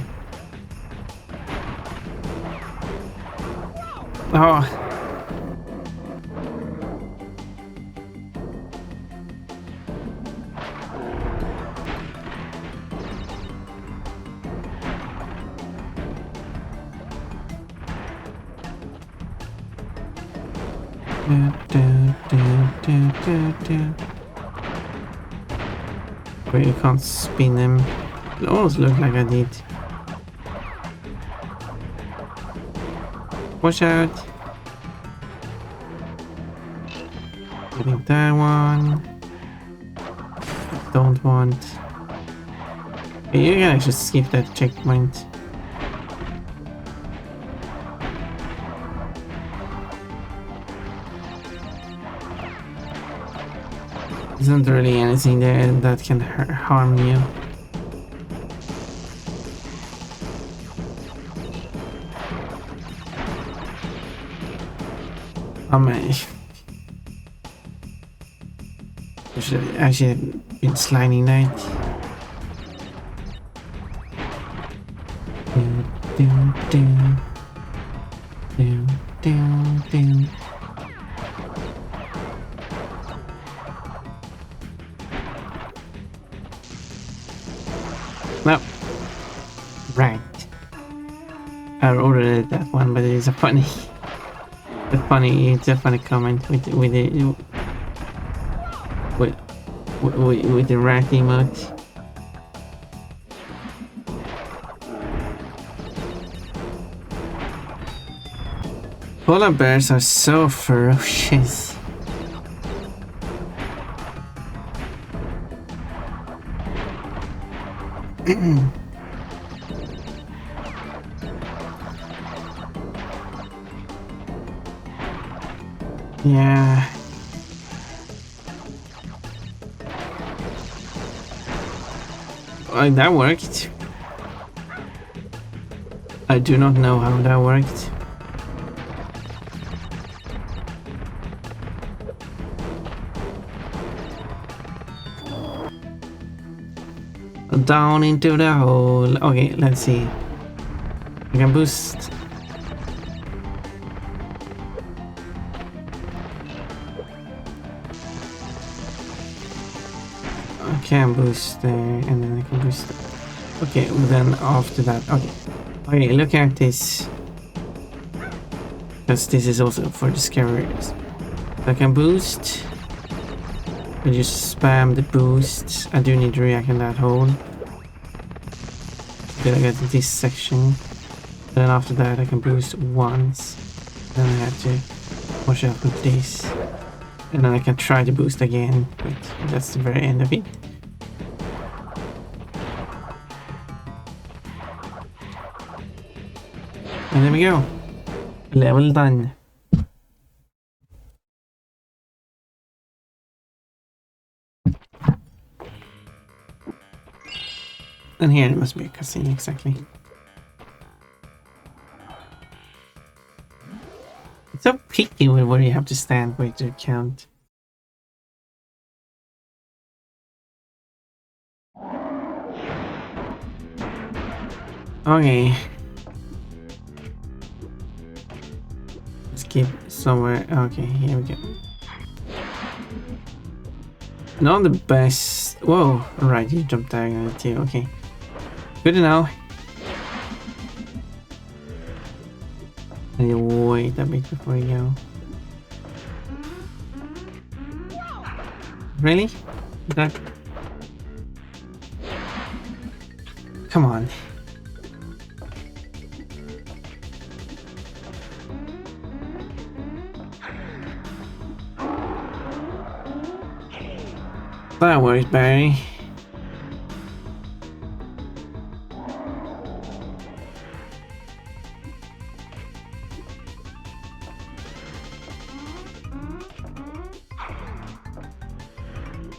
A: Oh. Wait, you can't spin them. It almost looked like I did. Watch out! Getting that one. Don't want. Okay, you can actually skip that checkpoint. Isn't really anything there that can harm you. Oh man. I should actually have been sliding that. No. Right. I already did that one, but it's a funny, it's a funny comment with the rat emote. Polar bears are so ferocious. Yeah. That worked. I do not know how that worked. Down into the hole. Okay, let's see. I can boost. I can boost there, and then I can boost. Okay, then after that, okay, look at this. Because this is also for discoveries. I can boost. I just spam the boost. I do need to react in that hole. Then I get to this section. Then after that I can boost once. Then I have to watch out with this. And then I can try to boost again. But that's the very end of it. And there we go. Level done. And here it must be a cutscene, exactly. It's so picky with where you have to stand for it to count. Okay. Let's keep somewhere. Okay, here we go. Not the best. Whoa, right, you jumped diagonally too. Okay. Good to know. I need to wait a bit before you go. Really? That. Come on. That works, Barry.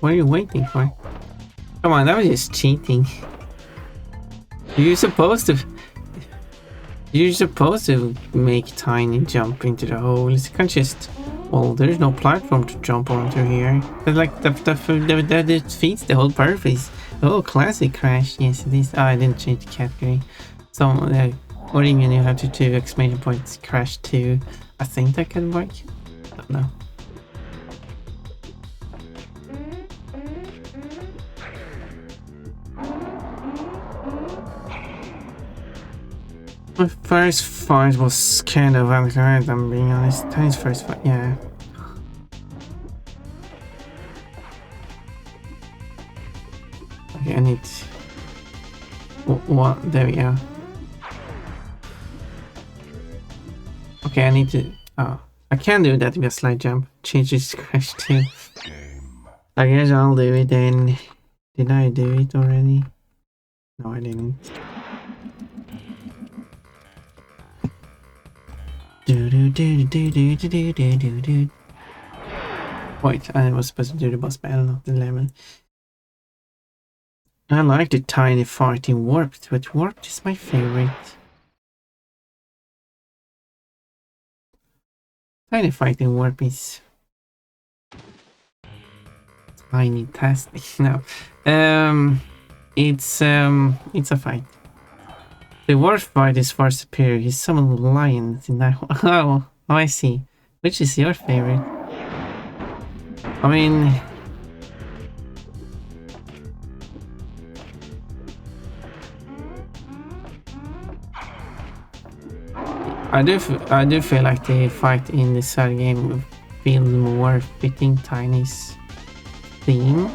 A: What are you waiting for? Come on, that was just cheating. You're supposed to make Tiny jump into the holes. You can't just. Well, there's no platform to jump onto here. But like that defeats the whole purpose. Oh, classic Crash. Yes, it is. Oh, I didn't change the category. So, what do you mean you have to do exclamation points Crash 2? I think that could work. I don't know. My first fight was kind of accurate, I'm being honest. Tiny's first fight, yeah. Okay, I need... What? There we go. Okay, I need to... Oh, I can do that with a slide jump. Change this Crash too. I guess I'll do it then. Did I do it already? No, I didn't. Wait, I was supposed to do the boss battle, not the level. I like the tiny fighting warped, but warped is my favorite. Tiny fighting warp is tiny tastic. No, it's a fight. The warp fight is far superior. He's summoned lions in that one. Oh, I see. Which is your favorite? I mean, I do feel like the fight in this third game feels more fitting Tiny's theme.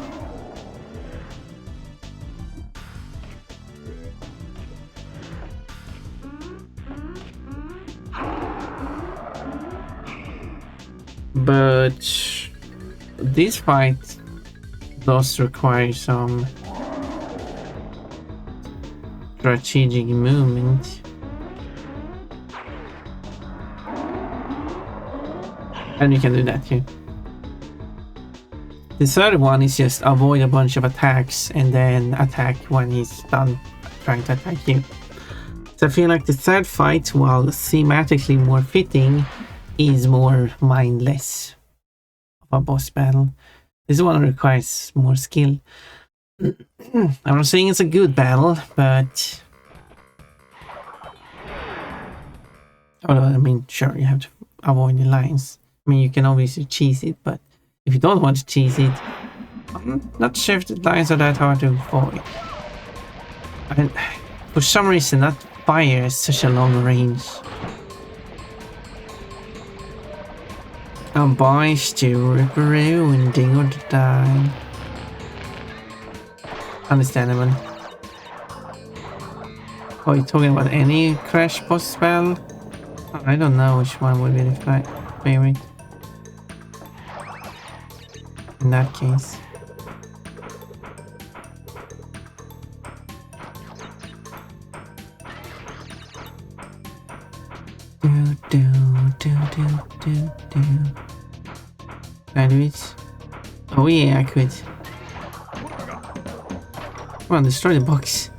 A: But this fight does require some strategic movement. And you can do that too. The third one is just avoid a bunch of attacks and then attack when he's done trying to attack you. So I feel like the third fight, while thematically more fitting, is more mindless of a boss battle. This one requires more skill. I'm not saying it's a good battle, but although I mean, sure, you have to avoid the lines. I mean, you can obviously cheese it, but if you don't want to cheese it, I'm not sure if the lines are that hard to avoid. And for some reason, that fire is such a long range. A boys to Ripperoo and Dingo to die. Understandable. Oh, you're talking about any Crash boss spell? I don't know which one would be the favorite. In that case. Can I do it? Oh yeah, I could. Come on, destroy the box.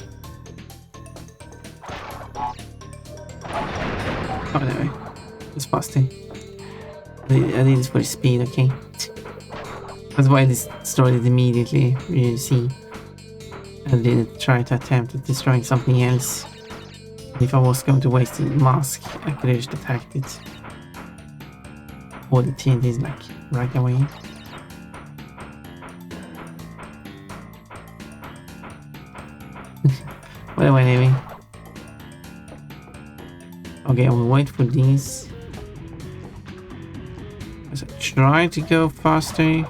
A: Oh, anyway, it's faster. I did this for speed, okay? That's why this started immediately, you see. I didn't try to attempt at destroying something else. If I was going to waste the mask, I could have just attacked it. Or the TNT is like right away. Well, anyway. Okay, I will wait for these. As I try to go faster.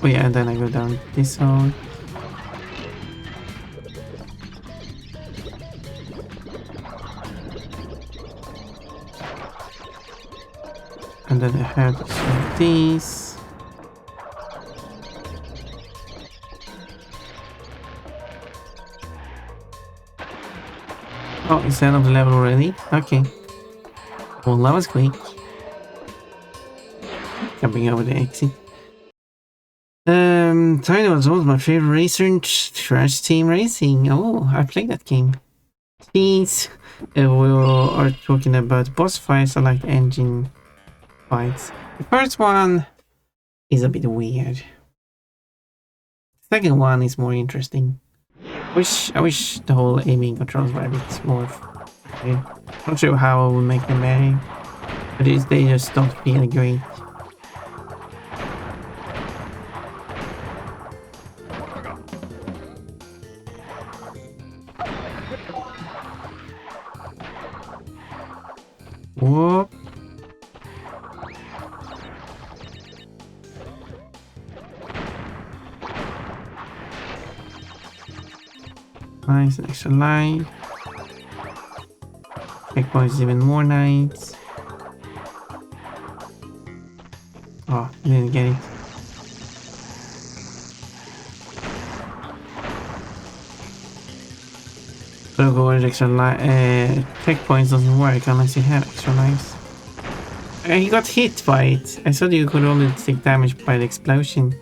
A: Oh yeah, and then I go down this hole. And then I have these. Oh, is that on the level already? Okay. Well, that was quick. Jumping over the exit. Tiny was always my favorite racer in Crash Team Racing. Oh, I played that game. Jeez. We are talking about boss fights. I like the engine fights. The first one is a bit weird. The second one is more interesting. I wish the whole aiming controls were a bit more. Not sure how I would make them better, but they just don't feel great. Whoop. Nice, extra life. Checkpoints even more nice. Oh, I didn't get it. So go with extra life. Checkpoints doesn't work unless you have extra lives. He got hit by it. I thought you could only take damage by the explosion.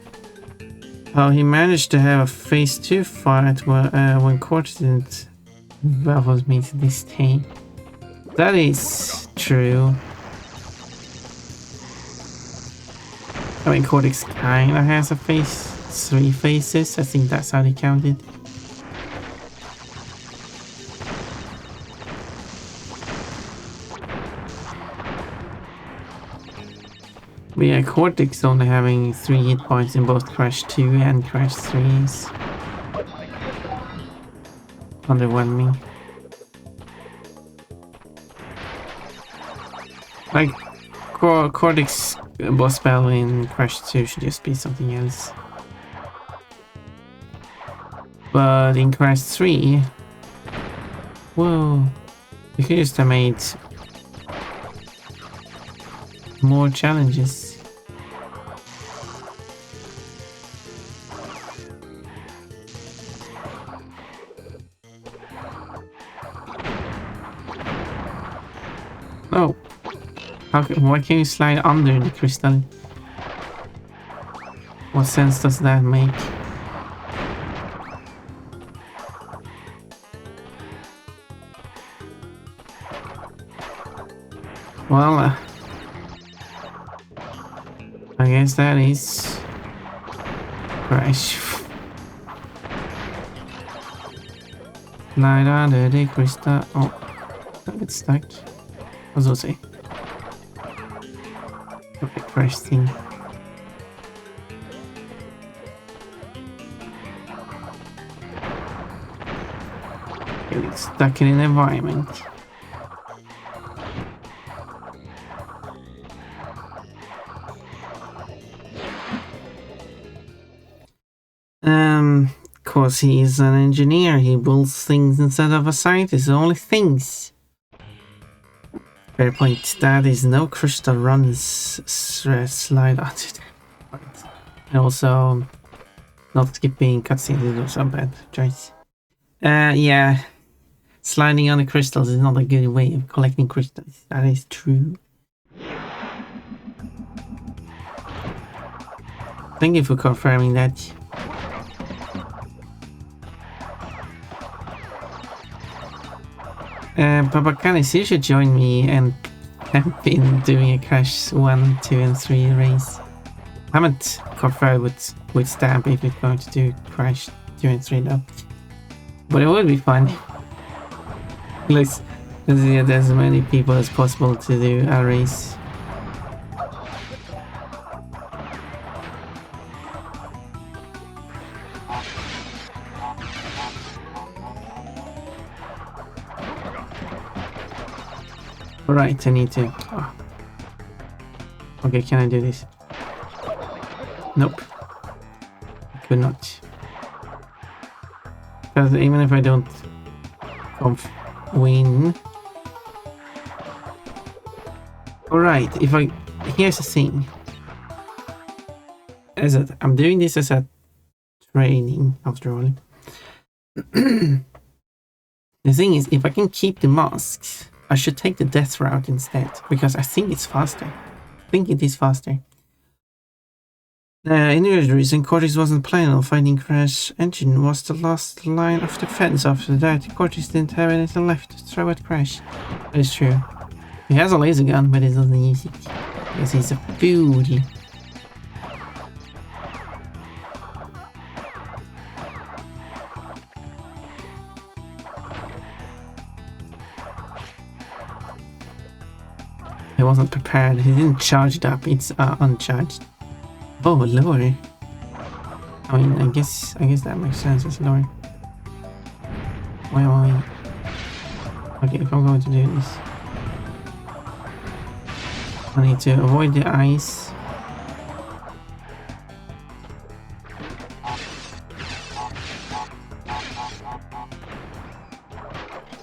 A: How he managed to have a phase 2 fight when Cortex didn't baffles me to this day. That is true. I mean, Cortex kinda has a phase 3 phases. I think that's how they count it. But yeah, Cortex only having 3 hit points in both Crash 2 and Crash 3s. Underwhelming. Like, Cortex boss battle in Crash 2 should just be something else. But in Crash 3... Whoa... You could just have made... more challenges. Oh, why can't you slide under the crystal? What sense does that make? Well, I guess that is Crash. Slide under the crystal. Oh, that gets stuck. What's that say? Okay, Crash thing. Get stuck in an environment. Cause he is an engineer, he builds things instead of a scientist, only things. Fair point, that is no crystal runs slide on it. And also, not skipping cutscenes is also a bad choice. Yeah, sliding on the crystals is not a good way of collecting crystals, that is true. Thank you for confirming that. Papacanis, you should join me and have been doing a Crash 1, 2 and 3 race. I haven't confirmed with Stamp if it's going to do Crash 2 and 3 though. But it would be fun. Let's get as many people as possible to do a race. Right, I need to... Oh. Okay, can I do this? Nope. I could not. Because even if I don't win... Alright, if I... Here's the thing. I'm doing this as a training, after all. The thing is, if I can keep the masks, I should take the death route instead, because I think it's faster. I think it is faster. Any other reason, Cortex wasn't planning on fighting Crash. Engine was the last line of defense. After that, Cortex didn't have anything left to throw at Crash. That is true. He has a laser gun, but he doesn't use it. Because he's a fool. He wasn't prepared. He didn't charge it up. It's uncharged. Oh, lower. I mean, I guess that makes sense. It's lower. Why am I? Okay, if I'm going to do this, I need to avoid the ice.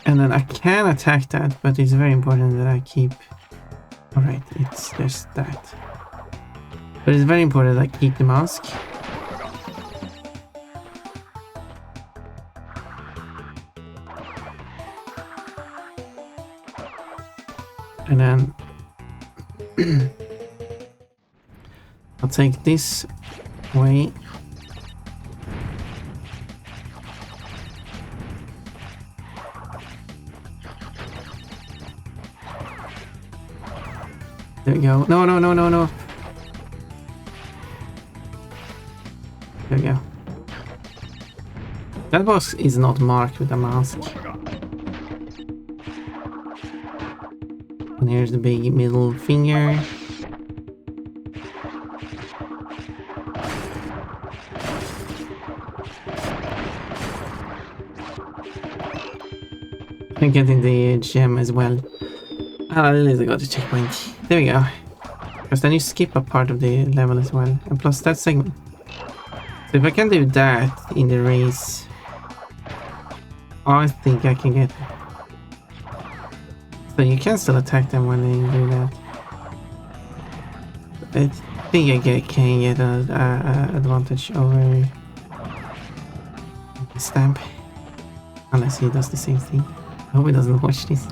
A: And then I can attack that, but it's very important that I keep... Alright, it's just that. But it's very important that I keep the mask. And then... I'll take this way. There we go. No, no, no, no, no. There we go. That box is not marked with a mask. And here's the big middle finger. I'm getting the gem as well. At least I got the checkpoint. There we go. Because then you skip a part of the level as well. And plus that segment. So if I can do that in the race, I think I can get... So you can still attack them when they do that. I think I can get an advantage over the Stamp. Unless he does the same thing. I hope he doesn't watch this.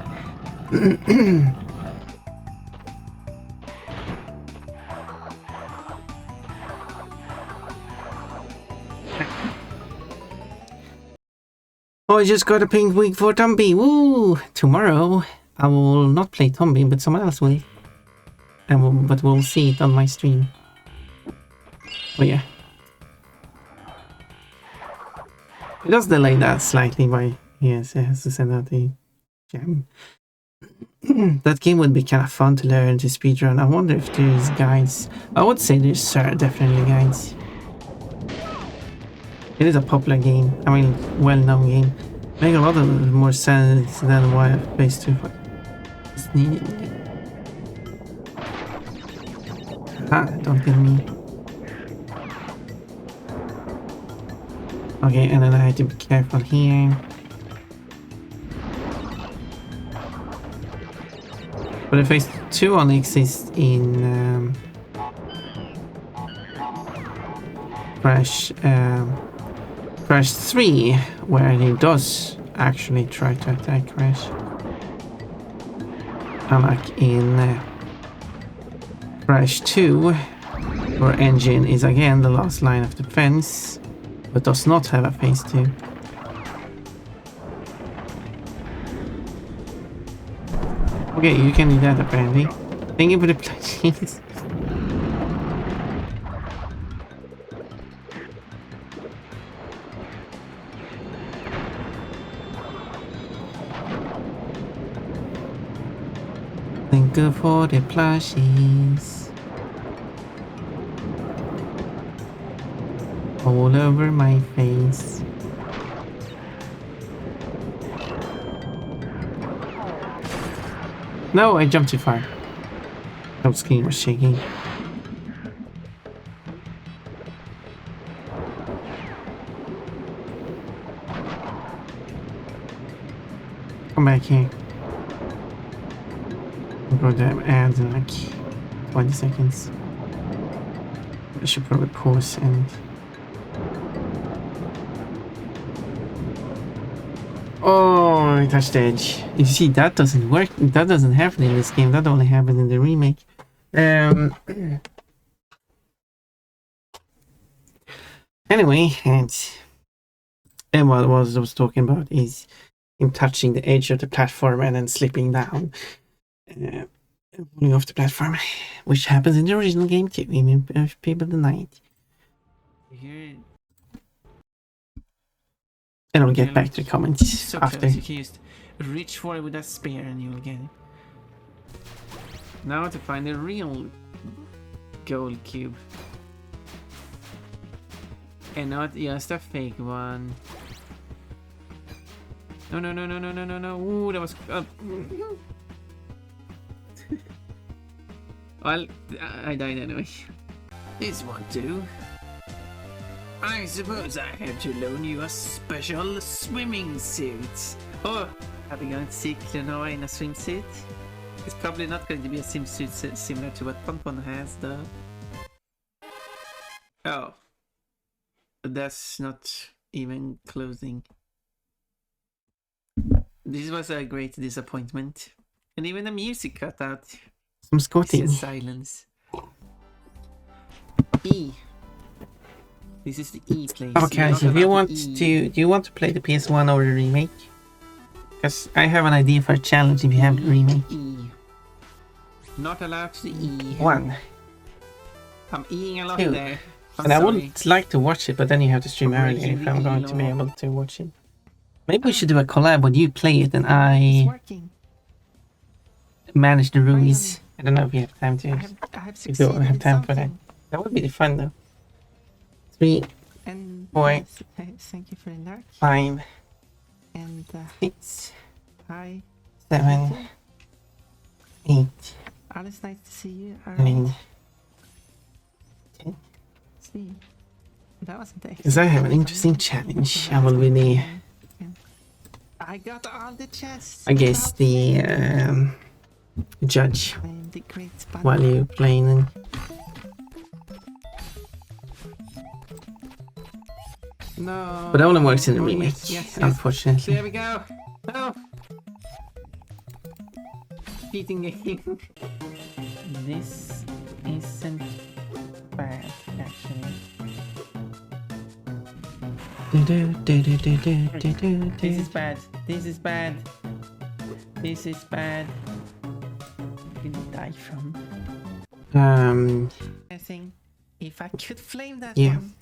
A: Oh, I just got a pink wig for Tombi. Woo! Tomorrow I will not play Tombi, but someone else will. But we'll see it on my stream. Oh yeah. It does delay that slightly by... Yes, it has to send out the gem. That game would be kind of fun to learn to speedrun. I wonder if there's guides. I would say there's definitely guides. It is a popular game. I mean, well-known game. Make a lot of more sense than why I faced 2 it's needed. Ah, don't kill me. Okay, and then I have to be careful here. But phase 2 only exists in Crash 3, where he does actually try to attack Crash. Unlike in Crash 2, where Engine is again the last line of defense, but does not have a phase 2. Okay, you can do that apparently. Thank you for the plushies. Thank you for the plushies. All over my face. No, I jumped too far. The screen was shaking. Come back here. We'll go to ads in like 20 seconds. I should probably pause and... Oh, I touched the edge. You see, that doesn't work. That doesn't happen in this game. That only happened in the remake. Anyway, and what I was talking about is him touching the edge of the platform and then slipping down, falling off the platform, which happens in the original game too. Even if people deny it. And I'll get back to the comments
B: So
A: after.
B: close, you can just reach for it with that spear and you'll get it. Now to find the real gold cube. And not just a fake one. No, no, no, no, no, no, no, no. Ooh, that was... Well, I died anyway. This won't do. I suppose I have to loan you a special swimming suit. Oh, are we going to see Clonoa in a swimsuit? It's probably not going to be a swimsuit similar to what Ponpon has, though. Oh. But that's not even clothing. This was a great disappointment. And even the music cut out.
A: Some squatting.
B: It's silence. E. This is the E place.
A: Okay, so do you want to play the PS1 or the remake? Because I have an idea for a challenge if you have the remake.
B: E. Not allowed to E.
A: 1.
B: I'm Eing a lot
A: 2.
B: there.
A: And I would like to watch it, but then you have to stream earlier if I'm going to be able to watch it. Maybe we should do a collab when you play it and
B: It's
A: I
B: working.
A: manage the rules. I don't know if you have time to.
B: I have
A: If you don't have
B: succeeded
A: time
B: in
A: for that.
B: something.
A: That would be fun though. 3,
B: And
A: 4,
B: thank you for the luck.
A: 5,
B: And
A: 6,
B: hi.
A: 7, 8,
B: Alice, nice to see you.
A: 9.
B: See. That wasn't the
A: Because I have an interesting challenge. I will be the,
B: I got all the chests.
A: I guess, the judge
B: I'm the great
A: while you're playing. And
B: no.
A: but it only works in the
B: Oh,
A: remake,
B: yes, yes, yes.
A: unfortunately.
B: There we go. Oh. Beating the game. This isn't bad, actually. This is bad. This is bad. This is bad. Where did it die from? Guessing if I could flame that
A: Yeah.
B: one.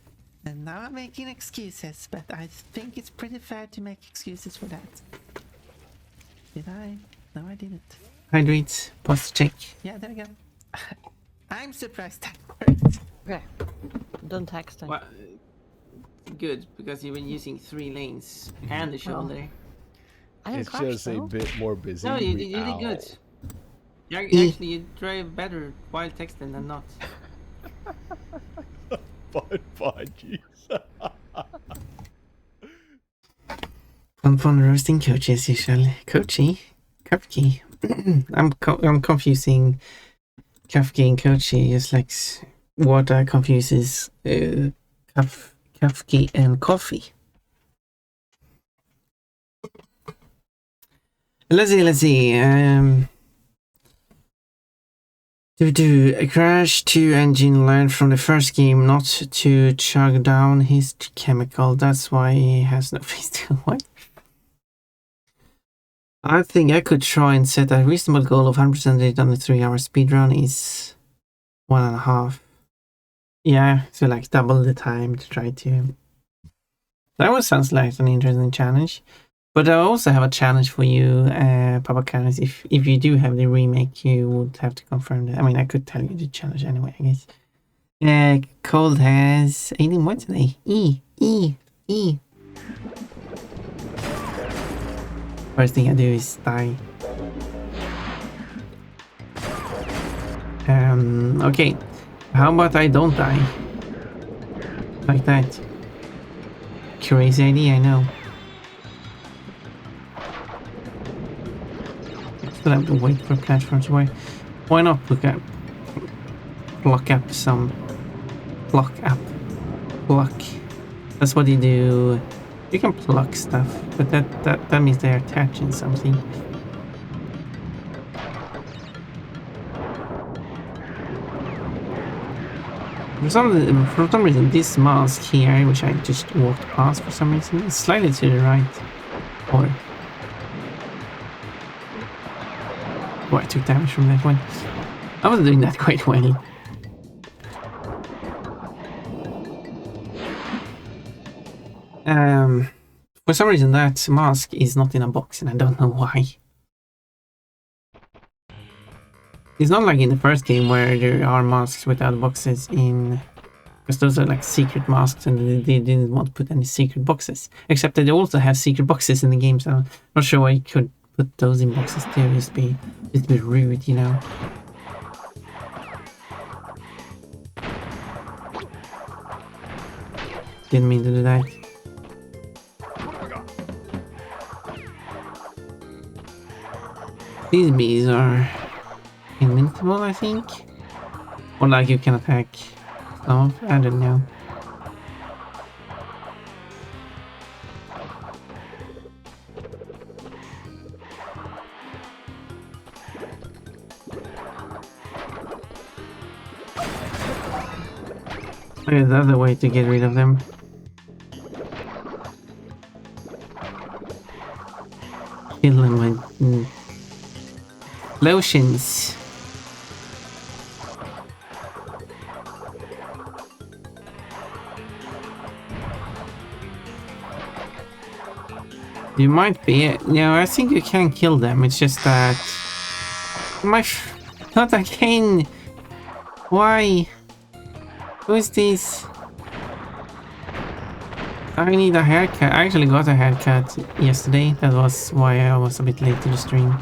B: And now I'm making excuses, but I think it's pretty fair to make excuses for that. Did I? No, I didn't.
A: Hydrate, pause check.
B: Yeah, there we go. I'm surprised that worked.
E: Okay. Don't text them.
B: Well, good, because you've been using 3 lanes and the shoulder.
E: I am
C: It's
E: crashed
C: just a
E: though.
C: bit more busy.
B: No, you did
C: Ow.
B: good. Actually, you drive better while texting than not.
C: Fun, jeez.
A: Fun roasting coach as usual. Coachy? Kafki? I'm confusing Kafki and Kochi, just like water confuses Kafki and coffee. Let's see. A crash 2 engine learned from the first game not to chug down his chemical. That's why he has no face to what? I think I could try and set a reasonable goal of 100% on the 3-hour speedrun is 1.5. Yeah, so like double the time to try to. That one sounds like an interesting challenge. But I also have a challenge for you, Papa Canis. If you do have the remake, you would have to confirm that. I mean, I could tell you the challenge anyway, I guess. Cold has 18 points today. E. First thing I do is die. Okay. How about I don't die? Like that. Crazy idea, I know. Still have to wait for platforms. Why not pluck up some... Pluck. That's what you do. You can pluck stuff, but that means they're attaching something. For some reason, this mask here, which I just walked past for some reason, is slightly to the right. Or oh, I took damage from that one. I was doing that quite well. For some reason that mask is not in a box and I don't know why. It's not like in the first game where there are masks without boxes in... Because those are like secret masks and they didn't want to put any secret boxes. Except that they also have secret boxes in the game, so I'm not sure why you could put those in boxes too. Just be rude, you know. Didn't mean to do that. These bees are invincible, I think. Or like you can attack some, I don't know. Okay, that's the way to get rid of them. Kill them with lotions. You might be. No, I think you can kill them. It's just that not again. Why? Who is this? I need a haircut. I actually got a haircut yesterday. That was why I was a bit late to the stream.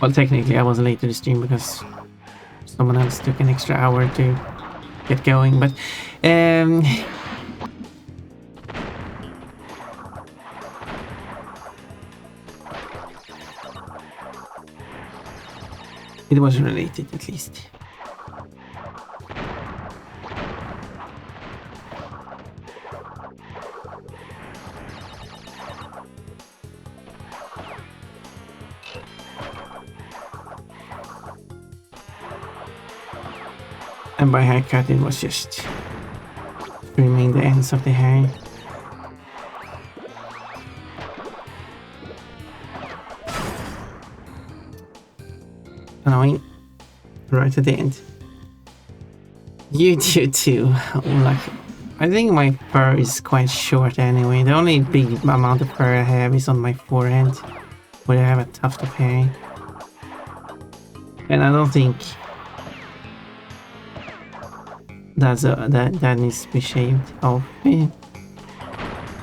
A: Well, technically I was late to the stream because someone else took an extra hour to get going, but it was related at least. And by haircut it was just trimming the ends of the hair. Annoying. Right at the end. You do too. Like, I think my fur is quite short anyway. The only big amount of fur I have is on my forehead, where I have a tuft of hair. And I don't think that needs to be shaved off.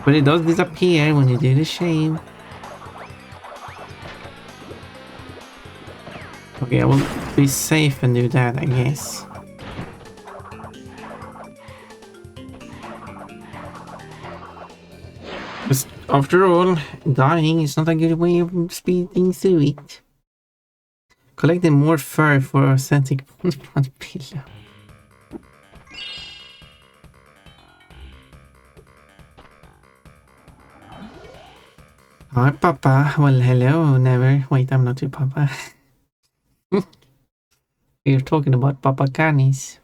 A: But it does disappear when you do the shave. Okay, I will be safe and do that, I guess. Because after all, dying is not a good way of speeding through it. Collecting more fur for authentic pillow. Hi, Papa. Well, hello. Never. Wait, I'm not your Papa. You're talking about Papa Canis.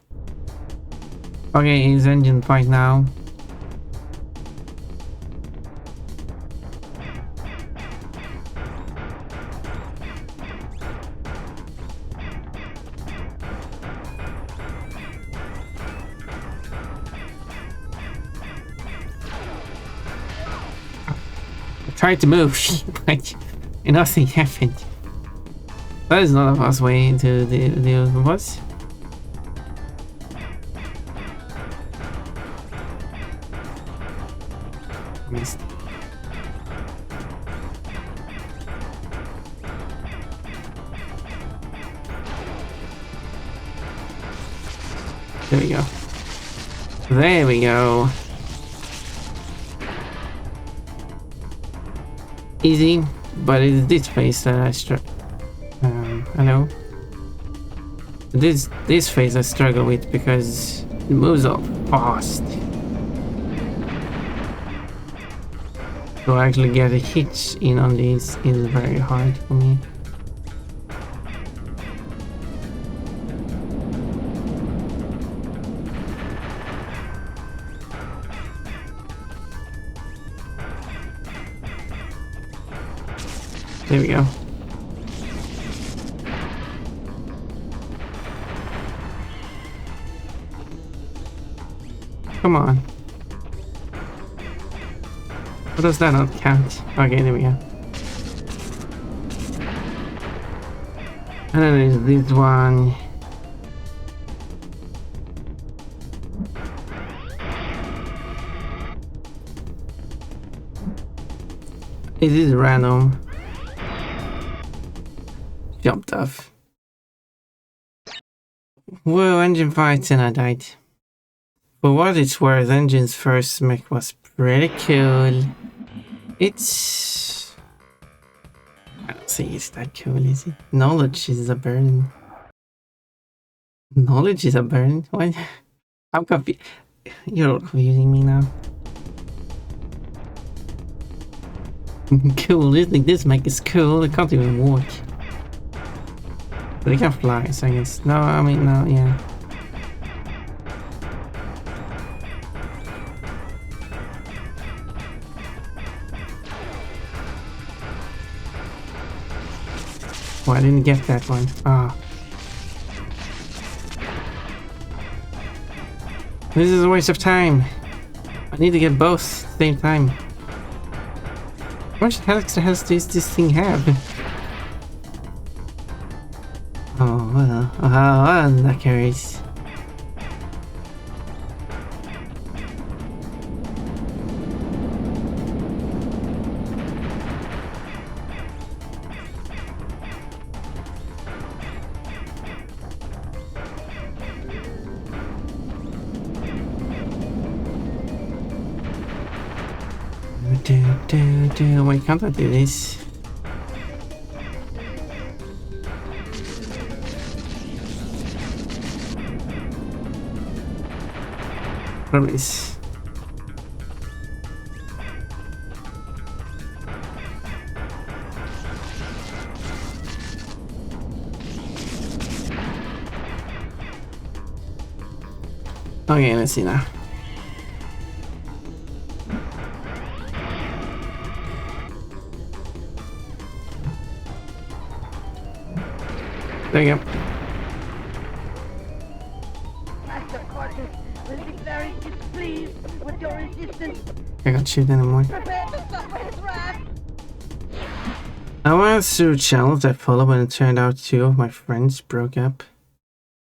A: Okay, it's engine fight now. tried to move, but nothing happened. That is not a fast way to deal with the boss. Missed. There we go. There we go. Easy, but it's this phase that I hello. This phase I struggle with because it moves up fast. To actually get a hit in on these is very hard for me. There we go. Come on. What does that not count? Okay, there we go. And then there's this one. It is random. Jumped off. Whoa, engine fights and I died. For what it's worth, Engine's first mech was pretty cool. It's... I don't think it's that cool, is it? Knowledge is a burden. Knowledge is a burden? What? I'm confused. You're confusing me now. Cool, this mech is cool. It can't even walk. But it can fly, so I guess. No, I mean, no, yeah. Oh, I didn't get that one. Ah. This is a waste of time. I need to get both at the same time. How much health does this thing have? Oh, well. Oh, that carries. Why can't I do this? Promise. Okay, let's see now. There you go.
F: Master Quartus will be very displeased with your resistance.
A: I can't shoot anymore.
F: Prepare to suffer his wrath.
A: I went through channels that followed when it turned out 2 of my friends broke up.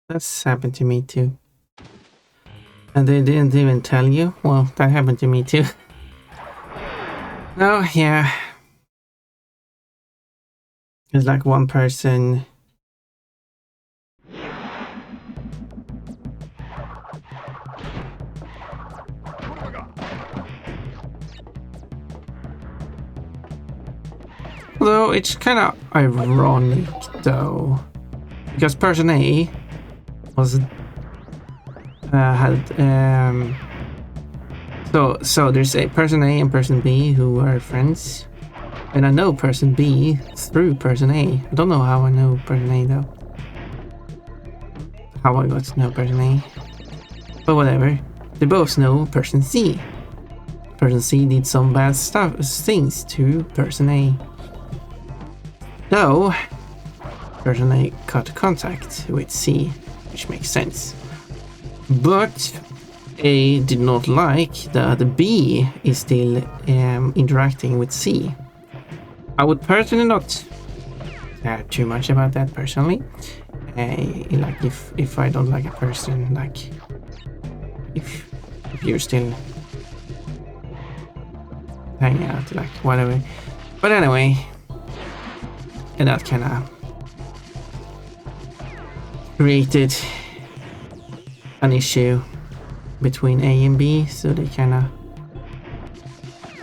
A: That's happened to me too. And they didn't even tell you? Well, that happened to me too. Oh, yeah. There's like one person... Although it's kind of ironic though, because person A was so there's a person A and person B who are friends, and I know person B through person A. I don't know how I know person A though. How I got to know person A, but whatever. They both know person C. Person C did some bad things to person A. So, person A cut contact with C, which makes sense. But A did not like that B is still interacting with C. I would personally not care too much about that personally. Like if I don't like a person, like if you're still hanging out, like whatever. But anyway, and that kind of created an issue between A and B, so they kind of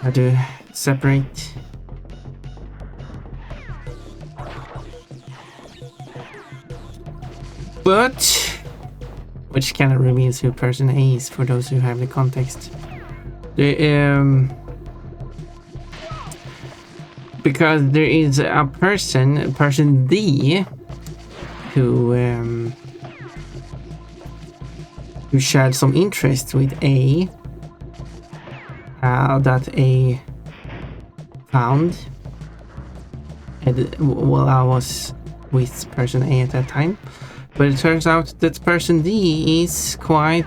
A: had to separate. But which kind of reveals who person A is for those who have the context. Because there is a person D, who shared some interest with A, that A found while I was with person A at that time. But it turns out that person D is quite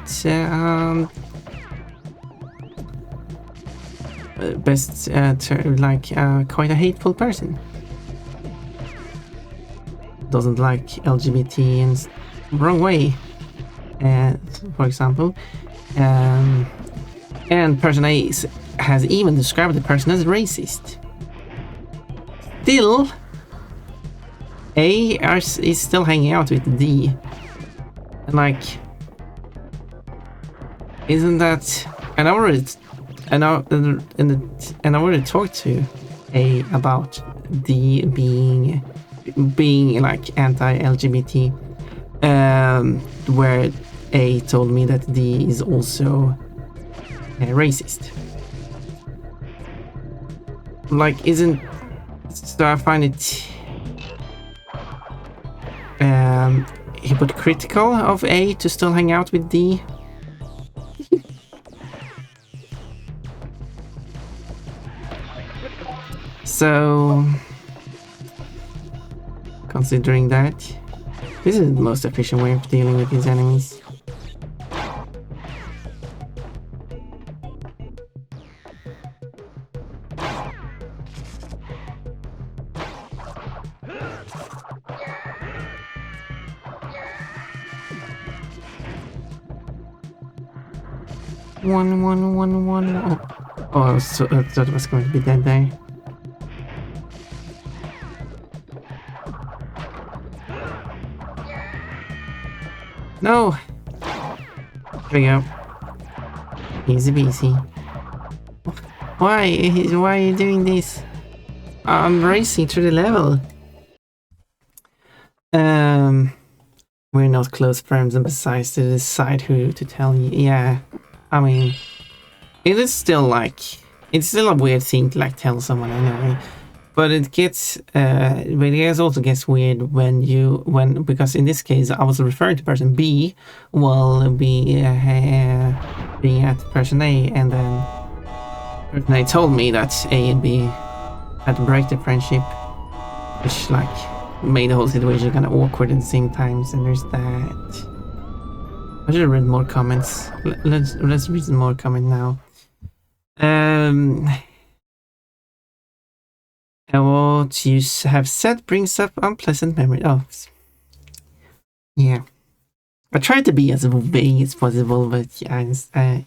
A: quite a hateful person. Doesn't like LGBT in wrong way, for example. And person A has even described the person as racist. Still, A is still hanging out with D. And like, isn't that? And I already talked to A about D being like anti-LGBT, where A told me that D is also racist. Like, so I find it hypocritical of A to still hang out with D. So, considering that, this is the most efficient way of dealing with these enemies. One. Oh, so I thought it was going to be dead there. No! There we go. Easy peasy. Why are you doing this? I'm racing through the level. We're not close friends, and besides, to decide who to tell you. Yeah, I mean, it is still like, it's still a weird thing to like tell someone anyway. But it gets, also gets weird because in this case I was referring to person B while being at person A, and then person A told me that A and B had to break the friendship, which like made the whole situation kind of awkward at the same time. So there's that. I should have read more comments. Let's read some more comment now. What you have said brings up unpleasant memories. Oh, yeah. I try to be as vague as possible, but yeah, I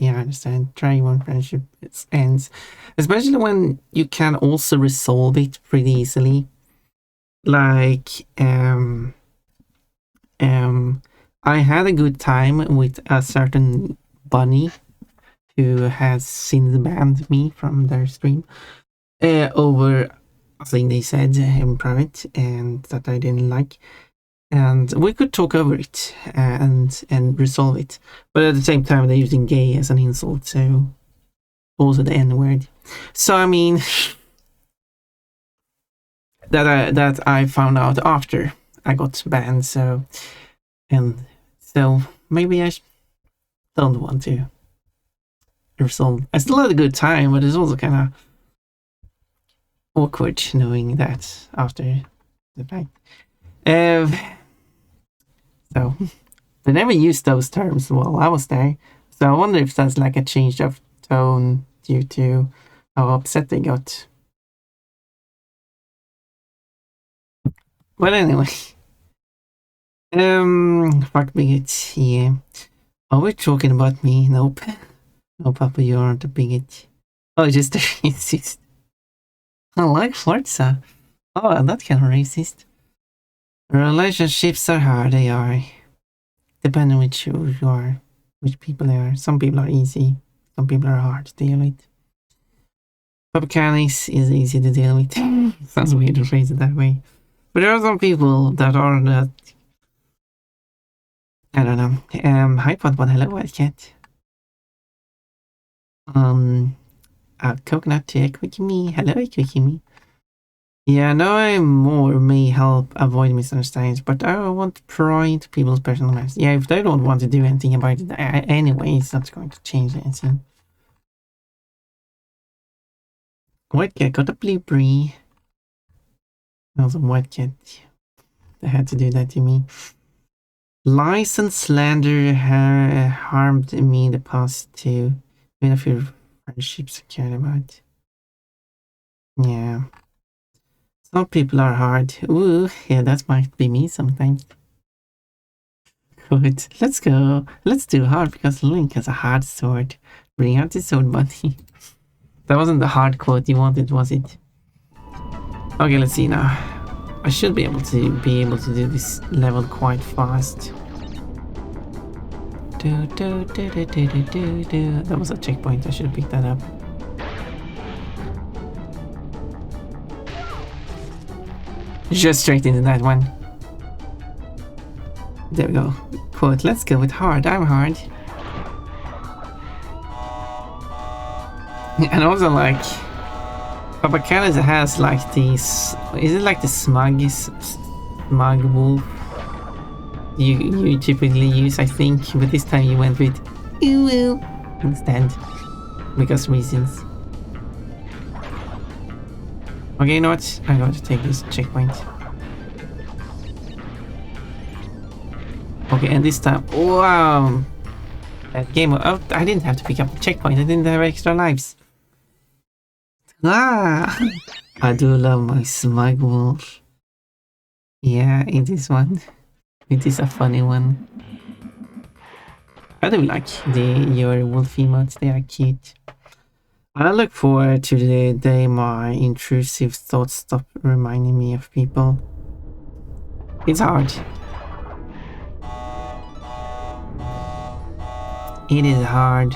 A: understand. Try one friendship ends, especially when you can also resolve it pretty easily. Like, I had a good time with a certain bunny who has since banned me from their stream over a thing they said in private and that I didn't like, and we could talk over it and resolve it. But at the same time, they're using gay as an insult, so also the N word. So I mean, that I found out after I got banned. So maybe I don't want to resolve. I still had a good time, but it's also kind of awkward knowing that after the fact. So they never used those terms while I was there. So I wonder if that's like a change of tone due to how upset they got. Well, anyway. Fuck bigot. Yeah. Are we talking about me? Nope. No, Papa, you aren't a bigot. Oh, just a racist. I like Forza. Oh, I'm not kind of racist. Relationships are hard, they are. Depending which you are, which people they are. Some people are easy, some people are hard to deal with. Mechanics is easy to deal with. Sounds weird to phrase it that way. But there are some people that are not. I don't know. Hi, Podbot. Hello, Wildcat. Coconut to Quickie Me. Hello, Quickie Me. Yeah, knowing more may help avoid misunderstandings, but I won't pry into people's personal matters. Yeah, if they don't want to do anything about it anyway, it's not going to change anything. White cat got a blueberry. Also, white cat. They had to do that to me. Lies and slander harmed me in the past too. Even a few friendships I cared about. Yeah. Some people are hard. Ooh, yeah, that might be me sometimes. Good. Let's go. Let's do hard because Link has a hard sword. Bring out the sword, buddy. That wasn't the hard quote you wanted, was it? Okay, let's see now. I should be able to do this level quite fast. That was a checkpoint. I should have picked that up. Just straight into that one. There we go. Quote, let's go with hard. I'm hard. And also, like, Papa Canada has like these. Is it like the smug wolf you typically use? I think, but this time you went with ooh instead because reasons. Okay, you know what? I'm going to take this checkpoint. Okay, and this time, wow! That game. Oh, I didn't have to pick up the checkpoint. I didn't have extra lives. Ah! I do love my smug wolf. Yeah, it is one. It is a funny one. I do like your wolf emotes. They are cute. I look forward to the day my intrusive thoughts stop reminding me of people. It's hard. It is hard.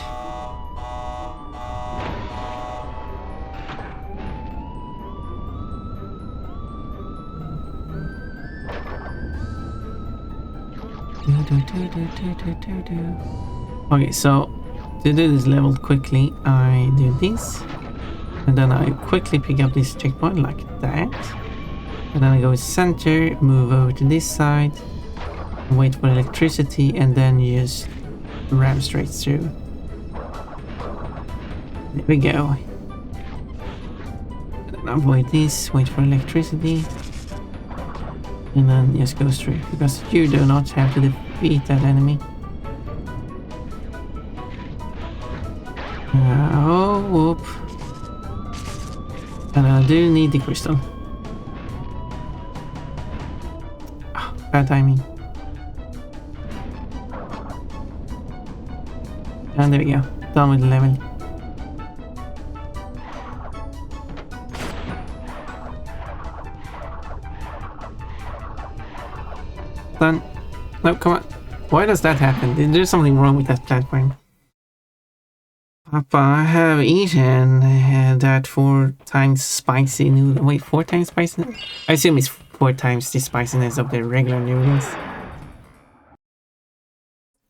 A: Okay, so to do this level quickly, I do this, and then I quickly pick up this checkpoint like that, and then I go center, move over to this side, wait for electricity, and then just ram straight through. There we go. And then avoid this, wait for electricity, and then just go straight, because you do not have to defeat that enemy. Oh, whoop. And I do need the crystal. Oh, bad timing. And there we go. Done with the level. Done. No, come on. Why does that happen? There's something wrong with that platform. Papa, I have eaten that 4 times spicy noodle. Wait, 4 times spicy? I assume it's 4 times the spiciness of the regular noodles.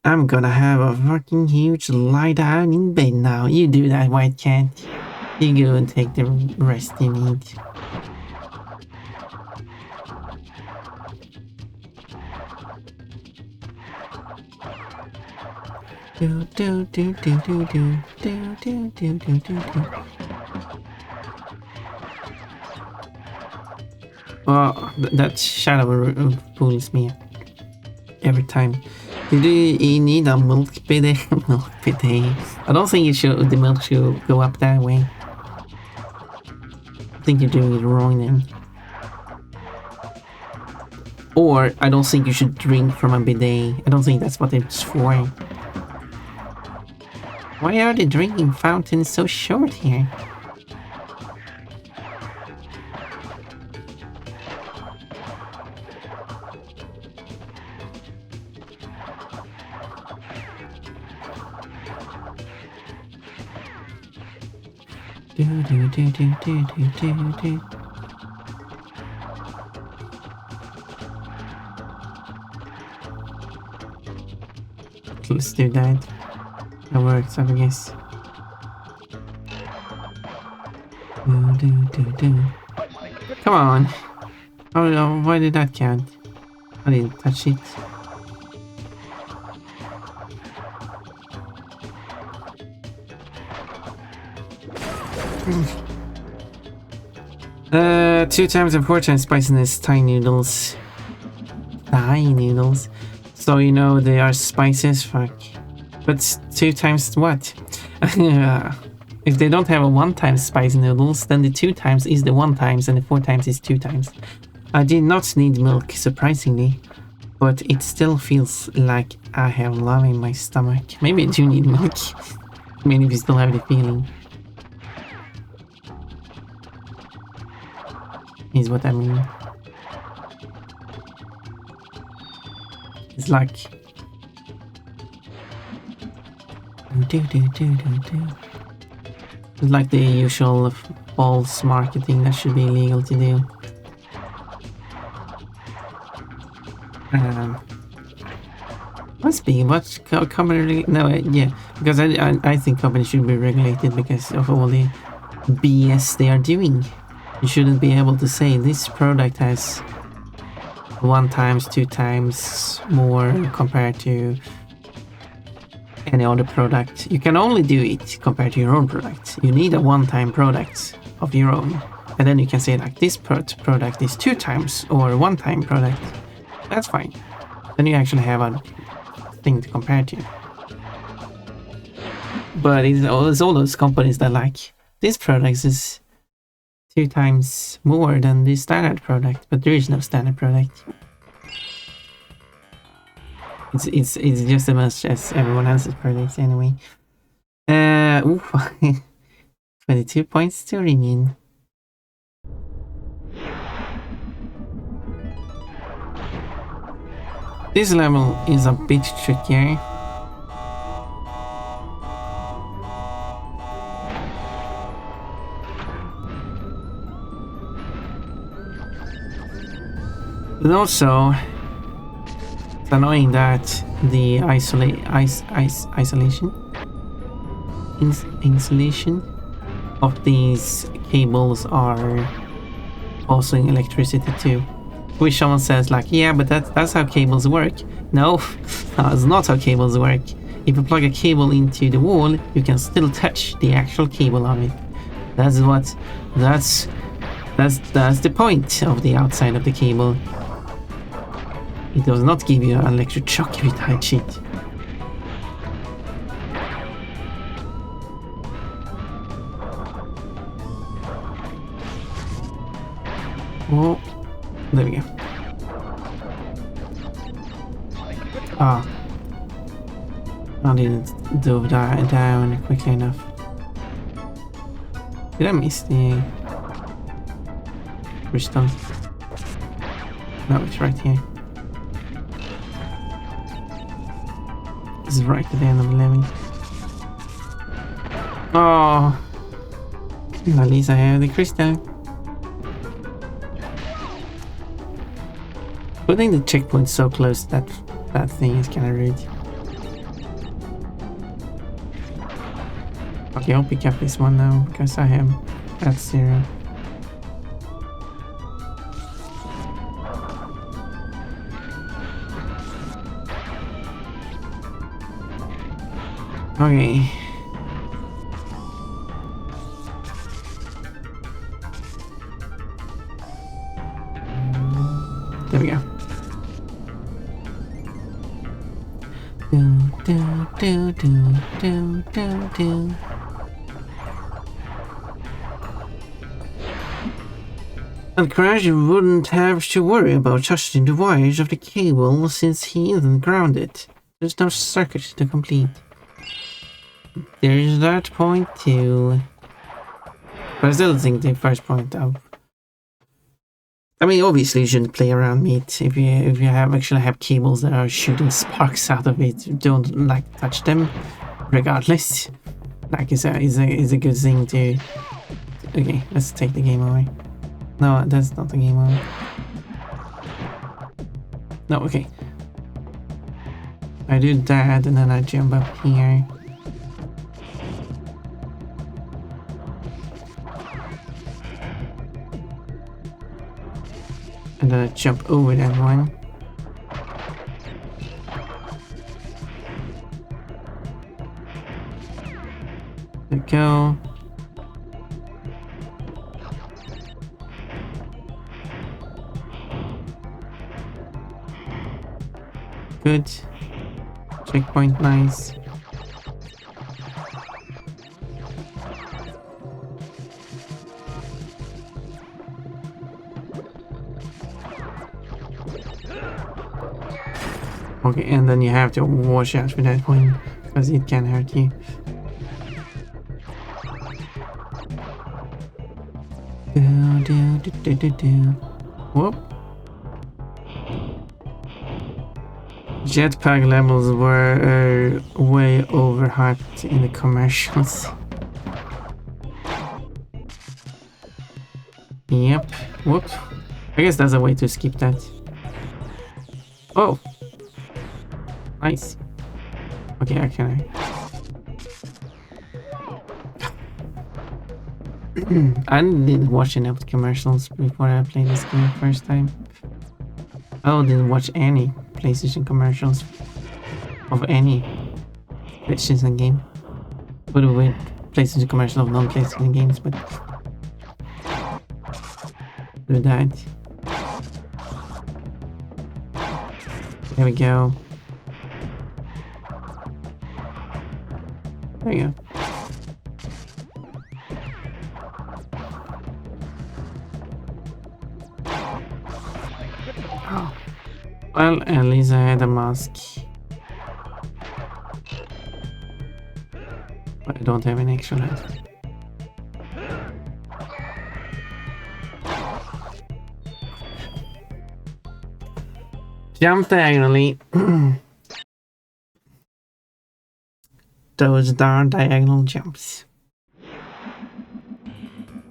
A: I'm gonna have a fucking huge lie down in bed now. You do that, white cat. You go and take the rest you need. Do do do do do do do do do do do. Oh, that shadow pulls me every time. Do you need a milk bidet? Milk bidet. I don't think the milk should go up that way. I think you're doing it wrong then. Or I don't think you should drink from a bidet. I don't think that's what it's for. Why are the drinking fountains so short here? Do do do do do do do do. Let's do that. That works, I guess. Do do do do. Come on. Oh no, why did that count? I didn't touch it. Two times and 4 times spiciness, Thai noodles. Thai noodles. So you know they are spices, fuck. But 2 times what? If they don't have a 1 time spice noodles, then the 2 times is the 1 times and the 4 times is 2 times. I did not need milk, surprisingly. But it still feels like I have love in my stomach. Maybe I do need milk. I mean, if you still have the feeling. Is what I mean. It's like it's like the usual false marketing that should be illegal to do. Must be what company? No, yeah, because I think companies should be regulated because of all the BS they are doing. You shouldn't be able to say this product has 1 times, 2 times more compared to any other product. You can only do it compared to your own product. You need a 1-time product of your own. And then you can say like this product is 2 times or 1-time product. That's fine. Then you actually have a thing to compare to. But it's all those companies that like this product is 2 times more than the standard product, but there is no standard product. It's just as much as everyone else's products anyway. 22 points to remain. This level is a bit trickier. But also, it's annoying that the insulation of these cables are causing electricity too. Which someone says like, yeah, but that's how cables work. No, that's not how cables work. If you plug a cable into the wall, you can still touch the actual cable on it. That's the point of the outside of the cable. It does not give you an electric shock if you touch it. Oh, there we go. Ah, I didn't dove that down quickly enough. Did I miss the crystal? No, it's right here. This is right at the end of the level. Oh, at least I have the crystal. Putting the checkpoint so close that thing is kind of rude. Okay, I'll pick up this one now because I have at 0. Okay. There we go. Do. And Crash wouldn't have to worry about touching the wires of the cable since he isn't grounded. There's no circuit to complete. There's that point too. But I still think the first point out. I mean, obviously you shouldn't play around meat. If you actually have cables that are shooting sparks out of it, don't like touch them. Regardless, like is a good thing to. Okay, let's take the game away. No, that's not the game away. No, okay. I do that and then I jump up here. And then I jump over that one. There we go. Good. Checkpoint, nice. Okay, and then you have to watch out for that one, because it can hurt you. Whoop. Jetpack levels were way overhyped in the commercials. Yep. Whoops. I guess that's a way to skip that. Oh. Nice. Okay, I can. I didn't watch enough commercials before I played this game first time. I didn't watch any PlayStation commercials of any PlayStation game. But with PlayStation commercial of non-PlayStation games, but do that. There we go. There you go. Well, at least I had a mask. But I don't have an extra left. Jump diagonally. Those darn diagonal jumps.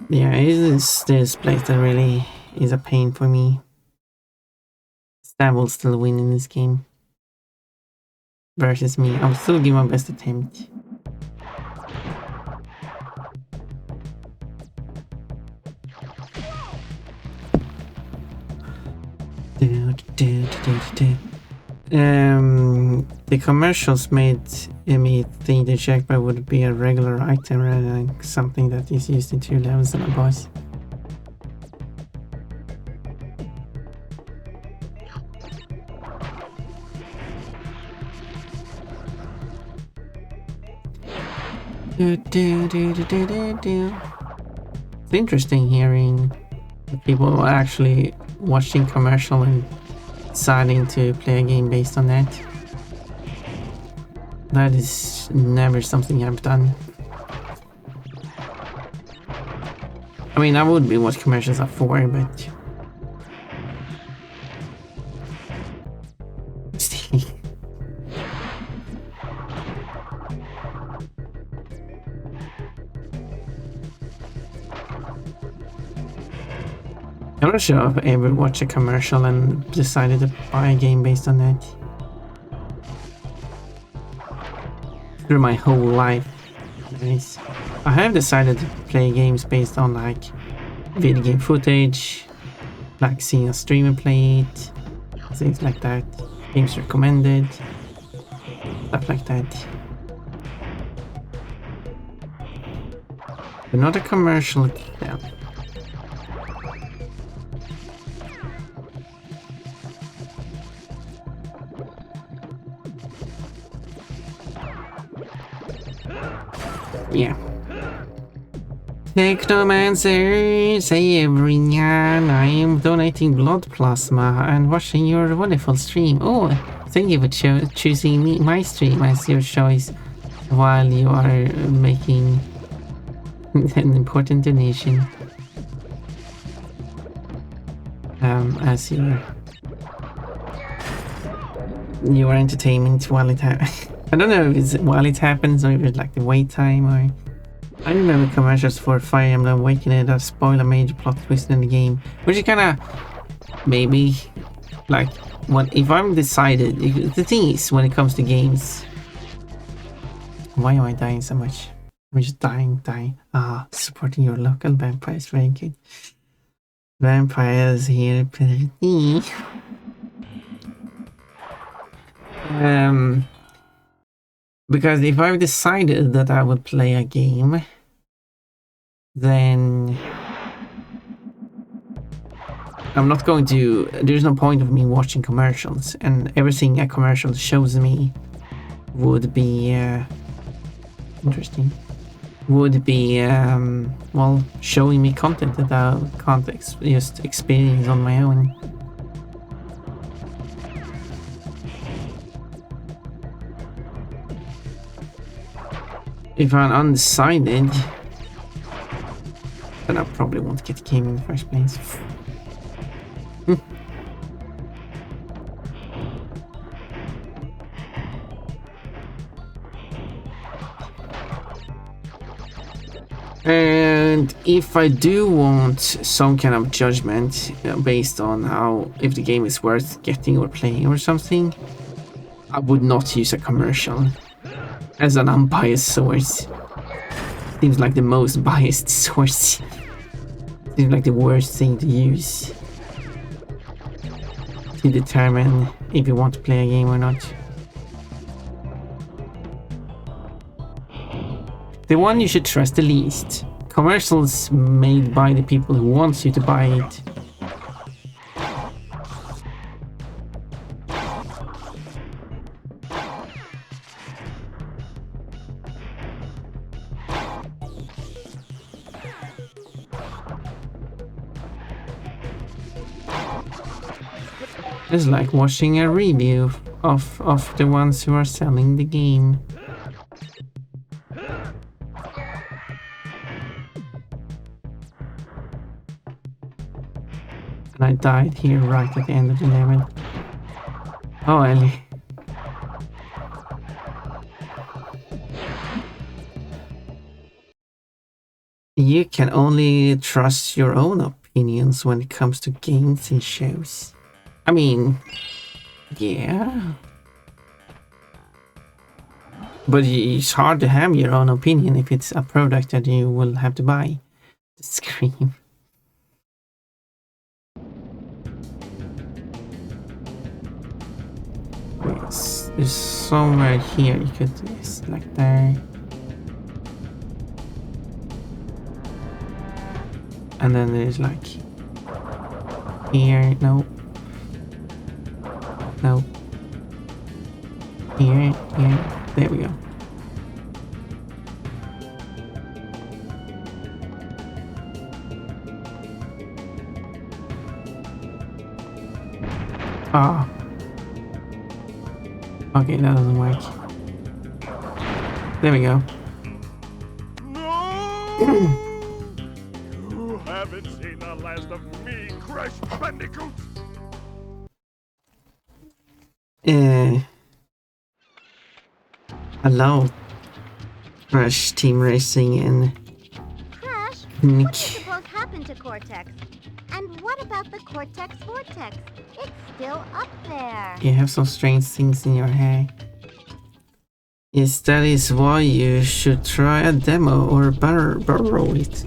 A: Yeah, it's this place that really is a pain for me. Stab will still win in this game. Versus me. I'll still give my best attempt. The commercials made me think the jackpot would be a regular item rather than something that is used in 2 levels and a boss. It's interesting hearing the people actually watching commercial and deciding to play a game based on that. That is never something I've done. I mean, I would be what commercials are for, but I'm not sure if I ever watched a commercial and decided to buy a game based on that. Through my whole life. I have decided to play games based on like video game footage, like seeing a streamer play it, things like that, games recommended, stuff like that. But not a commercial itself. Yeah. Technomancer, say everyone, I am donating blood plasma and watching your wonderful stream. Oh, thank you for choosing my stream as your choice while you are making an important donation. As your entertainment while it happens. I don't know if it's while it happens or if it's like the wait time or... I remember commercials for Fire Emblem Awakening that spoil a major plot twist in the game, which is kind of maybe like what if I'm decided. The thing is, when it comes to games, why am I dying so much? I'm just dying. Supporting your local vampires, very good. Vampires here, pretty. Because if I've decided that I would play a game, then I'm not going to... There's no point of me watching commercials, and everything a commercial shows me would be... interesting. Would be, well, showing me content that I can't just experience on my own. If I'm undecided, then I probably won't get the game in the first place. And if I do want some kind of judgment based on how if the game is worth getting or playing or something, I would not use a commercial as an unbiased source. Seems like the most biased source. Seems like the worst thing to use to determine if you want to play a game or not. The one you should trust the least. Commercials made by the people who want you to buy it. It's like watching a review of the ones who are selling the game. And I died here right at the end of the level. Oh, Ellie. You can only trust your own opinions when it comes to games and shows. I mean, yeah. But it's hard to have your own opinion if it's a product that you will have to buy. Scream. There's somewhere here you could just like there. And then there's like here, no. No. Here, there we go. Ah. Okay, that doesn't work. There we go.
D: No! You haven't seen the last of me, Crash Bandicoot!
A: Hello. Crash Team Racing and
G: Crash,
A: Nick.
G: what suppose happened to Cortex? And what about the Cortex Vortex? It's still up there.
A: You have some strange things in your hair. Yes, that is why you should try a demo or borrow it.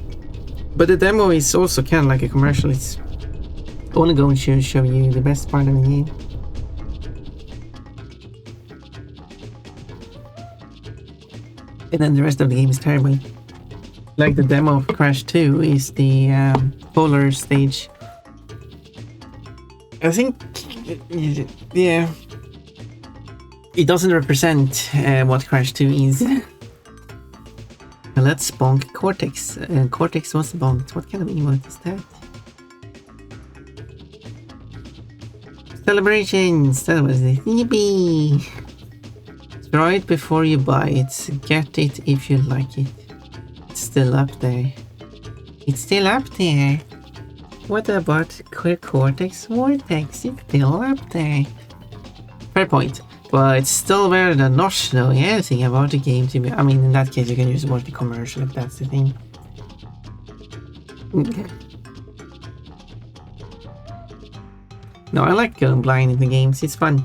A: But the demo is also kind of like a commercial. It's only going to show you the best part of the game. And then the rest of the game is terrible. Like the demo of Crash 2 is the polar stage. I think, yeah, it doesn't represent what Crash 2 is. Let's bonk Cortex. Cortex was bonked. What kind of emote is that? Celebrations! That was it. Yippee! Try it before you buy it. Get it if you like it. It's still up there. It's still up there. What about Cortex Vortex? It's still up there. Fair point. But it's still better than not knowing anything about the game to be. I mean, in that case, you can just watch the commercial if that's the thing. No, I like going blind in the games. It's fun.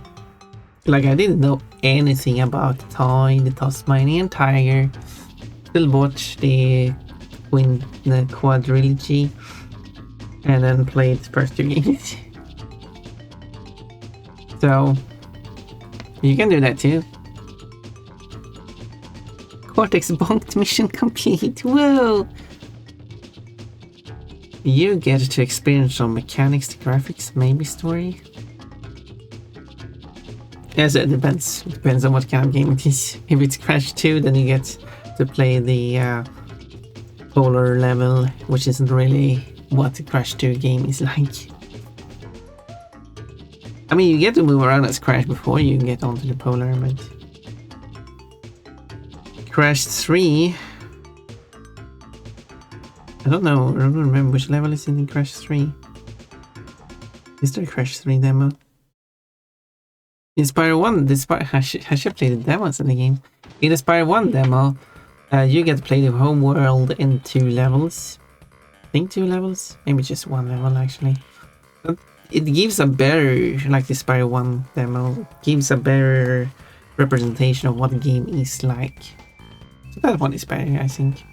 A: Like, I didn't know anything about the toy, the Tasmanian tiger. Still watched the quadrilogy. And then played the first 2 games. So, you can do that too. Cortex bonked mission complete. Whoa! You get to experience some mechanics, graphics, maybe story. Yes, it depends. It depends on what kind of game it is. If it's Crash 2, then you get to play the polar level, which isn't really what the Crash 2 game is like. I mean, you get to move around as Crash before you get onto the polar, but Crash 3. I don't know. I don't remember which level is in Crash 3. Is there a Crash 3 demo? In Spyro 1, I should play the demos in the game. In the Spyro 1 demo, you get to play the home world in 2 levels. I think 2 levels? Maybe just 1 level actually. But it gives a better, like the Spyro 1 demo, gives a better representation of what the game is like. So that one is better, I think.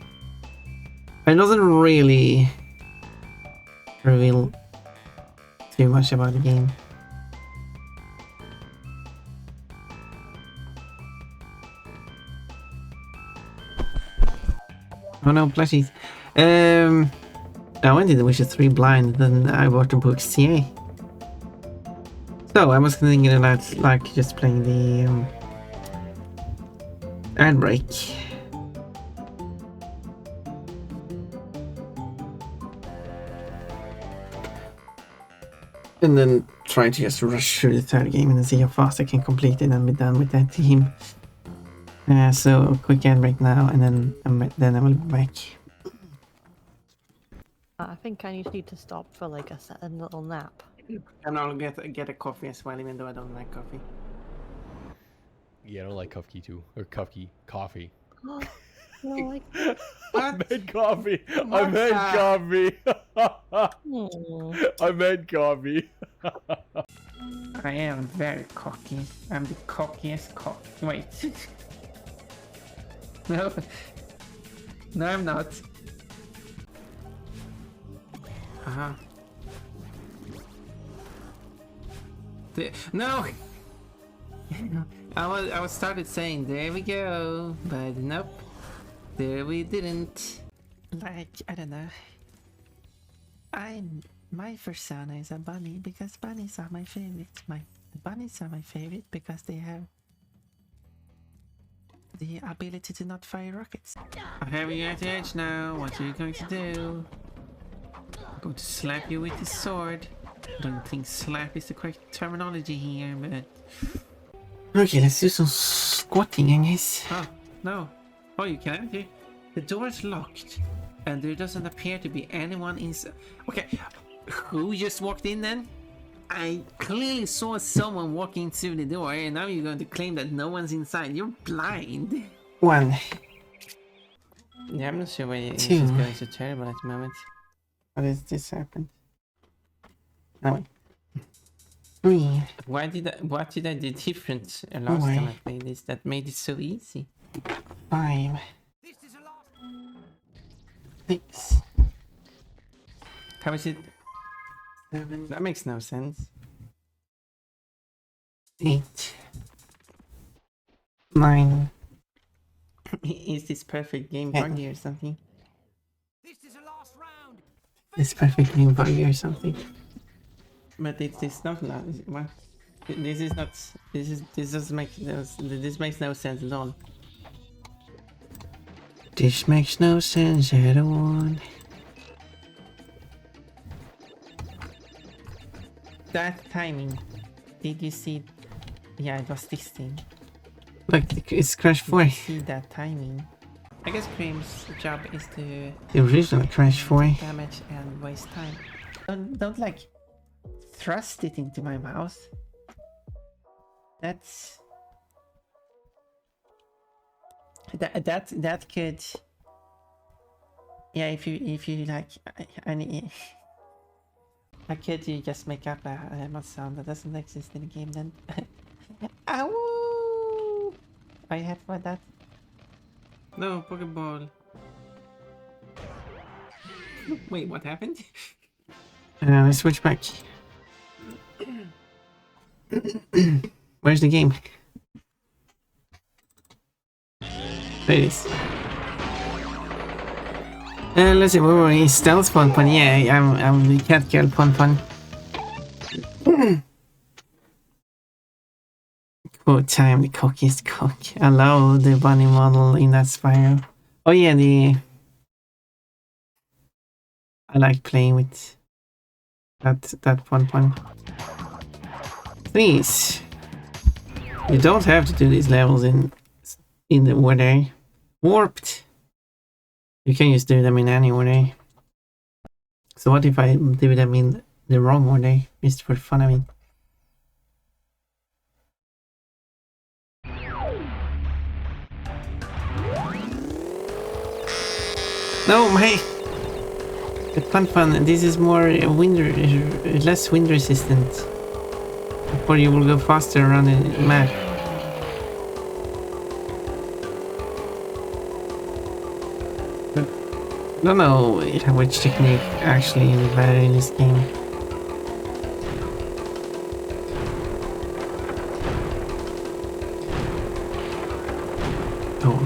A: It doesn't really reveal too much about the game. Oh no, plushies. I went to the Wishes 3 blind, then I bought the books, yay. So I was thinking about like just playing the ad break. And then try to just rush through the 3rd game and then see how fast I can complete it and be done with that team. So a quick ad break now, and then I will be back.
E: I think I need to stop for like a little nap.
A: And I'll get a coffee as well, even though I don't like coffee.
C: Yeah, I don't like coffee.
E: No, like
C: I meant coffee. I meant coffee. I meant coffee.
B: I am very cocky. I'm the cockiest cock. Wait. No. No, I'm not. Uh-huh. No! I was started saying, there we go, but nope. There we didn't. Like, I don't know. My persona is a bunny because bunnies are my favorite. Bunnies are my favorite because they have the ability to not fire rockets. I have you at the edge now. What are you going to do? I'm going to slap you with the sword. I don't think slap is the correct terminology here, but...
A: Okay, let's do some squatting, I guess.
B: Oh, no. Oh, you can? Okay. The door is locked, and there doesn't appear to be anyone inside. Okay, who just walked in then? I clearly saw someone walking through the door, and now you're going to claim that no one's inside. You're blind.
A: 1.
B: Yeah, I'm not sure why this
A: Two.
B: is going so terrible at the moment.
A: What is this happened? No, wait. 3.
B: What did I do different last time I played this that made it so easy?
A: 5. 6.
B: How is it?
A: 7.
B: That makes no sense.
A: 8. 9.
B: Is this perfect game
A: Yeah.
B: buggy or something?
A: This perfect game buggy or something.
B: But it's not now. What? This is not. This doesn't make no. This makes no sense at all.
A: This makes no sense at all.
B: That timing. Did you see? Yeah, it was this thing.
A: Like, it's Crash
B: Did
A: 4.
B: you see that timing? I guess Cream's job is to
A: The original Crash 4.
B: damage and waste time. Don't like thrust it into my mouth. That's that could. Yeah, if you like, I could you just make up a mouth sound that doesn't exist in the game then. Ow! I have for that.
A: No, Pokeball.
B: Wait, what happened?
A: Let's switch back. Where's the game? There it is. Let's see, where were we? Stealth Pon Pon. Yeah, I'm the cat girl Pon Pon. Quote time, the cockiest cock. I love the bunny model in that spiral. Oh yeah, I like playing with that Pon Pon. Please, you don't have to do these levels in the order. Warped. You can just do them in any order. So what if I do them in the wrong order, just for fun? I mean. No, my the Pon Pon. This is more less wind resistant. Or you will go faster around the map. I don't know which technique actually is better in this game. Oh.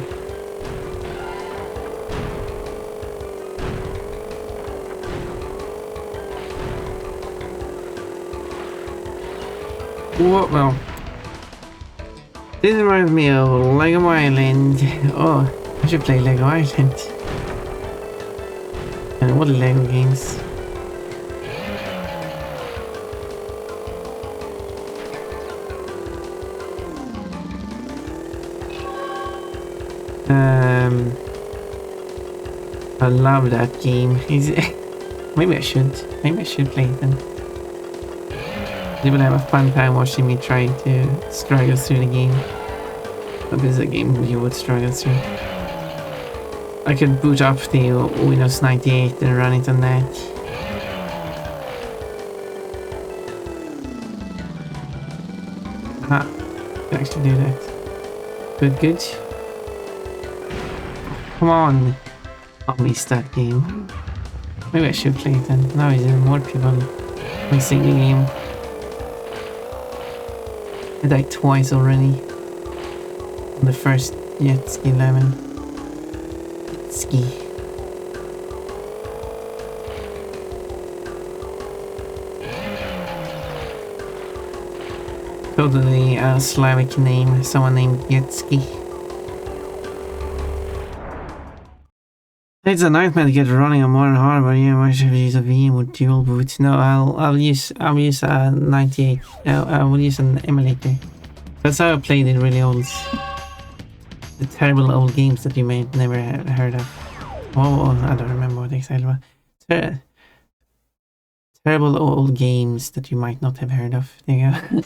A: What? Well, this reminds me of Lego Island. Oh, I should play Lego Island. And what Lego games? I love that game. Maybe I should play it then. You will have a fun time watching me trying to struggle through the game. But this is a game you would struggle through. I could boot up the Windows 98 and run it on that. Aha, I can actually do that. Good. Come on. I missed that game. Maybe I should play it then. Now is more people missing the game. I died twice already. On the first jet ski level. Ski. Totally a Slavic name, someone named Yetski. It's a nightmare to get running on modern hardware. Yeah, why should I use a VM with dual boot? No, I'll use a 98. I will use an emulator. That's how I played in really old, the terrible old games that you may never have heard of. Oh, I don't remember what exactly was. Terrible old games that you might not have heard of. There you go.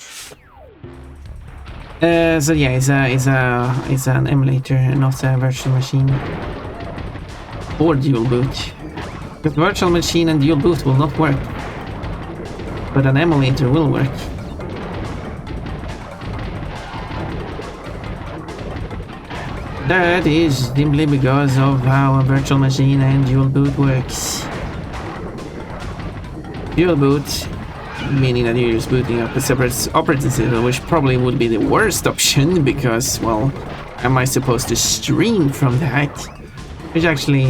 A: So yeah, it's an emulator, not a virtual machine. Or dual boot. Because virtual machine and dual boot will not work. But an emulator will work. That is simply because of how a virtual machine and dual boot works. Dual boot, meaning that you're just booting up a separate operating system, which probably would be the worst option because, well, am I supposed to stream from that? Which actually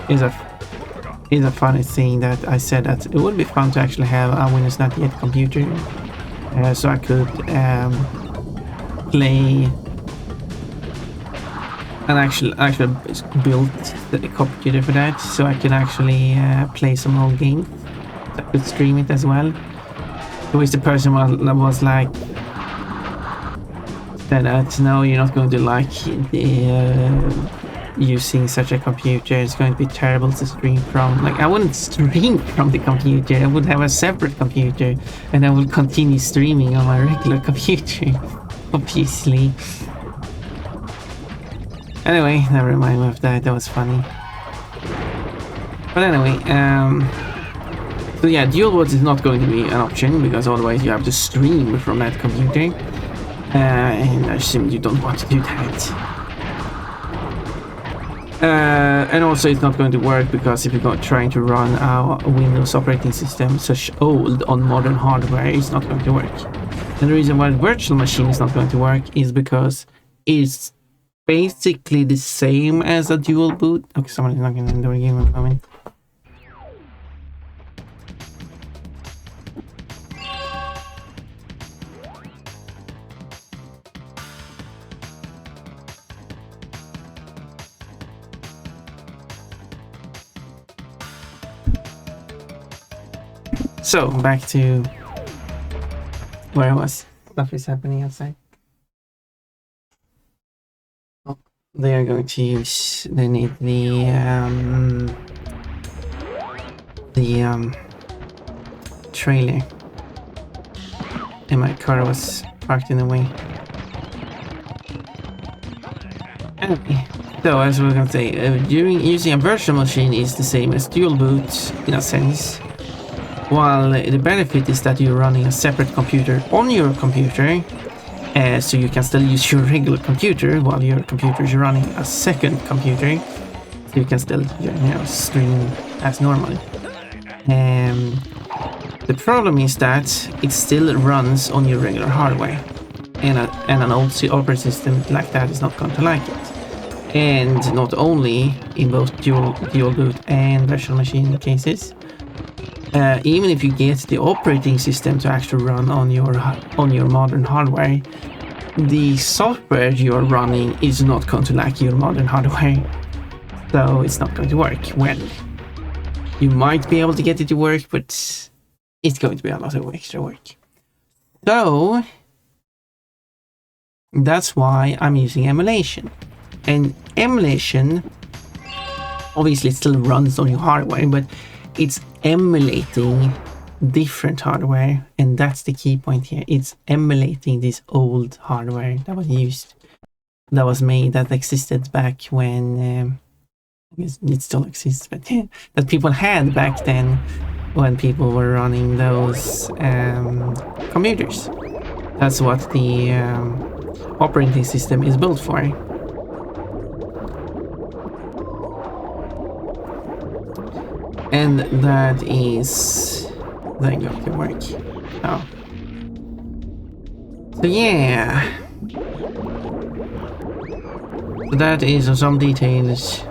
A: is a funny thing that I said that it would be fun to actually have a Windows 98 computer, so I could play and actually built a computer for that, so I can actually play some old games. I could stream it as well. Always the person was like that no, you're not going to like using such a computer. It's going to be terrible to stream from. Like, I wouldn't stream from the computer. I would have a separate computer, and I would continue streaming on my regular computer, obviously. Anyway, never mind with that. That was funny. But anyway, so yeah, dual boot is not going to be an option because otherwise you have to stream from that computer, and I assume you don't want to do that. And also it's not going to work because if you're trying to run our Windows operating system such old on modern hardware, it's not going to work. And the reason why the virtual machine is not going to work is because it's basically the same as a dual boot. Okay, someone is knocking on the door. Give me a moment. So, back to where I was. Stuff is happening outside. Oh, they are going to use... They need the trailer. And my car was parked in the way. Anyway, so as we were going to say, using a virtual machine is the same as dual boot in a sense. While the benefit is that you're running a separate computer on your computer, so you can still use your regular computer while your computer is running a second computer, so you can still stream as normal. The problem is that it still runs on your regular hardware, and an old operating system like that is not going to like it. And not only in both dual boot and virtual machine cases. Even if you get the operating system to actually run on your modern hardware, the software you're running is not going to like your modern hardware, so it's not going to work well. You might be able to get it to work, but it's going to be a lot of extra work. So that's why I'm using emulation. And emulation obviously still runs on your hardware, but it's emulating different hardware, and that's the key point here. It's emulating this old hardware that was used, that was made, that existed back when I guess it still exists, but that people had back then when people were running those computers. That's what the operating system is built for. And that is then going to work. Oh. So yeah. So that is some details.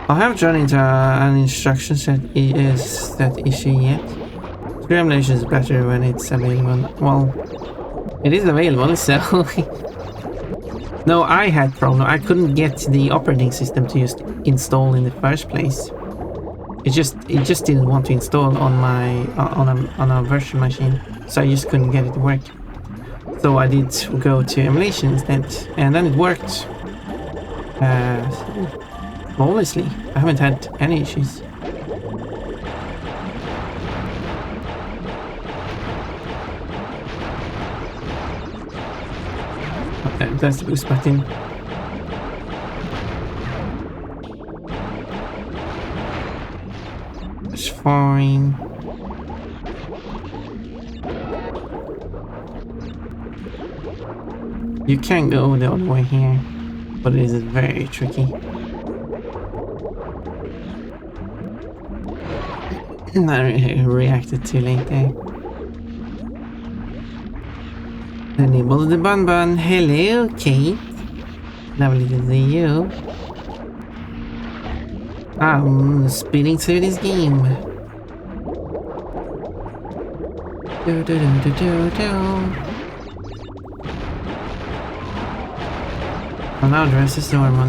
A: I haven't run into an instruction set that issue yet. Emulation is better when it's available. Well, it is available, so no, I had problem. I couldn't get the operating system to just install in the first place. It just didn't want to install on my on a virtual machine, so I just couldn't get it to work. So I did go to emulation instead, and then it worked flawlessly. I haven't had any issues. That's the boost button. It's fine. You can go the other way here, but it is very tricky. I reacted too late there. Enable the bun. Hello, Kate. Lovely to see you. I'm speeding through this game. Oh, now the rest is normal.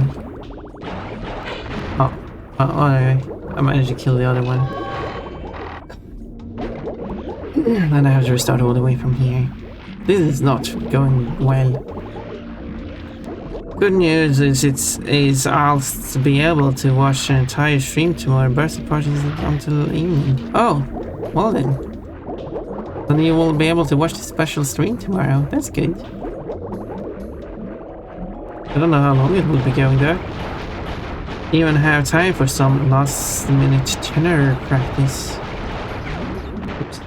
A: Oh, okay. I managed to kill the other one. Then I have to restart all the way from here. This is not going well. Good news is I'll be able to watch an entire stream tomorrow. Birthday party isn't until evening. Oh, well then. Then you will be able to watch the special stream tomorrow. That's good. I don't know how long it will be going though. Even have time for some last minute tenor practice. Oops.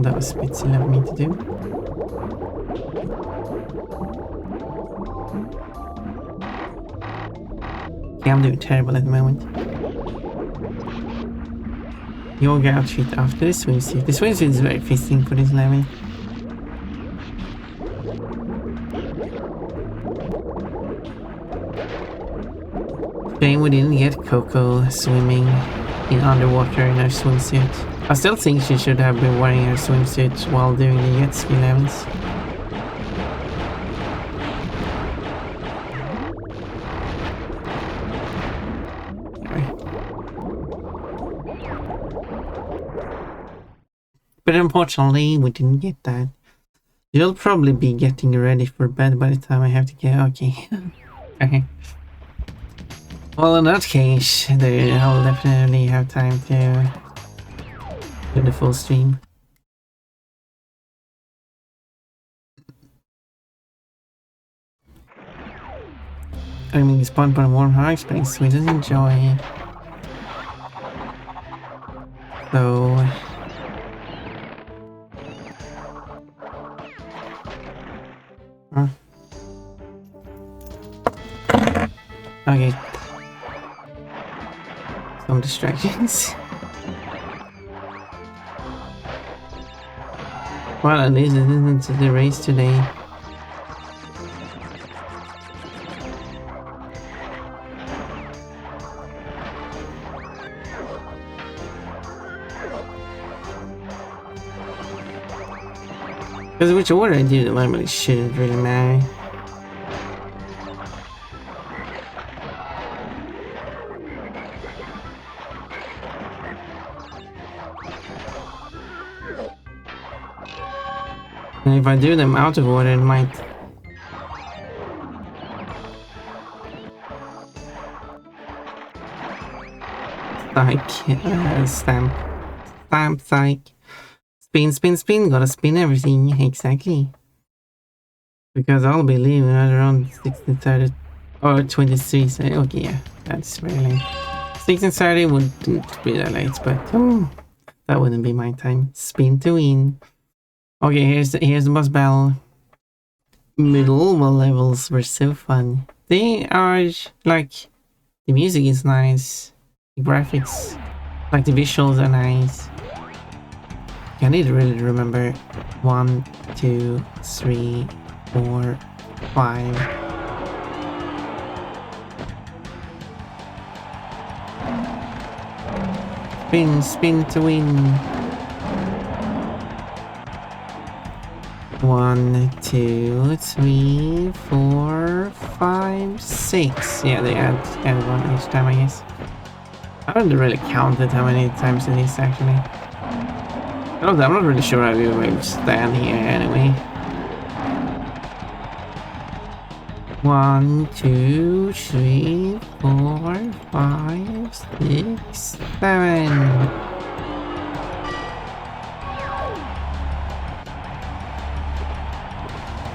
A: That was a bit silly of me to do. Yeah, I'm doing terrible at the moment. Yoga outfit after the swimsuit. The swimsuit is very fitting for this level. Shame we didn't get Coco swimming in underwater in her swimsuit. I still think she should have been wearing her swimsuit while doing the jet ski levels. But unfortunately, we didn't get that. You'll probably be getting ready for bed by the time I have to go. Okay. Okay. Well, in that case, I'll definitely have time to do the full stream. I mean, it's fun, but warm high space, we just enjoy it. So... Huh? Okay. Some distractions. Well, at least it isn't the race today. Because which order I do the normally shouldn't really matter. And if I do them out of order, it might... Stamp. Stamp, psych. Spin, spin, spin. Gotta spin everything. Exactly. Because I'll be leaving at around 16:30 or 23. So, okay, yeah. That's very late. 16:30 wouldn't be that late, but that wouldn't be my time. Spin to win. Okay, here's the boss battle. Middle levels were so fun. They are like, the music is nice, the graphics, like the visuals are nice. I need to really remember 1, 2, 3, 4, 5. Spin, spin to win. 1, 2, 3, 4, 5, 6. Yeah, they add one each time, I guess. I haven't really counted how many times it is actually. I'm not really sure how we will stand here anyway. 1, 2, 3, 4, 5, 6, 7.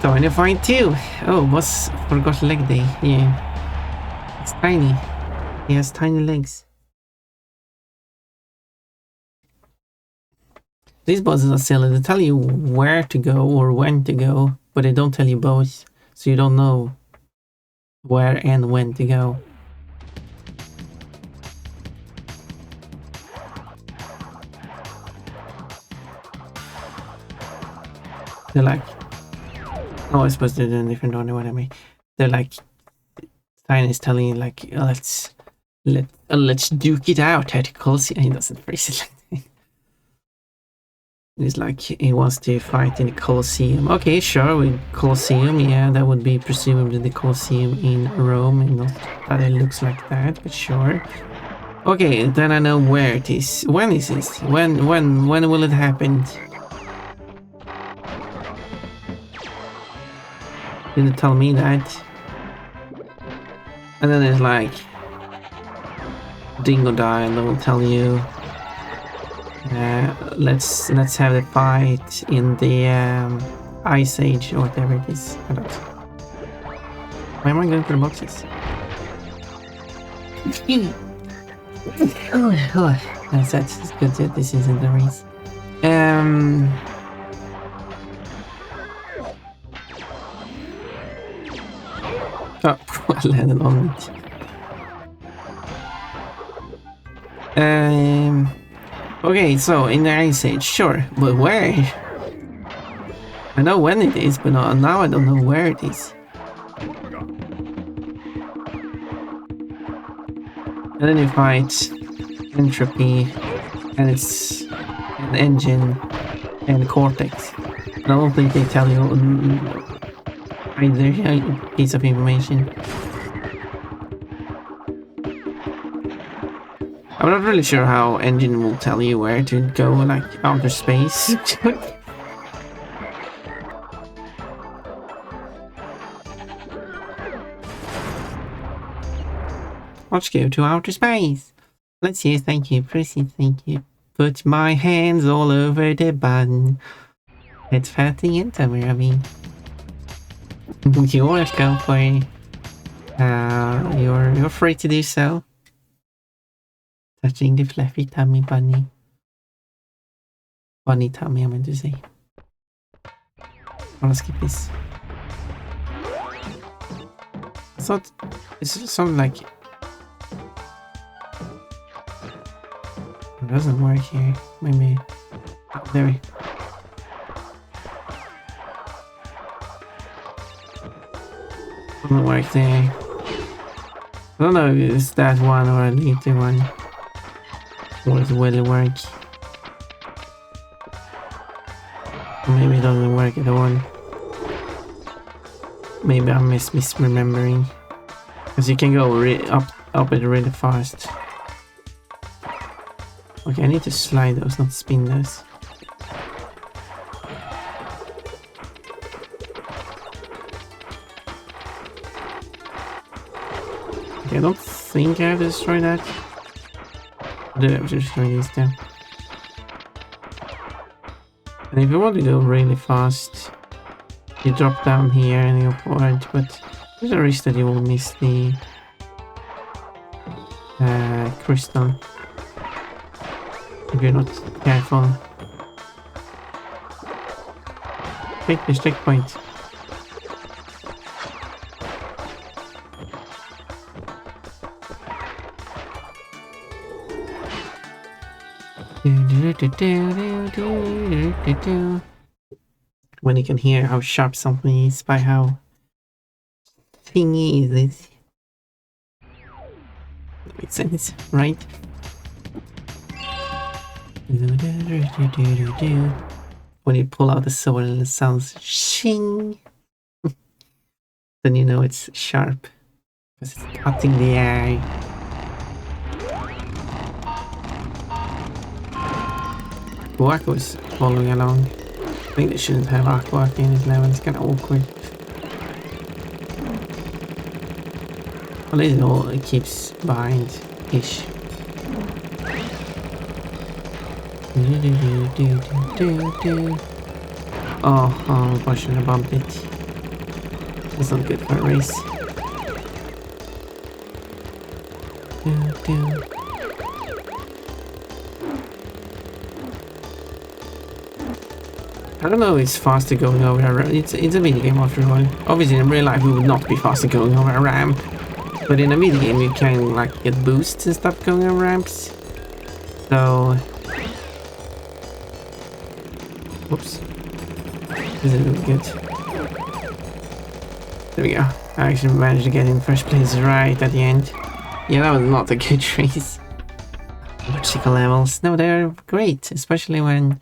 A: Tiny fight too. Oh, boss forgot leg day. Yeah, it's tiny. He has tiny legs. These bosses are silly. They tell you where to go or when to go, but they don't tell you both, so you don't know where and when to go. They're like, oh, I'm supposed to do a different order, what I mean. They're like, Tiny is telling you like, let's duke it out, tentacles. He doesn't phrase it like that. He's like, he wants to fight in the Colosseum. Okay, sure, with Colosseum, yeah, that would be presumably the Colosseum in Rome, and not that it looks like that, but sure. Okay, then I know where it is. When is this? When will it happen? Didn't tell me that. And then there's like Dingo Dial that will tell you let's have the fight in the Ice Age or whatever it is. I don't. Why am I going for the boxes? That's good that this isn't the race. Oh, I landed on it. Okay, so in the Ice Age, sure, but where? I know when it is, but now I don't know where it is. And then you fight Entropy, and it's an engine and Cortex. I don't think they tell you either piece of information. I'm not really sure how engine will tell you where to go, like outer space. Let's go to outer space. Let's see, thank you, proceed, thank you. Put my hands all over the button. It's fatty and tummy rubbing. You want to go for it? You're free to do so. Touching the fluffy tummy bunny. Bunny tummy, I meant to say. I'll skip this. I thought it's something like it doesn't work here. Maybe there. Doesn't work there. I don't know if it's that one or a later one. Or it will work. Or maybe it doesn't work at all. Maybe I'm misremembering. Because you can go up it really fast. Okay, I need to slide those, not spin those. Okay, I don't think I have to destroy that. I do have to destroy these then. And if you want to go really fast, you drop down here and go forward, but there's a risk that you will miss the crystal if you're not careful. Take this checkpoint. When you can hear how sharp something is by how thingy is it. That makes sense, right? When you pull out the sword and it sounds shing, then you know it's sharp because it's cutting the air. Aqua is following along. I think they shouldn't have Aqua in this level, it's kind of awkward. At least it keeps behind-ish. Oh, I shouldn't have bumped it. That's not good for a race. I don't know if it's faster going over a ramp. It's a video game after all. Obviously in real life it would not be faster going over a ramp. But in a video game you can like get boosts and stuff going over ramps. So... Whoops. This is really good. There we go. I actually managed to get in first place right at the end. Yeah, that was not a good race. Vertical levels. No, they're great. Especially when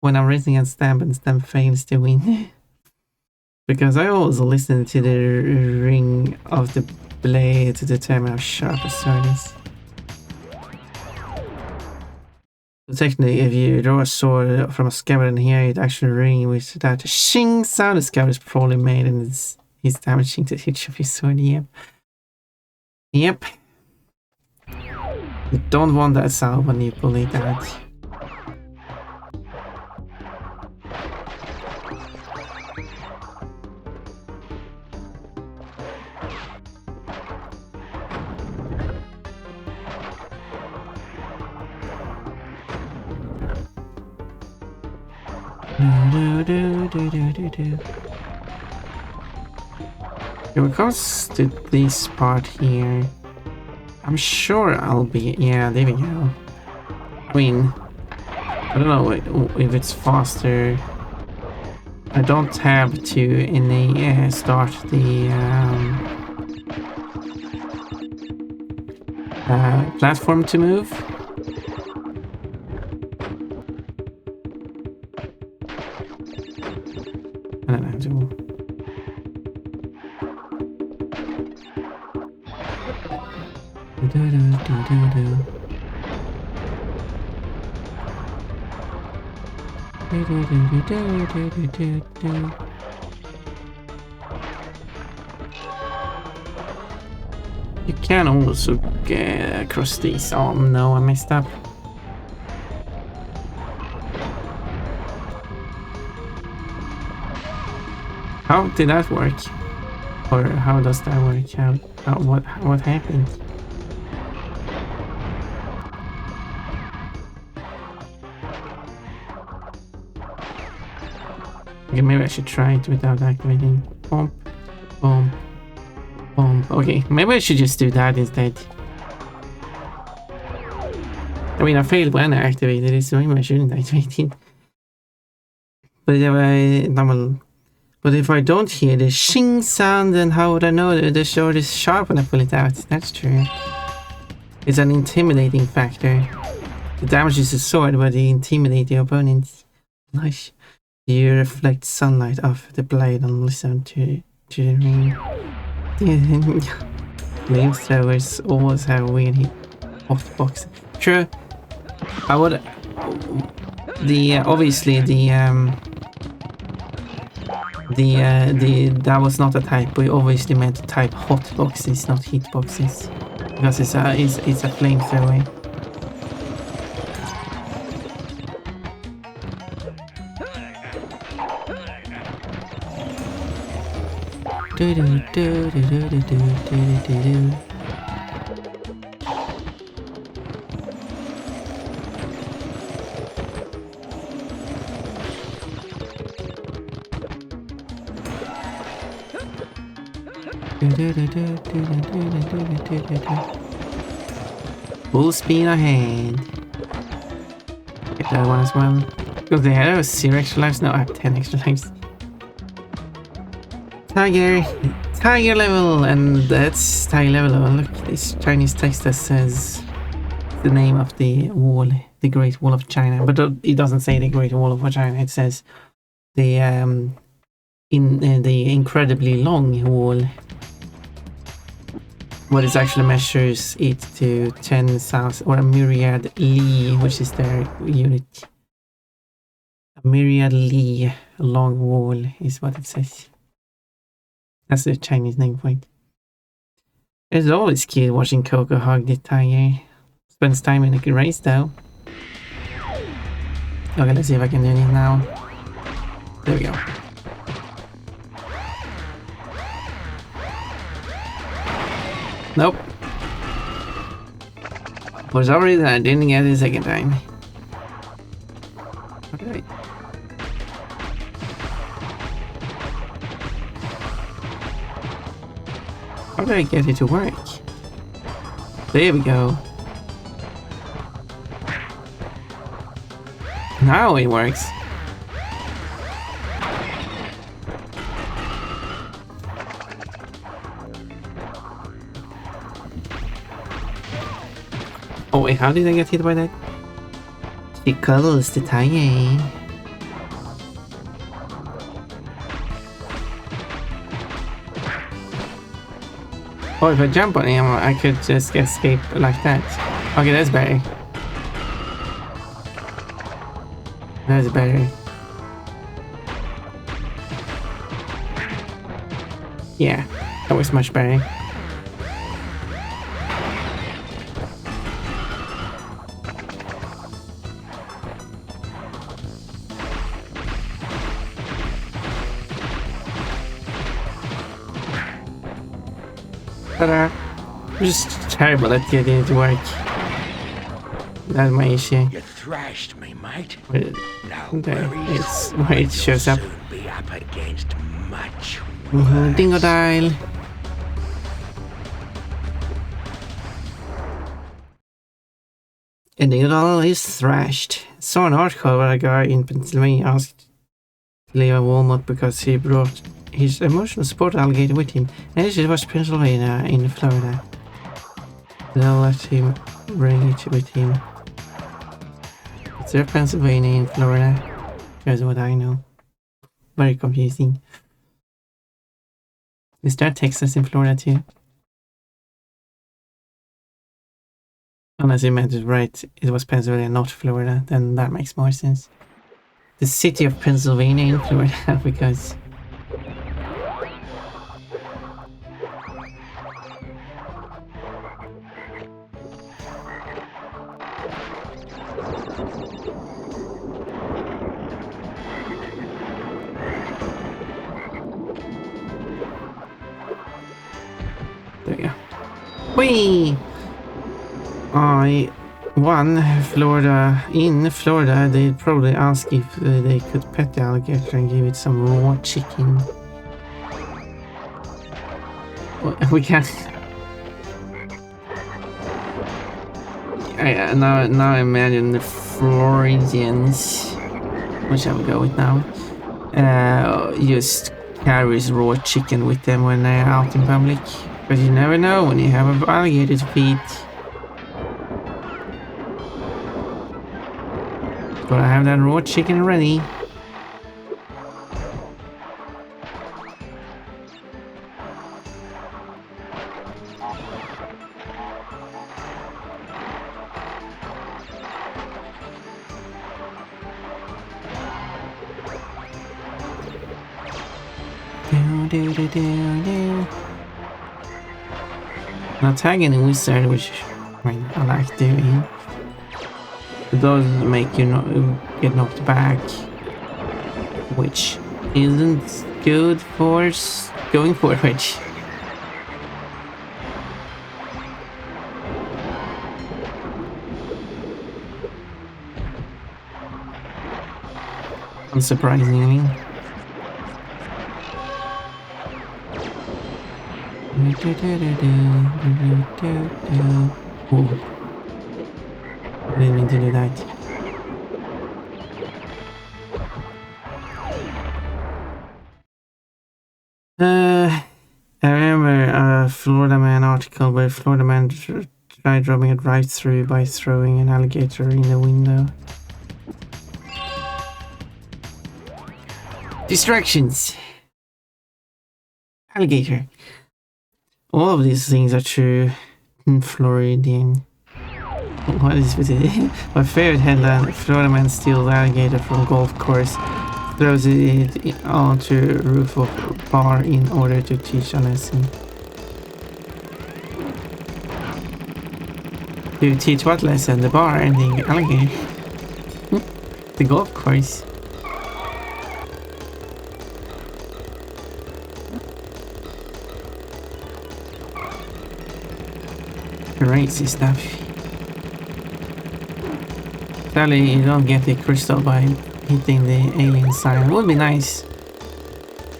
A: when I'm racing against Stamp and Stamp fails to win. Because I always listen to the ring of the blade to determine how sharp a sword is. So technically, if you draw a sword from a scabbard and here it actually ring with that shing sound the scabbard is probably made and it's damaging the hitch of his sword. Yep. Yep. You don't want that sound when you pull it out. When it comes to this part here, I'm sure I'll be... Yeah, there we go. I mean, I don't know if it's faster. I don't have to start the platform to move. I don't have to. You can also get across these. Oh no, I messed up. How did that work? Or how does that work? What happened? Okay, maybe I should try it without activating. Bump, bump, bump. Okay, maybe I should just do that instead. I mean, I failed when I activated it, so maybe I shouldn't activate it. But if I don't hear the shing sound, then how would I know that the sword is sharp when I pull it out? That's true. It's an intimidating factor. It damages the sword, but it intimidates the opponent. Nice. You reflect sunlight off the blade and listen to the ring. Flamethrowers always have weird hotbox. True. I would. Obviously that was not a type. We obviously meant to type hot boxes, not heat boxes, because it's a flamethrower. Full speed ahead. Get that one as well. Because they have 0 extra lives. No, I have 10 extra lives. Tiger level, and that's tiger level. Oh, look, this Chinese text that says the name of the wall, the Great Wall of China, but it doesn't say the Great Wall of China. It says the the incredibly long wall. What it actually measures it to 10,000 or a myriad li, which is their unit. A myriad li long wall is what it says. That's the Chinese name for it. It's always cute watching Coco hug the tiger. Spends time in a race though. Okay, let's see if I can do it now. There we go. Nope. For some reason I didn't get it the second time. Okay. How do I get it to work? There we go. Now it works. Oh wait, how did I get hit by that? Because the tiger. Or if I jump on him, I could just escape like that. Okay, that's better. That's better. Yeah, that was much better. Ta-da! I'm just terrible at getting it to work. That's my issue.
H: You thrashed me, mate.
A: But
H: No
A: okay,
H: worries.
A: it's where it shows up.
H: Soon be up against much
A: Dingo dial. A dingo dial is thrashed. Saw an article where a guy in Pennsylvania asked to leave a Walmart because he brought his emotional support alligator with him. And this was Pennsylvania in Florida. They'll let him bring it with him. Is there Pennsylvania in Florida? That's what I know. Very confusing. Is there Texas in Florida too? Unless you meant it right, it was Pennsylvania, not Florida, then that makes more sense. The city of Pennsylvania in Florida, because... There we go. Whee! In Florida, they'd probably ask if they could pet the alligator and give it some raw chicken. We can't. Now imagine the Floridians, which I will go with now, just carries raw chicken with them when they're out in public. Because you never know when you have an alligator to feed. Gotta have that raw chicken ready. Now tagging the wizard, which I like doing. It does make you get knocked back, which isn't good for going forward. Unsurprisingly. Ooh. I didn't mean to do that. I remember a Florida Man article where Florida Man tried robbing a drive-thru by throwing an alligator in the window. Distractions. Alligator. All of these things are true in Floridian. What is with it? My favorite headline: Florida man steals alligator from golf course, throws it onto roof of bar in order to teach a lesson. To teach what lesson? The bar and the alligator. The golf course. Crazy stuff. Sadly, you don't get the crystal by hitting the alien sign. It would be nice.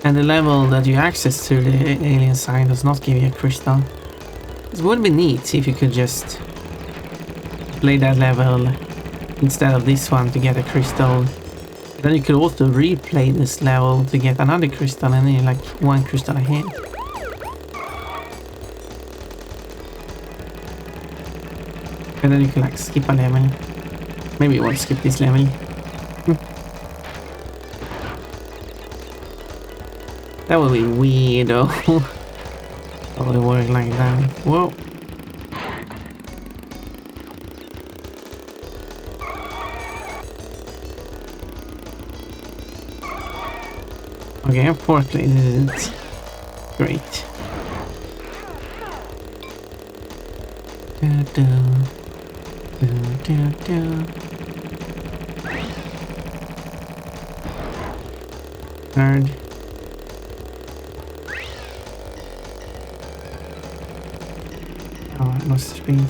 A: And the level that you access to the alien sign does not give you a crystal. It would be neat if you could just play that level instead of this one to get a crystal. Then you could also replay this level to get another crystal, and then you're like one crystal ahead. And then you can like skip a level. Maybe you won't skip this level. That would be weird though. Probably work like that. Whoa. Okay, unfortunately this isn't great. Hard. Oh, I lost speed.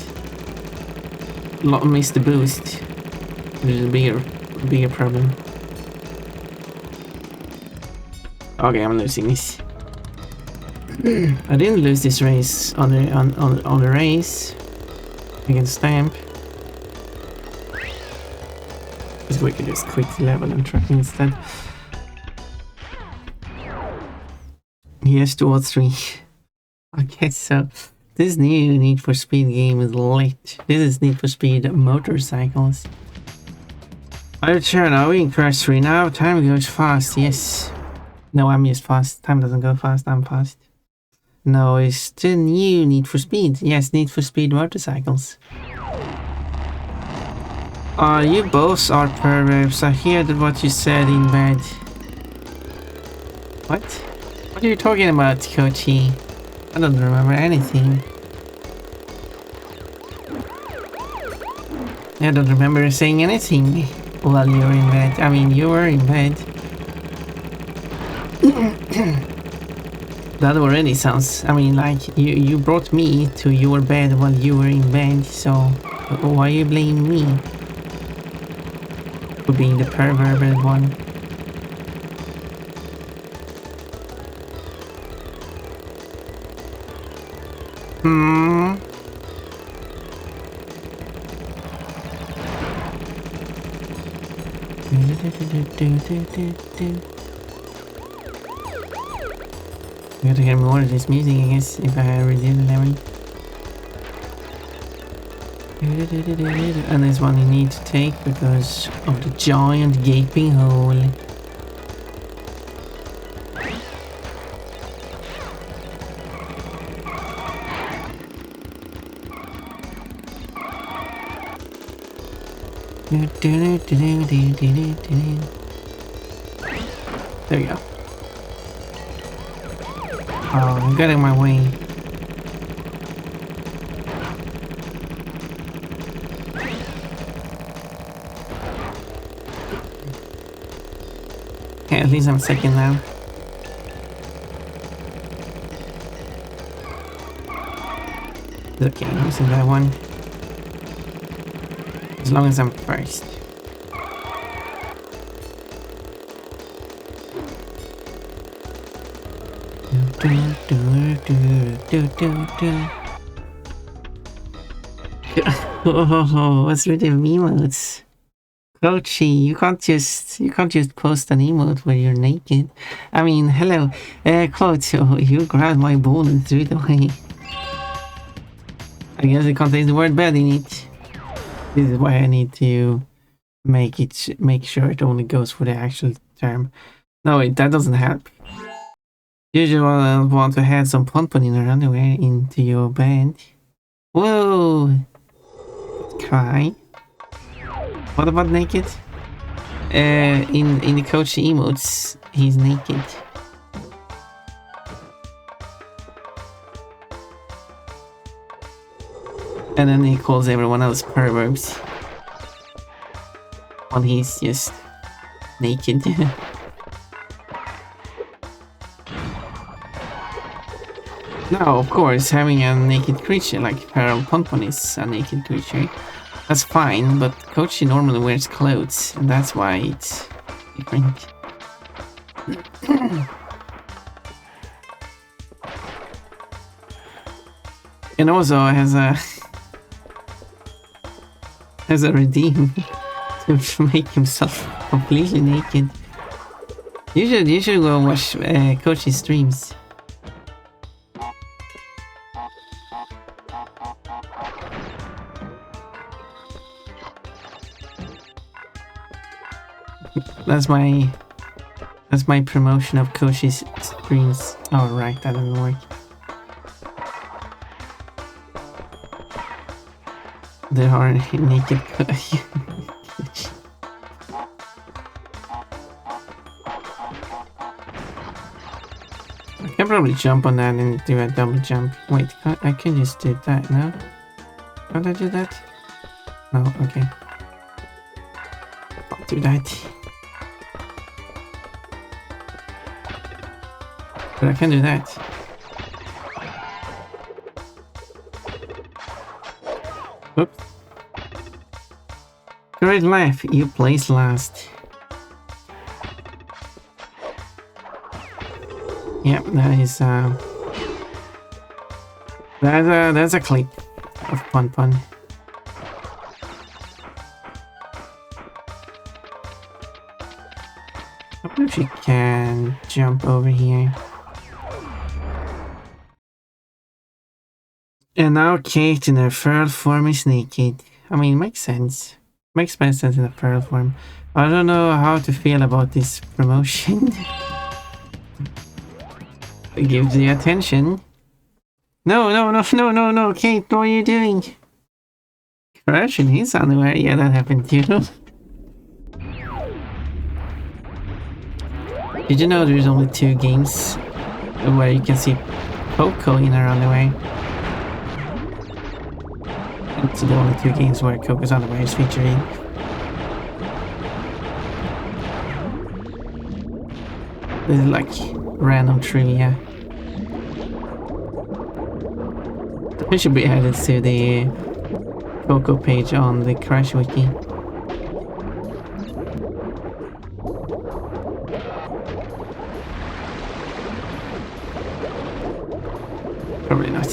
A: Missed the boost, which is a bigger problem. Okay, I'm losing this. I didn't lose this race on the race against Stamp. Because we could just quit the level and try instead. Yes, 2 or 3. Okay, so this new Need for Speed game is lit. This is Need for Speed Motorcycles. Alright, sure, now we in Crash 3 now. Time goes fast, yes. No, I'm just fast. Time doesn't go fast, I'm fast. No, it's the new Need for Speed. Yes, Need for Speed Motorcycles. You both are perverts. I heard what you said in bed. What? What are you talking about, Kochi? I don't remember anything. I don't remember saying anything while you were in bed. I mean, you were in bed. That already sounds... I mean, like, you brought me to your bed while you were in bed, so why you blame me for being the perverted one? I gotta hear more of this music, I guess, if I ever did the level. And there's one you need to take because of the giant gaping hole. There we go. Oh, I'm getting my way. Okay, at least I'm second now. Okay, I'm using that one. As long as I'm first. Oh, what's with the emotes? Coachy, you can't just post an emote where you're naked. I mean, hello, Coach, you grabbed my ball and threw it away. I guess it contains the word bed in it. This is why I need to make sure it only goes for the actual term. No, wait, that doesn't help. You just want to add some pon-pon in your underwear into your band. Whoa! Cry. What about naked? In the coach emotes, he's naked. And then he calls everyone else perverts. While he's just naked. Now, of course, having a naked creature like Pearl Pompon is a naked creature. That's fine, but Kochi normally wears clothes, and that's why it's different. And also has a redeem to make himself completely naked. You should go watch Kochi's streams. That's my promotion of Kochi's streams. Oh right, that doesn't work. There are naked. I can probably jump on that and do a double jump. Wait, I can just do that now. Can't I do that? No, okay. I'll do that. But I can do that. Oops. Great laugh, you place last. Yep, that is that's a clip of Pon Pon. I wonder if you can jump over here. And now Kate in her feral form is naked. I mean, makes sense. Makes more sense in a feral form. I don't know how to feel about this promotion. It gives the attention. No, Kate, what are you doing? Crash in his underwear? Yeah, that happened too. Did you know there's only 2 games where you can see Coco in her underwear? It's the only 2 games where Coco's underwear is featured. This is like random trivia. It should be added to the Coco page on the Crash Wiki. Probably not.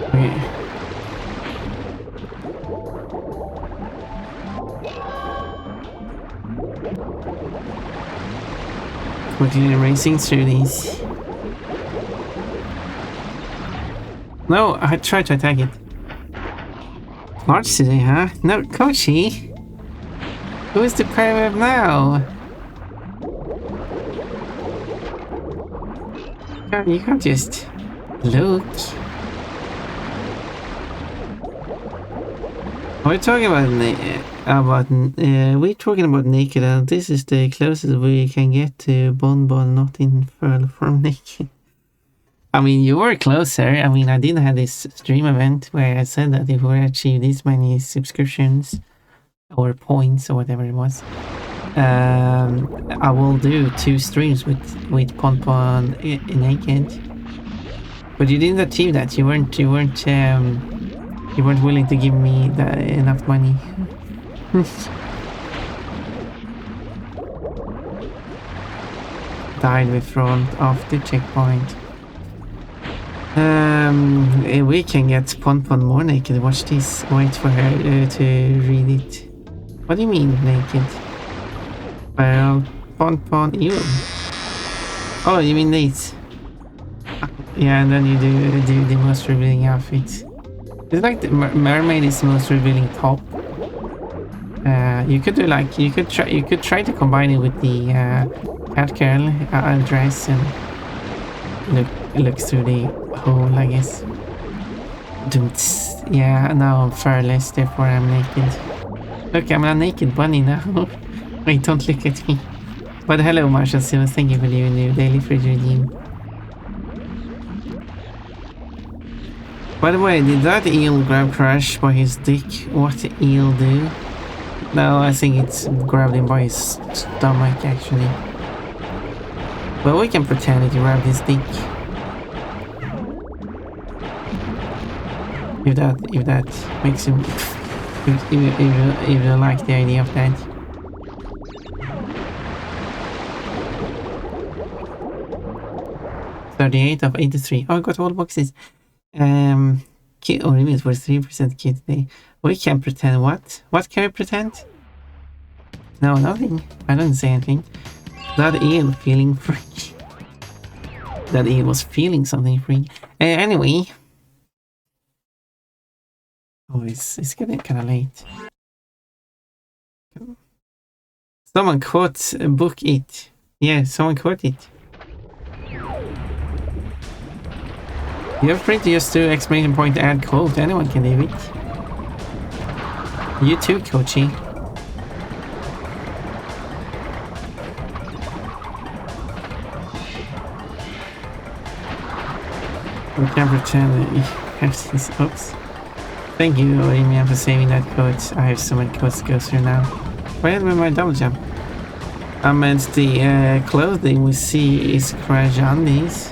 A: Okay. Quickly racing through these. No, I tried to attack it. Large today, huh? No, Kochi! Who is the pirate now? You can't just look. We're talking about we're talking about naked, and this is the closest we can get to Bon Bon not in full form naked. I mean, you were closer. I mean, I did have this stream event where I said that if we achieve this many subscriptions or points or whatever it was, I will do 2 streams with Pon Pon naked. But you didn't achieve that. You weren't willing to give me enough money. Died with front off the checkpoint. We can get Pon Pon more naked. Watch this. Wait for her to read it. What do you mean naked? Well, Pon Pon, ew. Oh, you mean these? Yeah, and then you do the most revealing outfit. It's like the mermaid is the most revealing top. You could do like you could try to combine it with the cat girl dress and look through the hole, I guess. Yeah, now I'm furless, therefore I'm naked. Look, I'm a naked bunny now. Wait, don't look at me. But hello, Marshall Simmons. Thank you for leaving your daily fridge redeem. By the way, did that eel grab Crash by his dick? What did eel do? No, I think it's grabbed him by his stomach, actually. But we can pretend it grabbed his dick. If that makes him... If you like the idea of that. $38 of 83. Oh, I got all boxes. Kid or limit for 3% kid today. We can pretend what? What can we pretend? No, nothing. I don't say anything. That eel feeling free. That eel was feeling something free. Anyway. Oh, it's getting kind of late. Someone quote book it. Yeah, someone quote it. You're free to just do exclamation point add quote. Anyone can do it. You too, Kochi. We can pretend everything's oops. Thank you, Amy, for saving that quote. I have so many quotes to go through now. Where with my double jump? I meant the clothing we see is Crash Undies.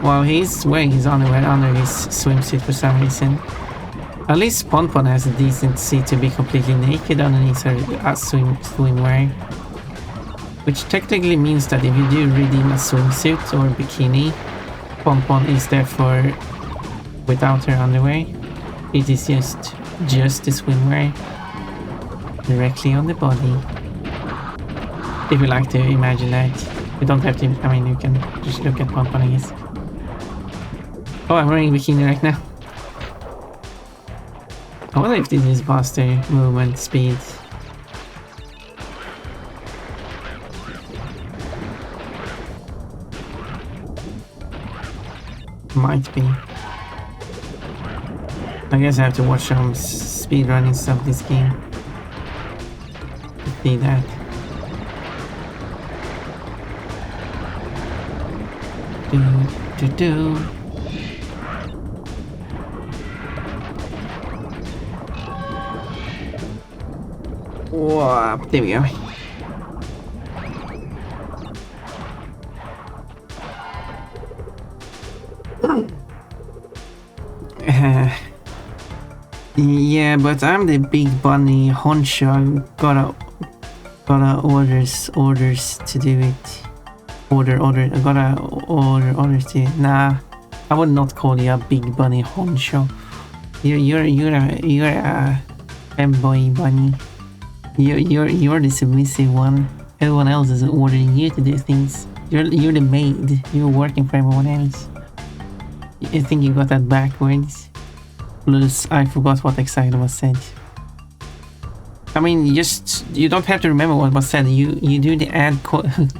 A: While he's wearing his underwear under his swimsuit for some reason. At least Ponpon has a decency to be completely naked underneath her swimwear. Which technically means that if you do redeem a swimsuit or bikini, Ponpon is therefore without her underwear. It is just the swimwear directly on the body. If you like to imagine that. You don't have to, I mean, you can just look at Ponpon, I guess. Oh, I'm wearing a bikini right now. I wonder if this is faster movement speed. Might be. I guess I have to watch some speedrunning stuff this game to see that. Do. Whoa, there we go. Yeah, but I'm the big bunny honcho. I've gotta orders to do it. I gotta order orders to. Nah, I would not call you a big bunny honcho. You're a femboy bunny. You're the submissive one. Everyone else is ordering you to do things. You're the maid. You're working for everyone else. I think you got that backwards. Plus, I forgot what exactly was said. I mean, you don't have to remember what was said. You do the add code.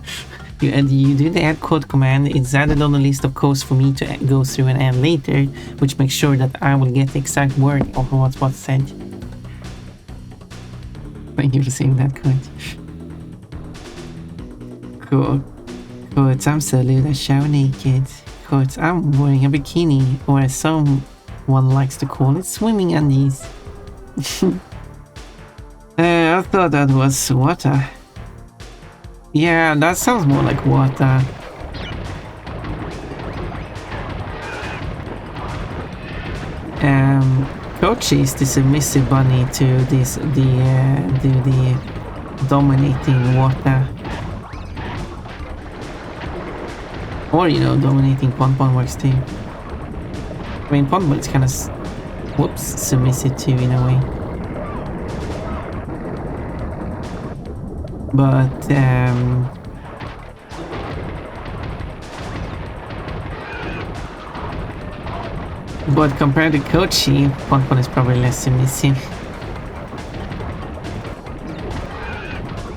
A: you do the add code command. It's added on the list of codes for me to go through and add later, which makes sure that I will get the exact word of what was said. Thank you for saying that code. Cool. Codes, I'm so lewd, I shower naked. Codes, I'm wearing a bikini, or as someone likes to call it, swimming undies. I thought that was water. Yeah, that sounds more like water. Kochi is the submissive bunny to the dominating water. Or, you know, dominating Ponpon works too. I mean, Ponpon is kind of, submissive too in a way. But, compared to Kochi, Ponpon is probably less submissive.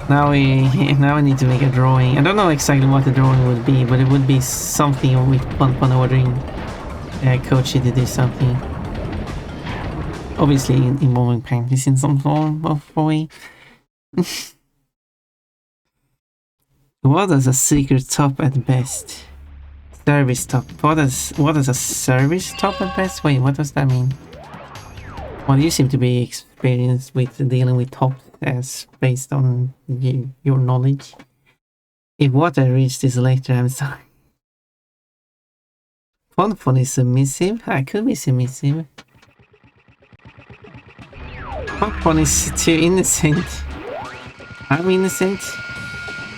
A: Now we need to make a drawing. I don't know exactly what the drawing would be, but it would be something with Ponpon ordering Kochi to do something. Obviously involving panties in some form of way. What is a secret top at best? Service top. What is a service top at best? Wait, what does that mean? Well, you seem to be experienced with dealing with tops as based on your knowledge. If what I reached is later, I'm sorry. Ponpon is submissive? I could be submissive. Ponpon is too innocent. I'm innocent?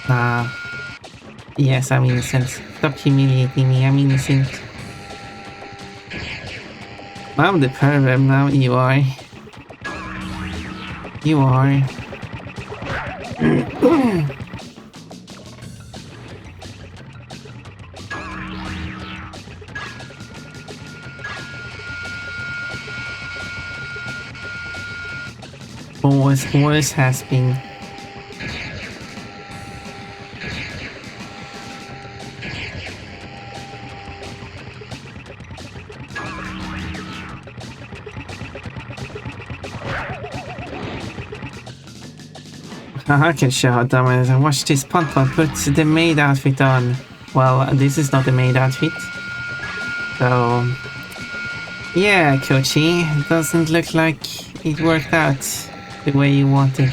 A: Nah. Yes, I'm innocent. Stop humiliating me, I'm innocent. I'm the pervert now, you are. You are. Always has been. I can show how dumb it is. And watch this Pon put the maid outfit on. Well, this is not the maid outfit. So, yeah, Kochi, it doesn't look like it worked out the way you wanted.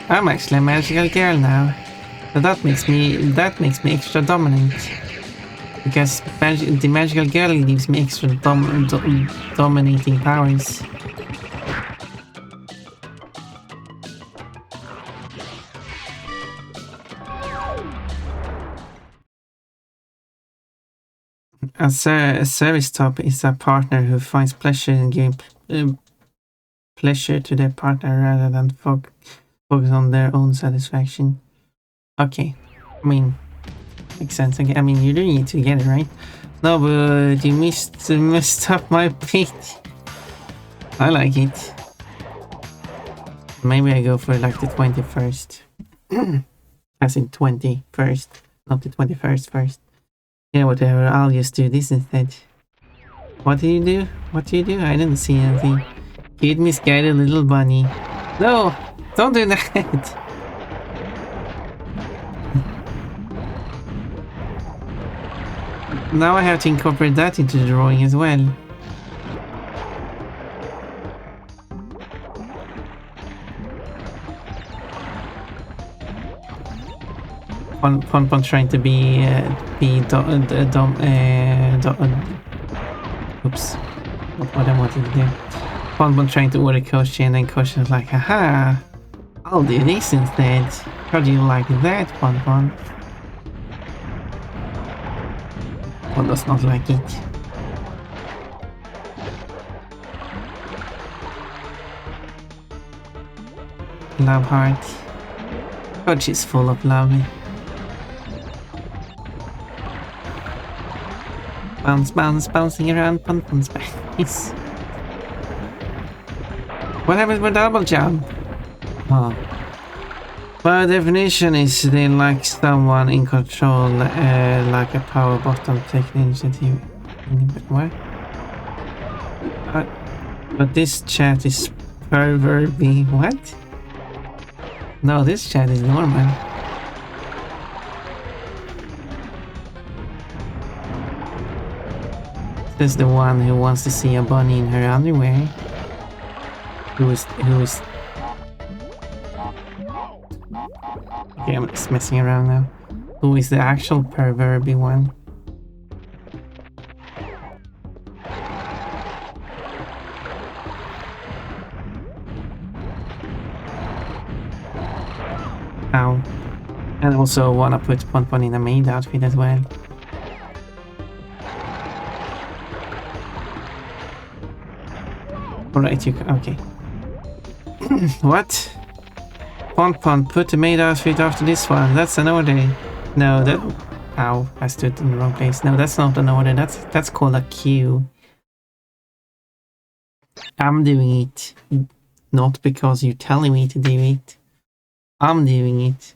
A: I'm actually a magical girl now. So that makes me extra dominant. Because the magical girl gives me extra dominating powers. A service top is a partner who finds pleasure in giving pleasure to their partner rather than focus on their own satisfaction. Okay, I mean, makes sense. I mean, you're doing it together, right? No, but you messed up my pit. I like it. Maybe I go for like the 21st. As in 21st, not the 21st first. Yeah, whatever, I'll just do this instead. What do you do? What do you do? I didn't see anything. Cute misguided little bunny. No! Don't do that! Now I have to incorporate that into the drawing as well. Pon trying to be oops, what I wanted to do. Pon trying to order Koshi, and then Koshi is like, haha, I'll do this instead. How do you like that, Pon? Pon does not like it. Love heart. God, she's full of love. Bouncing around Pon's face. What happens with double jump? Oh. By definition is they like someone in control, like a power bottom taking initiative. What? But this chat is perverby. What? No, this chat is normal. This is the one who wants to see a bunny in her underwear. Who is okay, I'm just messing around now. Who is the actual perverby one? Ow. And also wanna put Pon in a maid outfit as well. Alright, you can, okay. What? Pon, put the maid outfit after this one. That's an order. No, that... Ow, I stood in the wrong place. No, that's not an order. That's called a queue. I'm doing it. Not because you're telling me to do it. I'm doing it.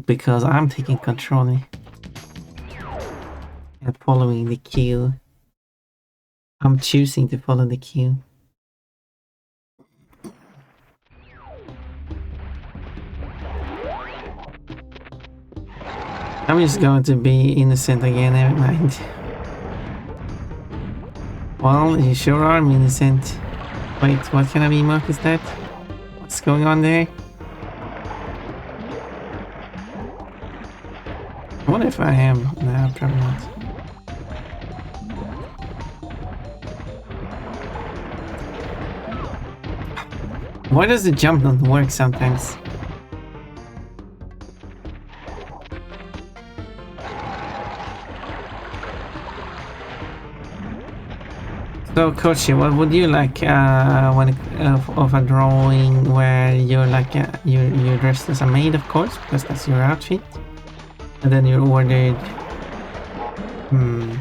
A: Because I'm taking control and following the queue. I'm choosing to follow the queue. I'm just going to be innocent again, never mind. Well, you sure are innocent. Wait, what kind of emote is that? What's going on there? I wonder if I am. No, probably not. Why does the jump not work sometimes? So, Kochi, what would you like when of a drawing where you're like you're dressed as a maid, of course, because that's your outfit, and then you're ordered. And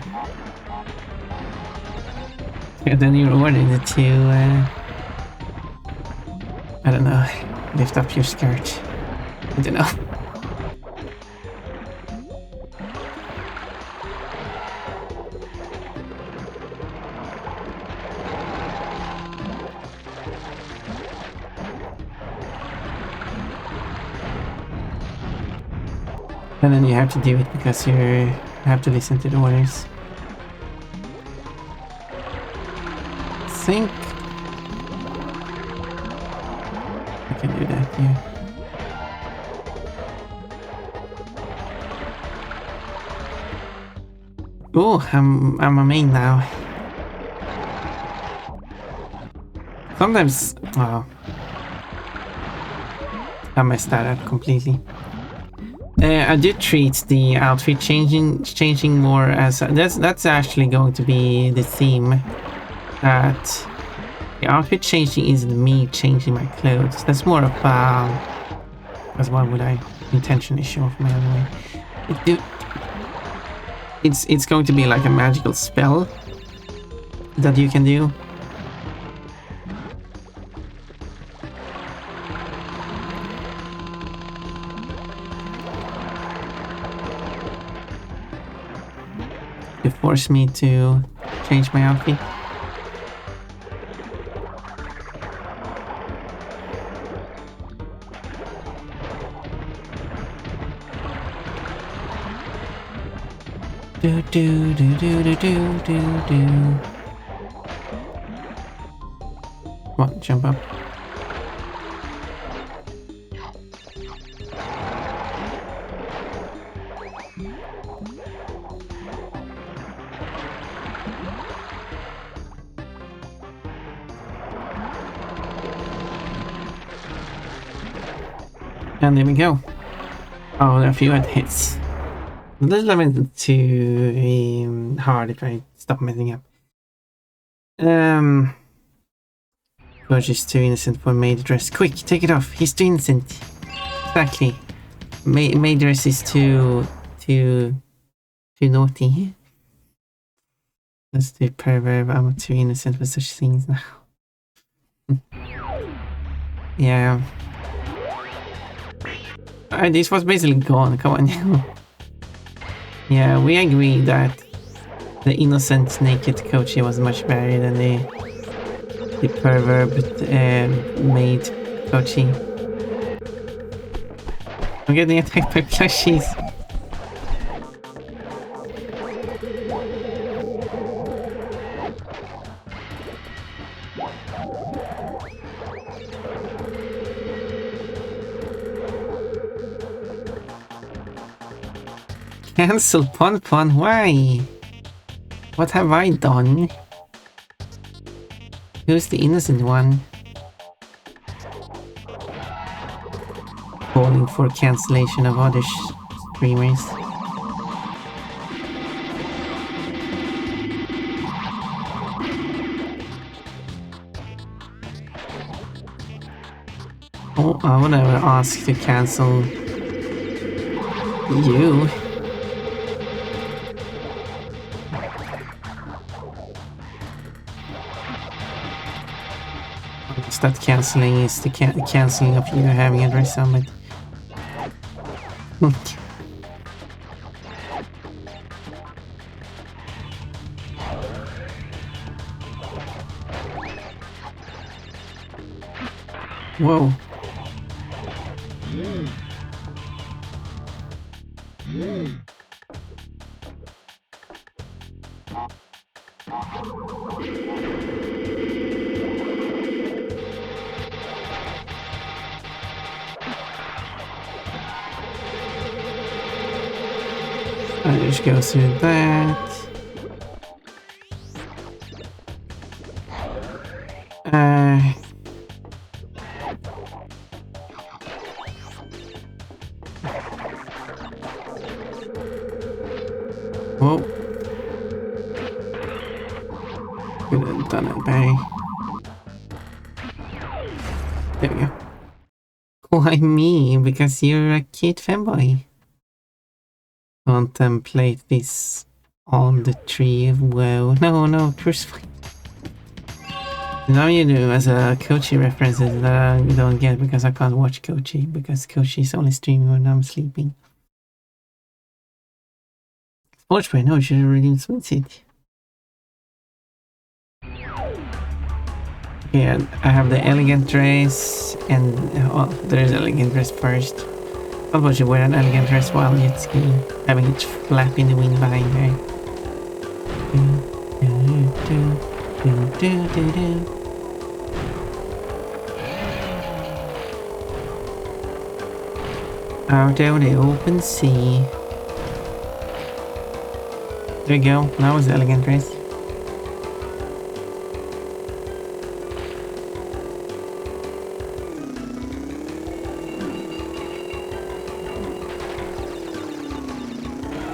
A: then you're ordered to I don't know, lift up your skirt. I don't know. And then you have to do it because you have to listen to the orders. I think I can do that, yeah. Oh, I'm a main now. Sometimes, oh, I messed that up completely. I do treat the outfit changing more as that's actually going to be the theme. That the outfit changing isn't me changing my clothes. That's more of because why would I intentionally show off my own way? It's going to be like a magical spell that you can do. To force me to change my outfit. Do do do do do do do do. Come on, jump up. And there we go. Oh, there are a few hits. This is too hard if I stop messing up. George is too innocent for maid dress. Quick, take it off. He's too innocent. Exactly. Maid dress is too naughty. That's the perverb. I'm too innocent for such things now. Yeah. This was basically gone. Come on now. Yeah, we agree that the innocent naked Kochi was much better than the pervert maid Kochi. I'm getting attacked by plushies. Cancel Pon, why? What have I done? Who's the innocent one? Calling for cancellation of other streamers. Oh, I would never ask to cancel you. That cancelling is the cancelling of you having a dress on it. Whoa. I just go through that. Whoa. Could have done it by... There we go. Why me? Because you're a cute femboy. Contemplate this on the tree of woe. No, crucify. Now you do as a Kochi references that I don't get because I can't watch Kochi because Kochi is only streaming when I'm sleeping. Sports Spray, no, you should have redeemed Swimsuit. Okay, I have the elegant dress and oh, there's elegant dress first. Probably should wear an elegant dress while jet skiing, having it flap in the wind behind her. Out of the open sea. There you go, that was the elegant dress.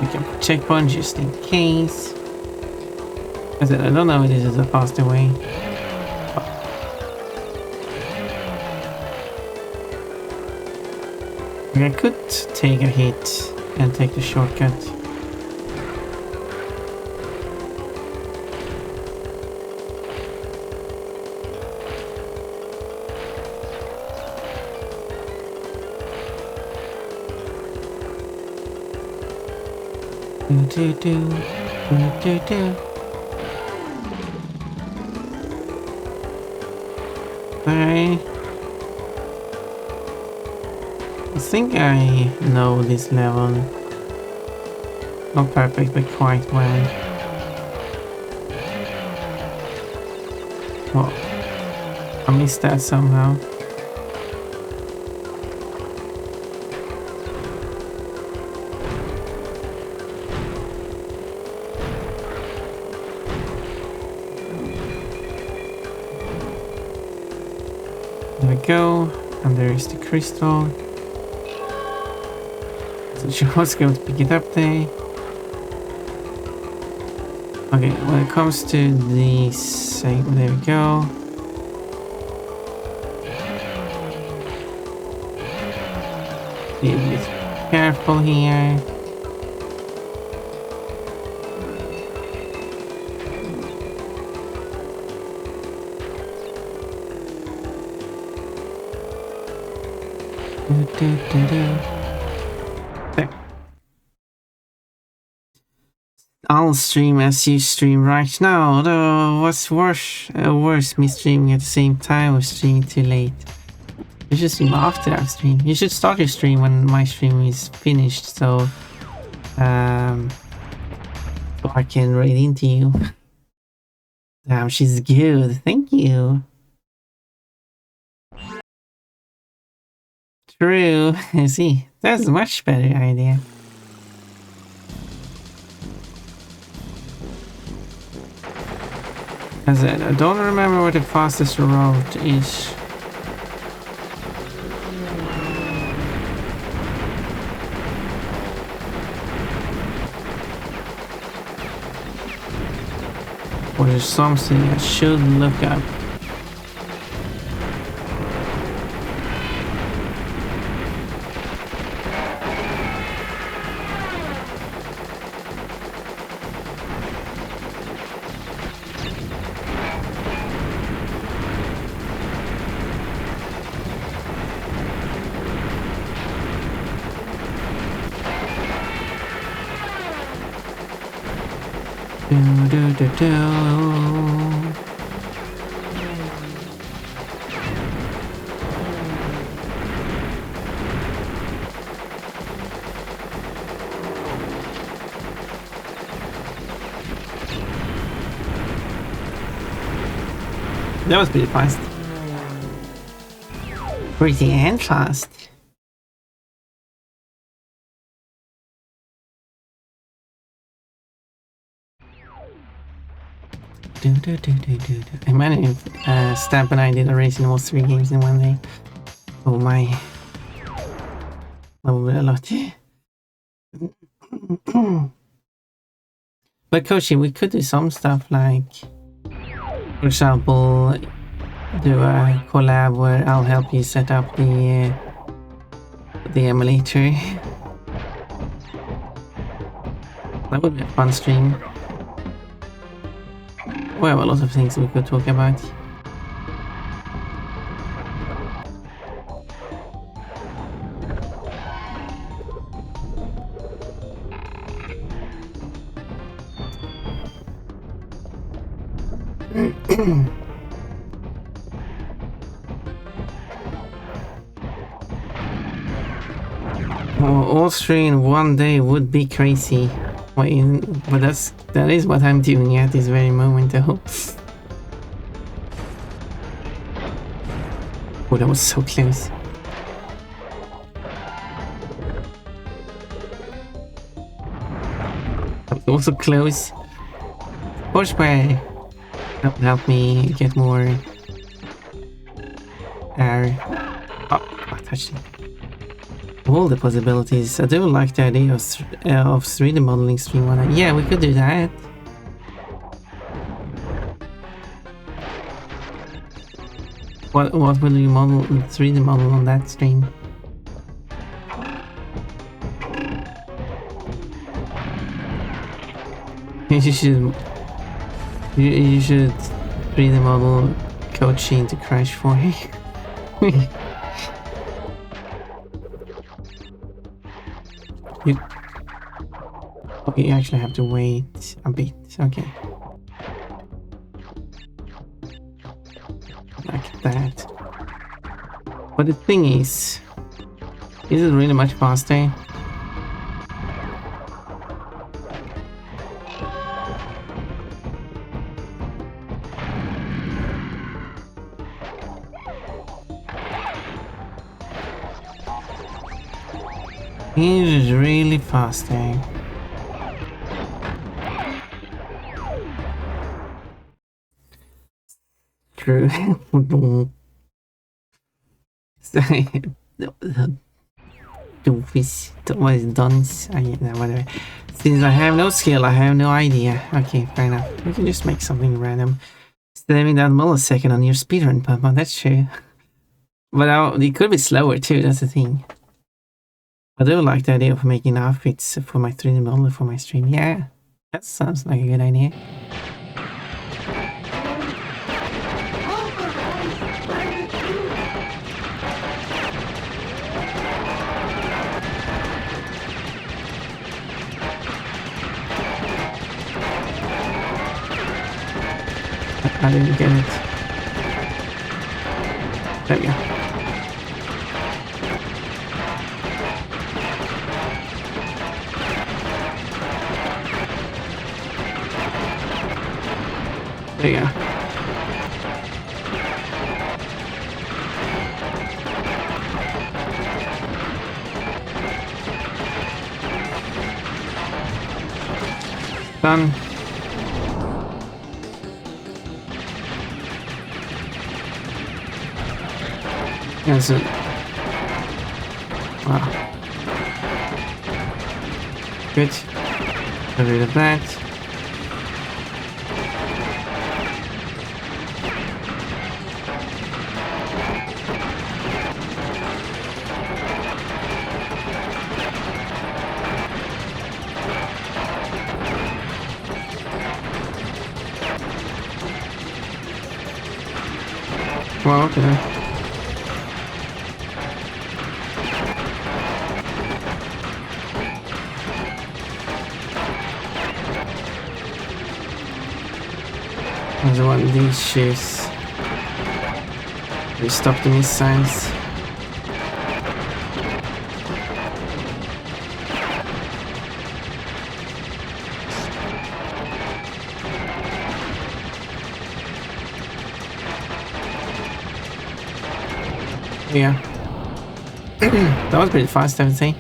A: We can put checkpoint just in case. I said, I don't know if this is a faster way. I could take a hit and take the shortcut. I think I know this level. Not perfect, but quite well. Well, I missed that somehow. There we go, and there is the crystal. So Chillhop's going to pick it up there. Okay, when it comes to the save, there we go. Be a bit careful here. There. I'll stream as you stream right now, though what's worse, me streaming at the same time or streaming too late. You should stream after our stream. You should start your stream when my stream is finished, so I can read into you. Damn, she's good, thank you. True, see, that's a much better idea. As I don't remember what the fastest route is. Or there's something I should look up. That was pretty fast. Pretty and fast. I managed Stamp and I did a race in almost 3 games in one day. Oh my. That would be a lot. But Koshi, we could do some stuff like, for example, do a collab where I'll help you set up the emulator. That would be a fun stream. We have a lot of things we could talk about. all three in one day would be crazy. Wait, but that is what I'm doing at this very moment, though. Oh, that was so close. That was also close. Push spray. Help me get more air. Oh, I touched it. All the possibilities. I do like the idea of 3D modeling stream one. Yeah, we could do that. What will you model 3D model on that stream? You should 3D model Kochi into Crash 4. Okay, you actually have to wait a bit. Okay. Like that. But the thing is it really much faster? It is really faster. True. Doofies. What is dunce? Whatever. Since I have no skill, I have no idea. Okay, fair enough. We can just make something random. Saving that millisecond on your speedrun, Papa. That's true. But it could be slower too, that's the thing. I do like the idea of making outfits for my 3D model for my stream. Yeah, that sounds like a good idea. I didn't get it. There we go. There you go. Done. That's it. Wow. Good. Get rid of that. Well, okay. I want these shoes. They stop the missiles. Yeah. That was pretty fast, I would say.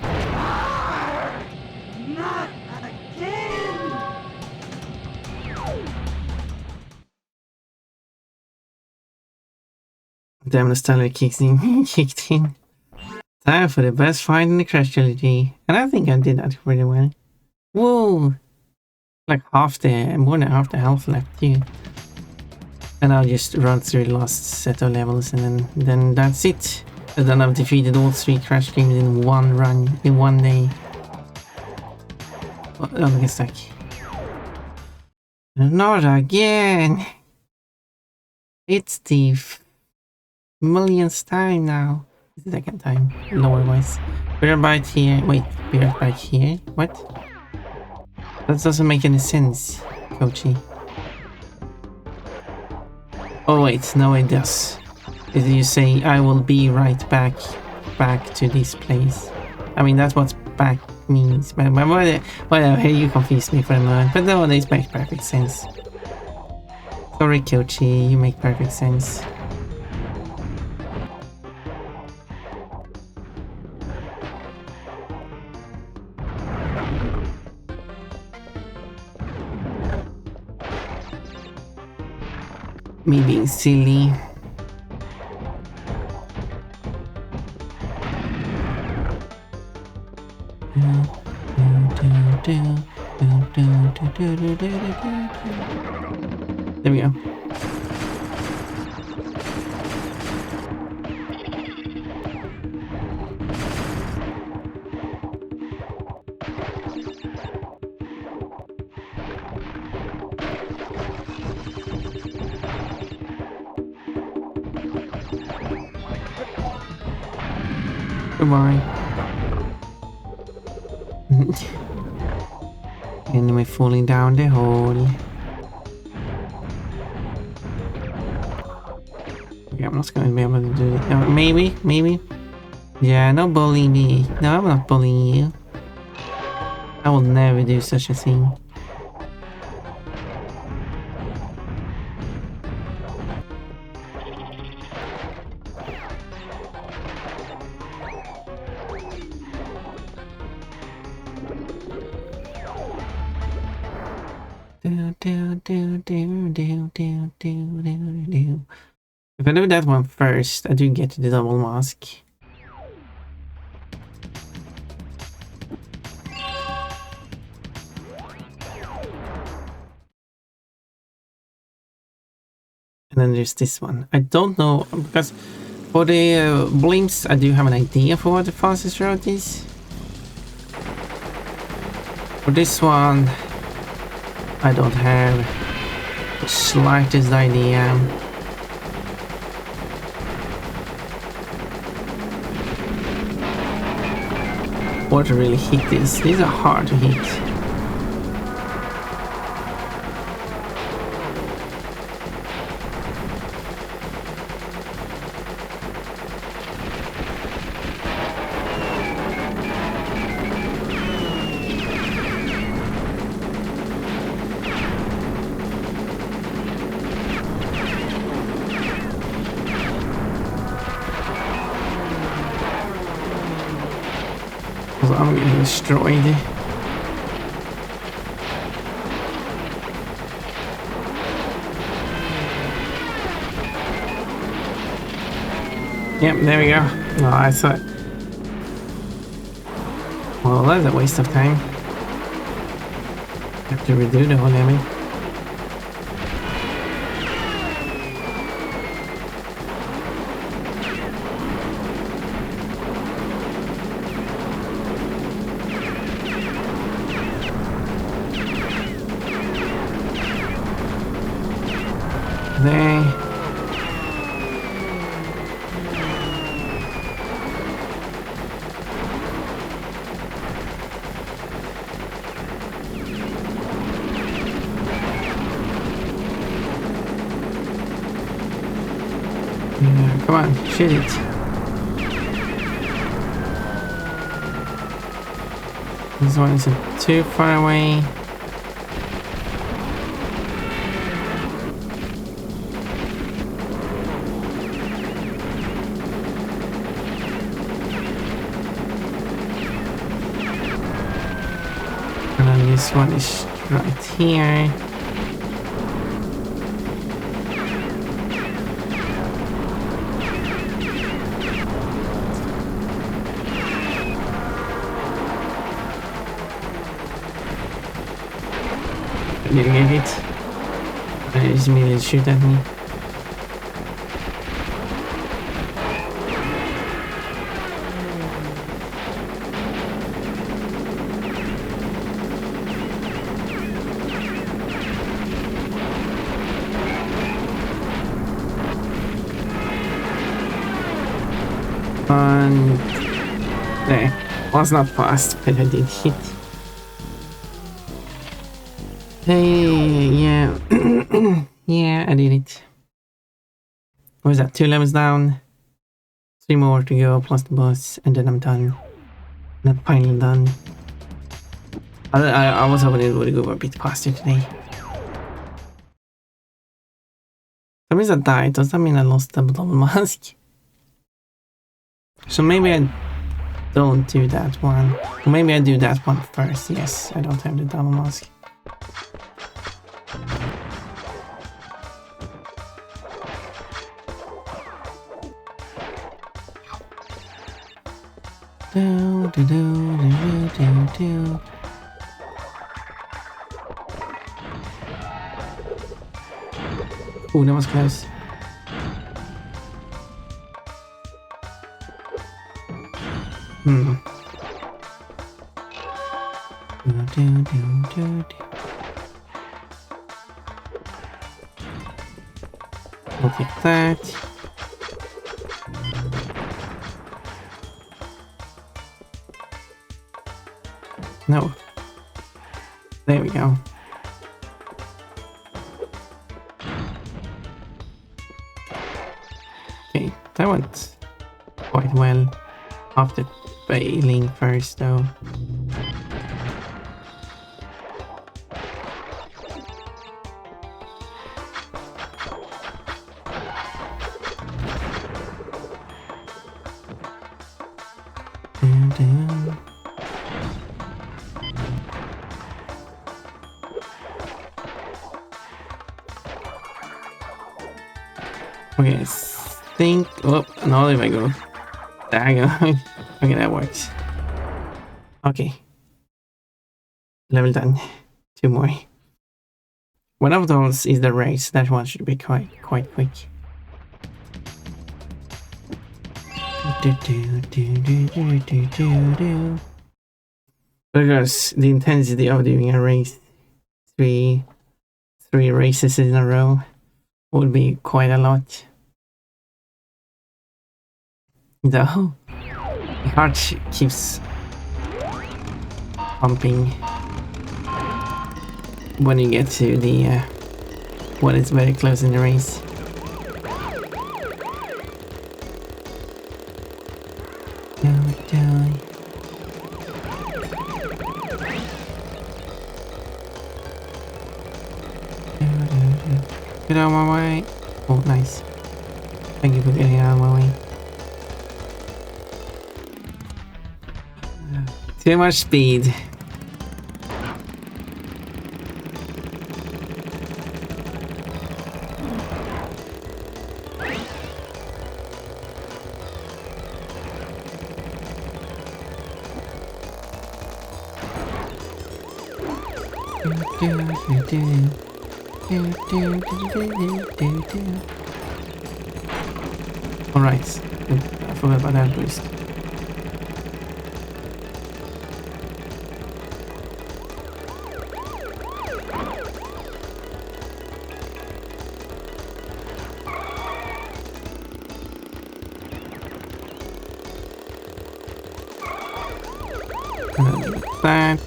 A: Damn, nostalgia kicked in. Time for the best fight in the Crash trilogy. And I think I did that pretty well. Whoa! Like more than half the health left too. And I'll just run through the last set of levels and then that's it. And then I've defeated all 3 Crash games in one run, in one day. Oh, I get stuck. Not again! It's the millionth time now. It's the second time, lower wise. We're right here. Wait, we're right here? What? That doesn't make any sense, Kochi. Oh wait, no it does. Did you say I will be right back to this place? I mean, that's what back means. But whatever, you confused me for a moment. But no, this makes perfect sense. Sorry, Kochi, you make perfect sense. Me being silly. There we go. Goodbye. Enemy falling down the hole. Okay, I'm not going to be able to do it. Maybe. Yeah, no bullying me. No, I'm not bullying you. I will never do such a thing. If I do that one first, I do get the double mask. And then there's this one. I don't know, because for the blimps, I do have an idea for what the fastest route is. For this one, I don't have the slightest idea. What to really hit this. These are hard to hit. I'm getting destroyed. Yep, there we go. No, I thought. Well, that's a waste of time. Have to redo the whole enemy. There. Yeah, come on, shoot it. This one isn't too far away. This one is right here. I didn't get it. I just immediately shoot at me. There. Was not fast, but I did hit. Hey, yeah. Yeah, I did it. What was that? 2 levels down. 3 more to go, plus the boss, and then I'm done. Not finally done. I was hoping it would go a bit faster today. That means I died. Does that mean I lost the double mask? So maybe I don't do that one. Or maybe I do that one first. Yes, I don't have the double mask. Do, do, do, do, do, do. Oh, that was close. Hmm. Do, do, do, do, do. I'll take that. No. There we go. Okay, that went quite well after failing first though. Okay, I think. Oh, no, there we go. There you go. Okay, that works. Okay. Level done. 2 more. One of those is the race. That one should be quite quick. Because the intensity of doing a race, three races in a row, would be quite a lot. Though the heart keeps pumping when you get to the when it's very close in the race. Get out of my way. Oh, nice. Thank you for getting out of my way. Too much speed. Alright, I forgot about that boost. That.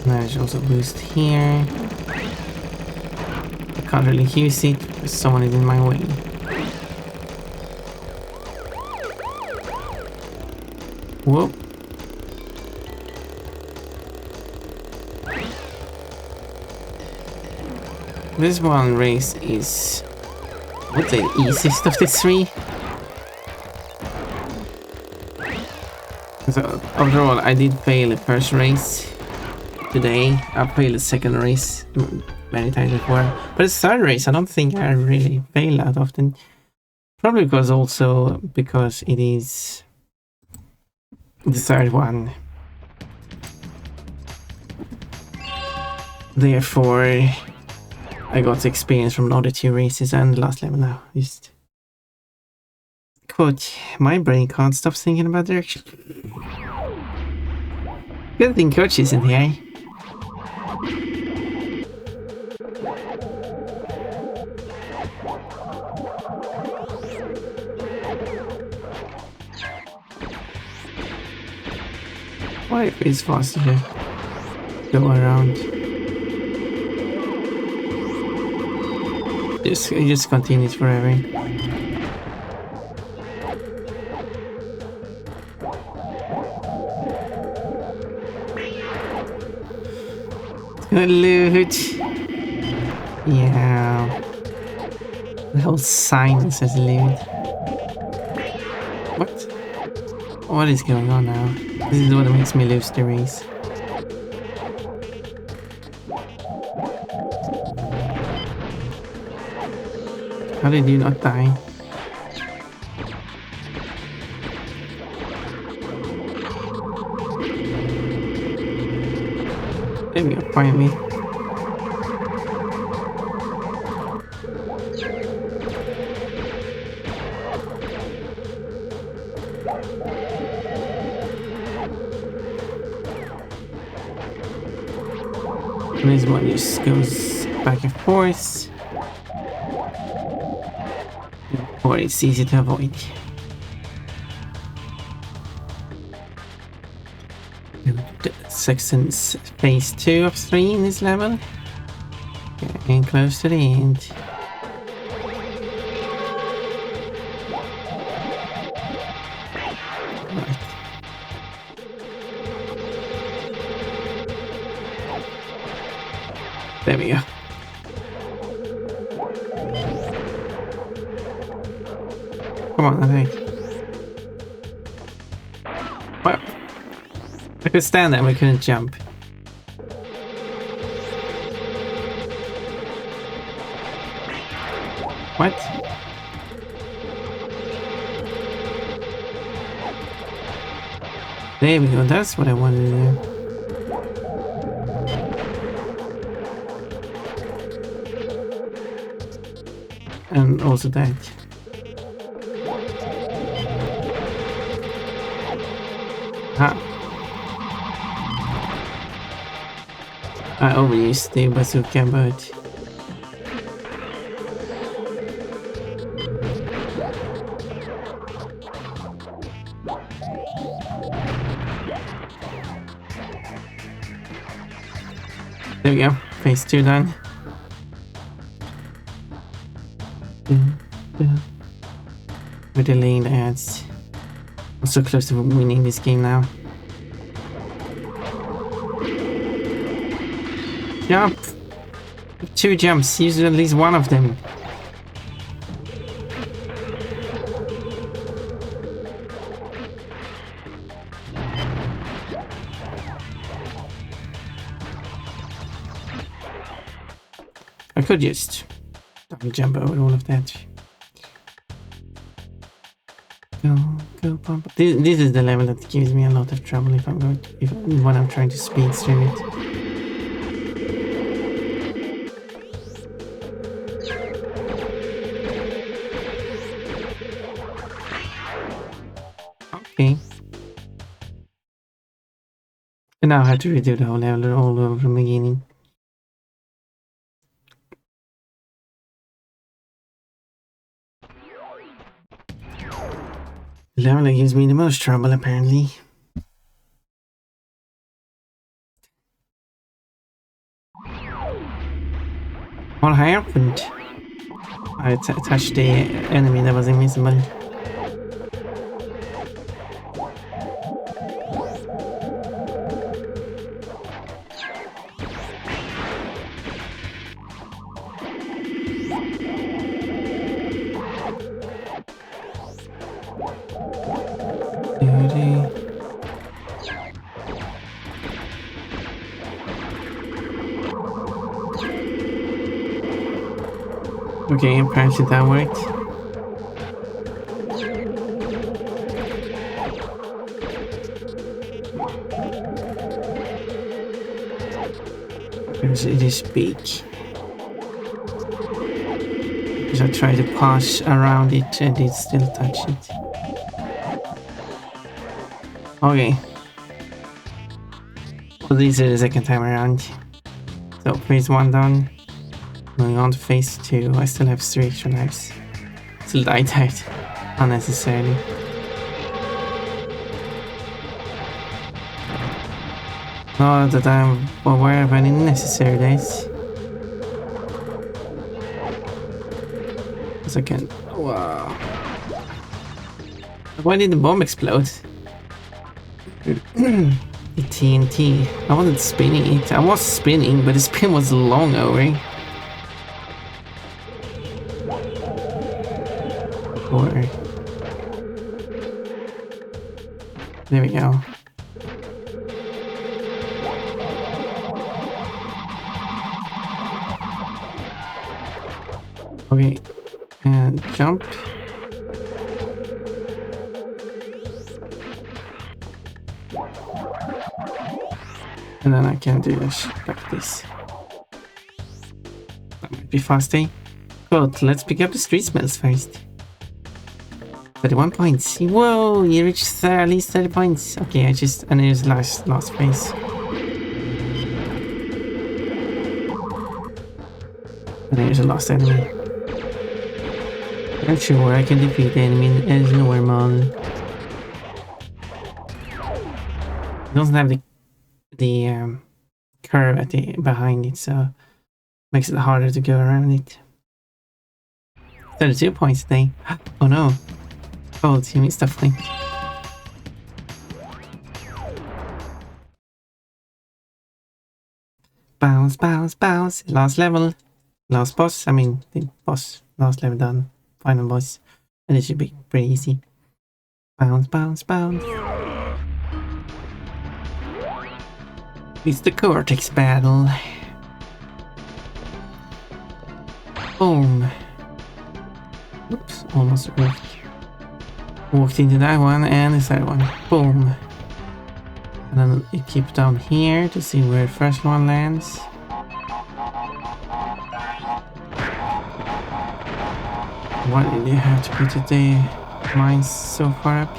A: There's also boost here. I can't really use it because someone is in my way. Whoop. This one race is, I would say, the easiest of the 3. So overall, I did fail the first race today. I failed the second race many times before, but the third race I don't think I really fail that often. Probably because it is the third one. Therefore, I got experience from the other 2 races and the last level now. Just quote, my brain can't stop thinking about direction. Good thing Coach isn't here. Why is faster to go around? It just continues forever. Good loot. Yeah. The whole sign says loot. What? What is going on now? This is what makes me lose the race. How did you not die? There we go, finally. And this one just goes back and forth. Or it's easy to avoid. Section's phase 2 of 3 in this level. Getting close to the end. Right. There we go. Come on, I think. Well, I could stand there, but I couldn't jump. What? There we go, that's what I wanted to do. And also that. Ha. I overused the bazooka, but there we go. Phase 2 done. We're delaying the ads. I'm so close to winning this game now. Jump! 2 jumps, use at least one of them. I could just double jump over all of that. Go pump. This is the level that gives me a lot of trouble if I'm going to, when I'm trying to speed through it. Okay. And now I have to redo the whole level all over from the beginning. The level that gives me the most trouble, apparently. What happened? I touched the enemy that was invisible. Okay, apparently that worked. Because it is big. Because I tried to pass around it and it still touched it. Okay. So this is the second time around. So phase 1 done. Moving on to phase 2, I still have 3 extra lives. Still died unnecessarily. Not that I'm aware of any necessary days. Because I can. Wow. Why did the bomb explode? The TNT. I wasn't spinning it. I was spinning, but the spin was long over. Or there we go. Okay, and jump. And then I can do this like this. That might be fasting. But let's pick up the street smells first. 31 points. Whoa, you reached at least 30 points. Okay, and there's last phase. And there's a last enemy. I'm sure I can defeat the enemy as normal. It doesn't have the curve at the behind it, so makes it harder to go around it. 32 points today. Oh no. Oh, you missed a flank. Bounce, bounce, bounce. Last level. Last boss. I mean, the boss. Last level done. Final boss. And it should be pretty easy. Bounce, bounce, bounce. It's the Cortex battle. Boom. Oops, almost walked into that one and the side one. Boom. And then you keep down here to see where the first one lands. Why did you have to put the mines so far up?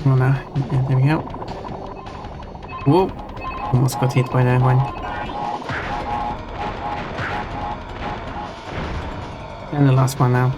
A: Oh no, yeah, there we go. Whoa! Almost got hit by that one. And the last one now.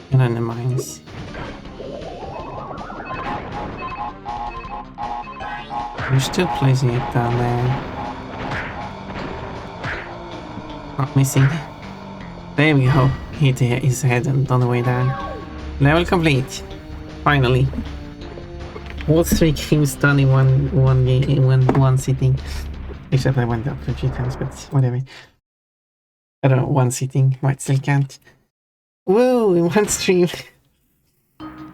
A: And then the mines. You're still placing it down there. Not missing. There we go. Hit his head and on the way down. Level complete. Finally. All 3 games done in one game in one sitting. Except I went up a few times, but whatever. I don't know, one sitting might still count. Whoa, in one stream.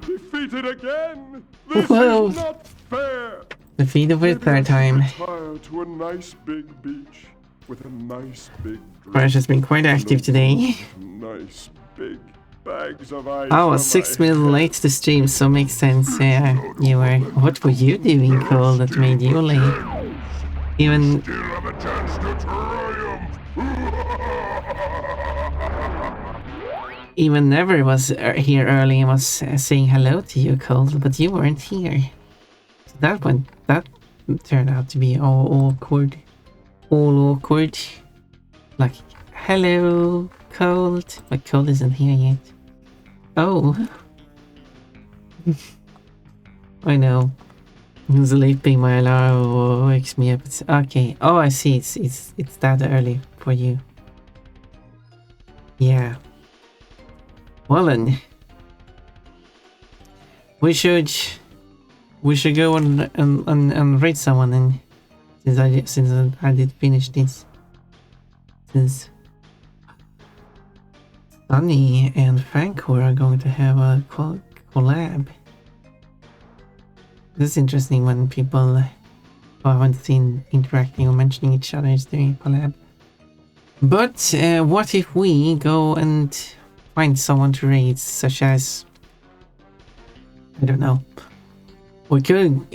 D: Defeated again. This
A: Whoa.
D: is not fair.
A: Defeated for the third time.
D: Retire to a nice big beach with a nice big drink.
A: Crash has been quite active today.
D: Nice big bags of ice.
A: I was 6 minutes late to stream, so makes sense. Yeah, you were. What were you doing, Cole, that made you late? Even.
D: Still have a chance to triumph.
A: Even Never was here early and was saying hello to you, Cole, but you weren't here. So that turned out to be all awkward. All awkward. Like, hello, Cold. But Cold isn't here yet. Oh. I know. Sleeping my alarm wakes me up. It's okay. Oh, I see. It's that early for you. Yeah. Well then, we should go and rate someone. And since I did finish this, since Sunny and Fancor are going to have a collab. This is interesting when people who haven't seen interacting or mentioning each other is doing a collab. But what if we go and find someone to raid, such as, I don't know, we could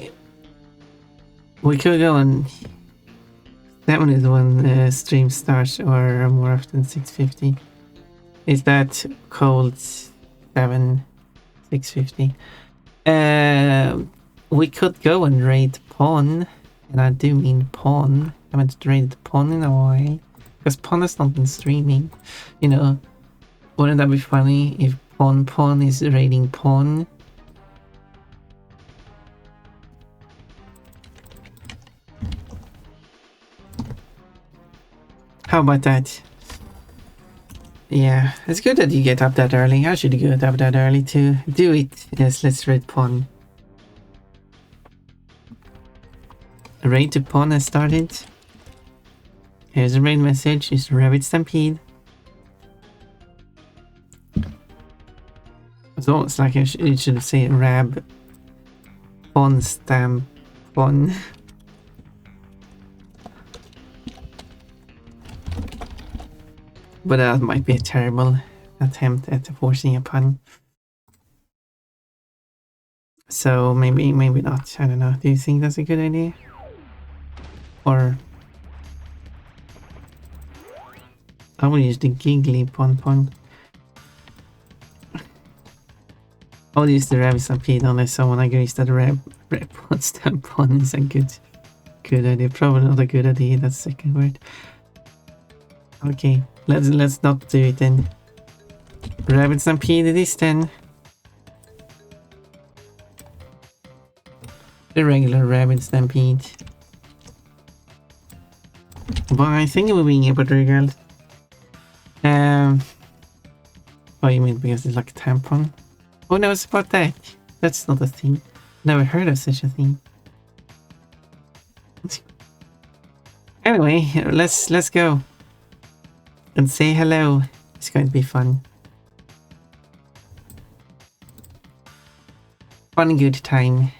A: go and That one is when stream starts or more often 6:50. Is that called 6:50? We could go and raid Pawn, and I do mean Pawn. I haven't raided Pawn in a while because Pawn has not been streaming. You know, wouldn't that be funny if Pawn is raiding Pawn? How about that? Yeah, it's good that you get up that early. I should get up that early too. Do it. Yes, let's raid Pawn. A raid to Pawn has started. Here's a raid message. It's Rabbit Stampede. It's almost like it should say Rab Pawn Stamp Pawn. But that might be a terrible attempt at forcing a pun. So maybe not. I don't know. Do you think that's a good idea? Or I will use the giggly pun. I will use the rabbit stampede unless someone agrees that rab stamp pun is a good idea. Probably not a good idea. That's the second word. Okay, let's not do it then. Rabbit stampede it is then. The regular rabbit stampede. But I think we're being able to regard. Oh, you mean because it's like a tampon? Oh no, it's about that. That's not a thing. Never heard of such a thing. Anyway, let's go and say hello. It's going to be fun. Fun, good time.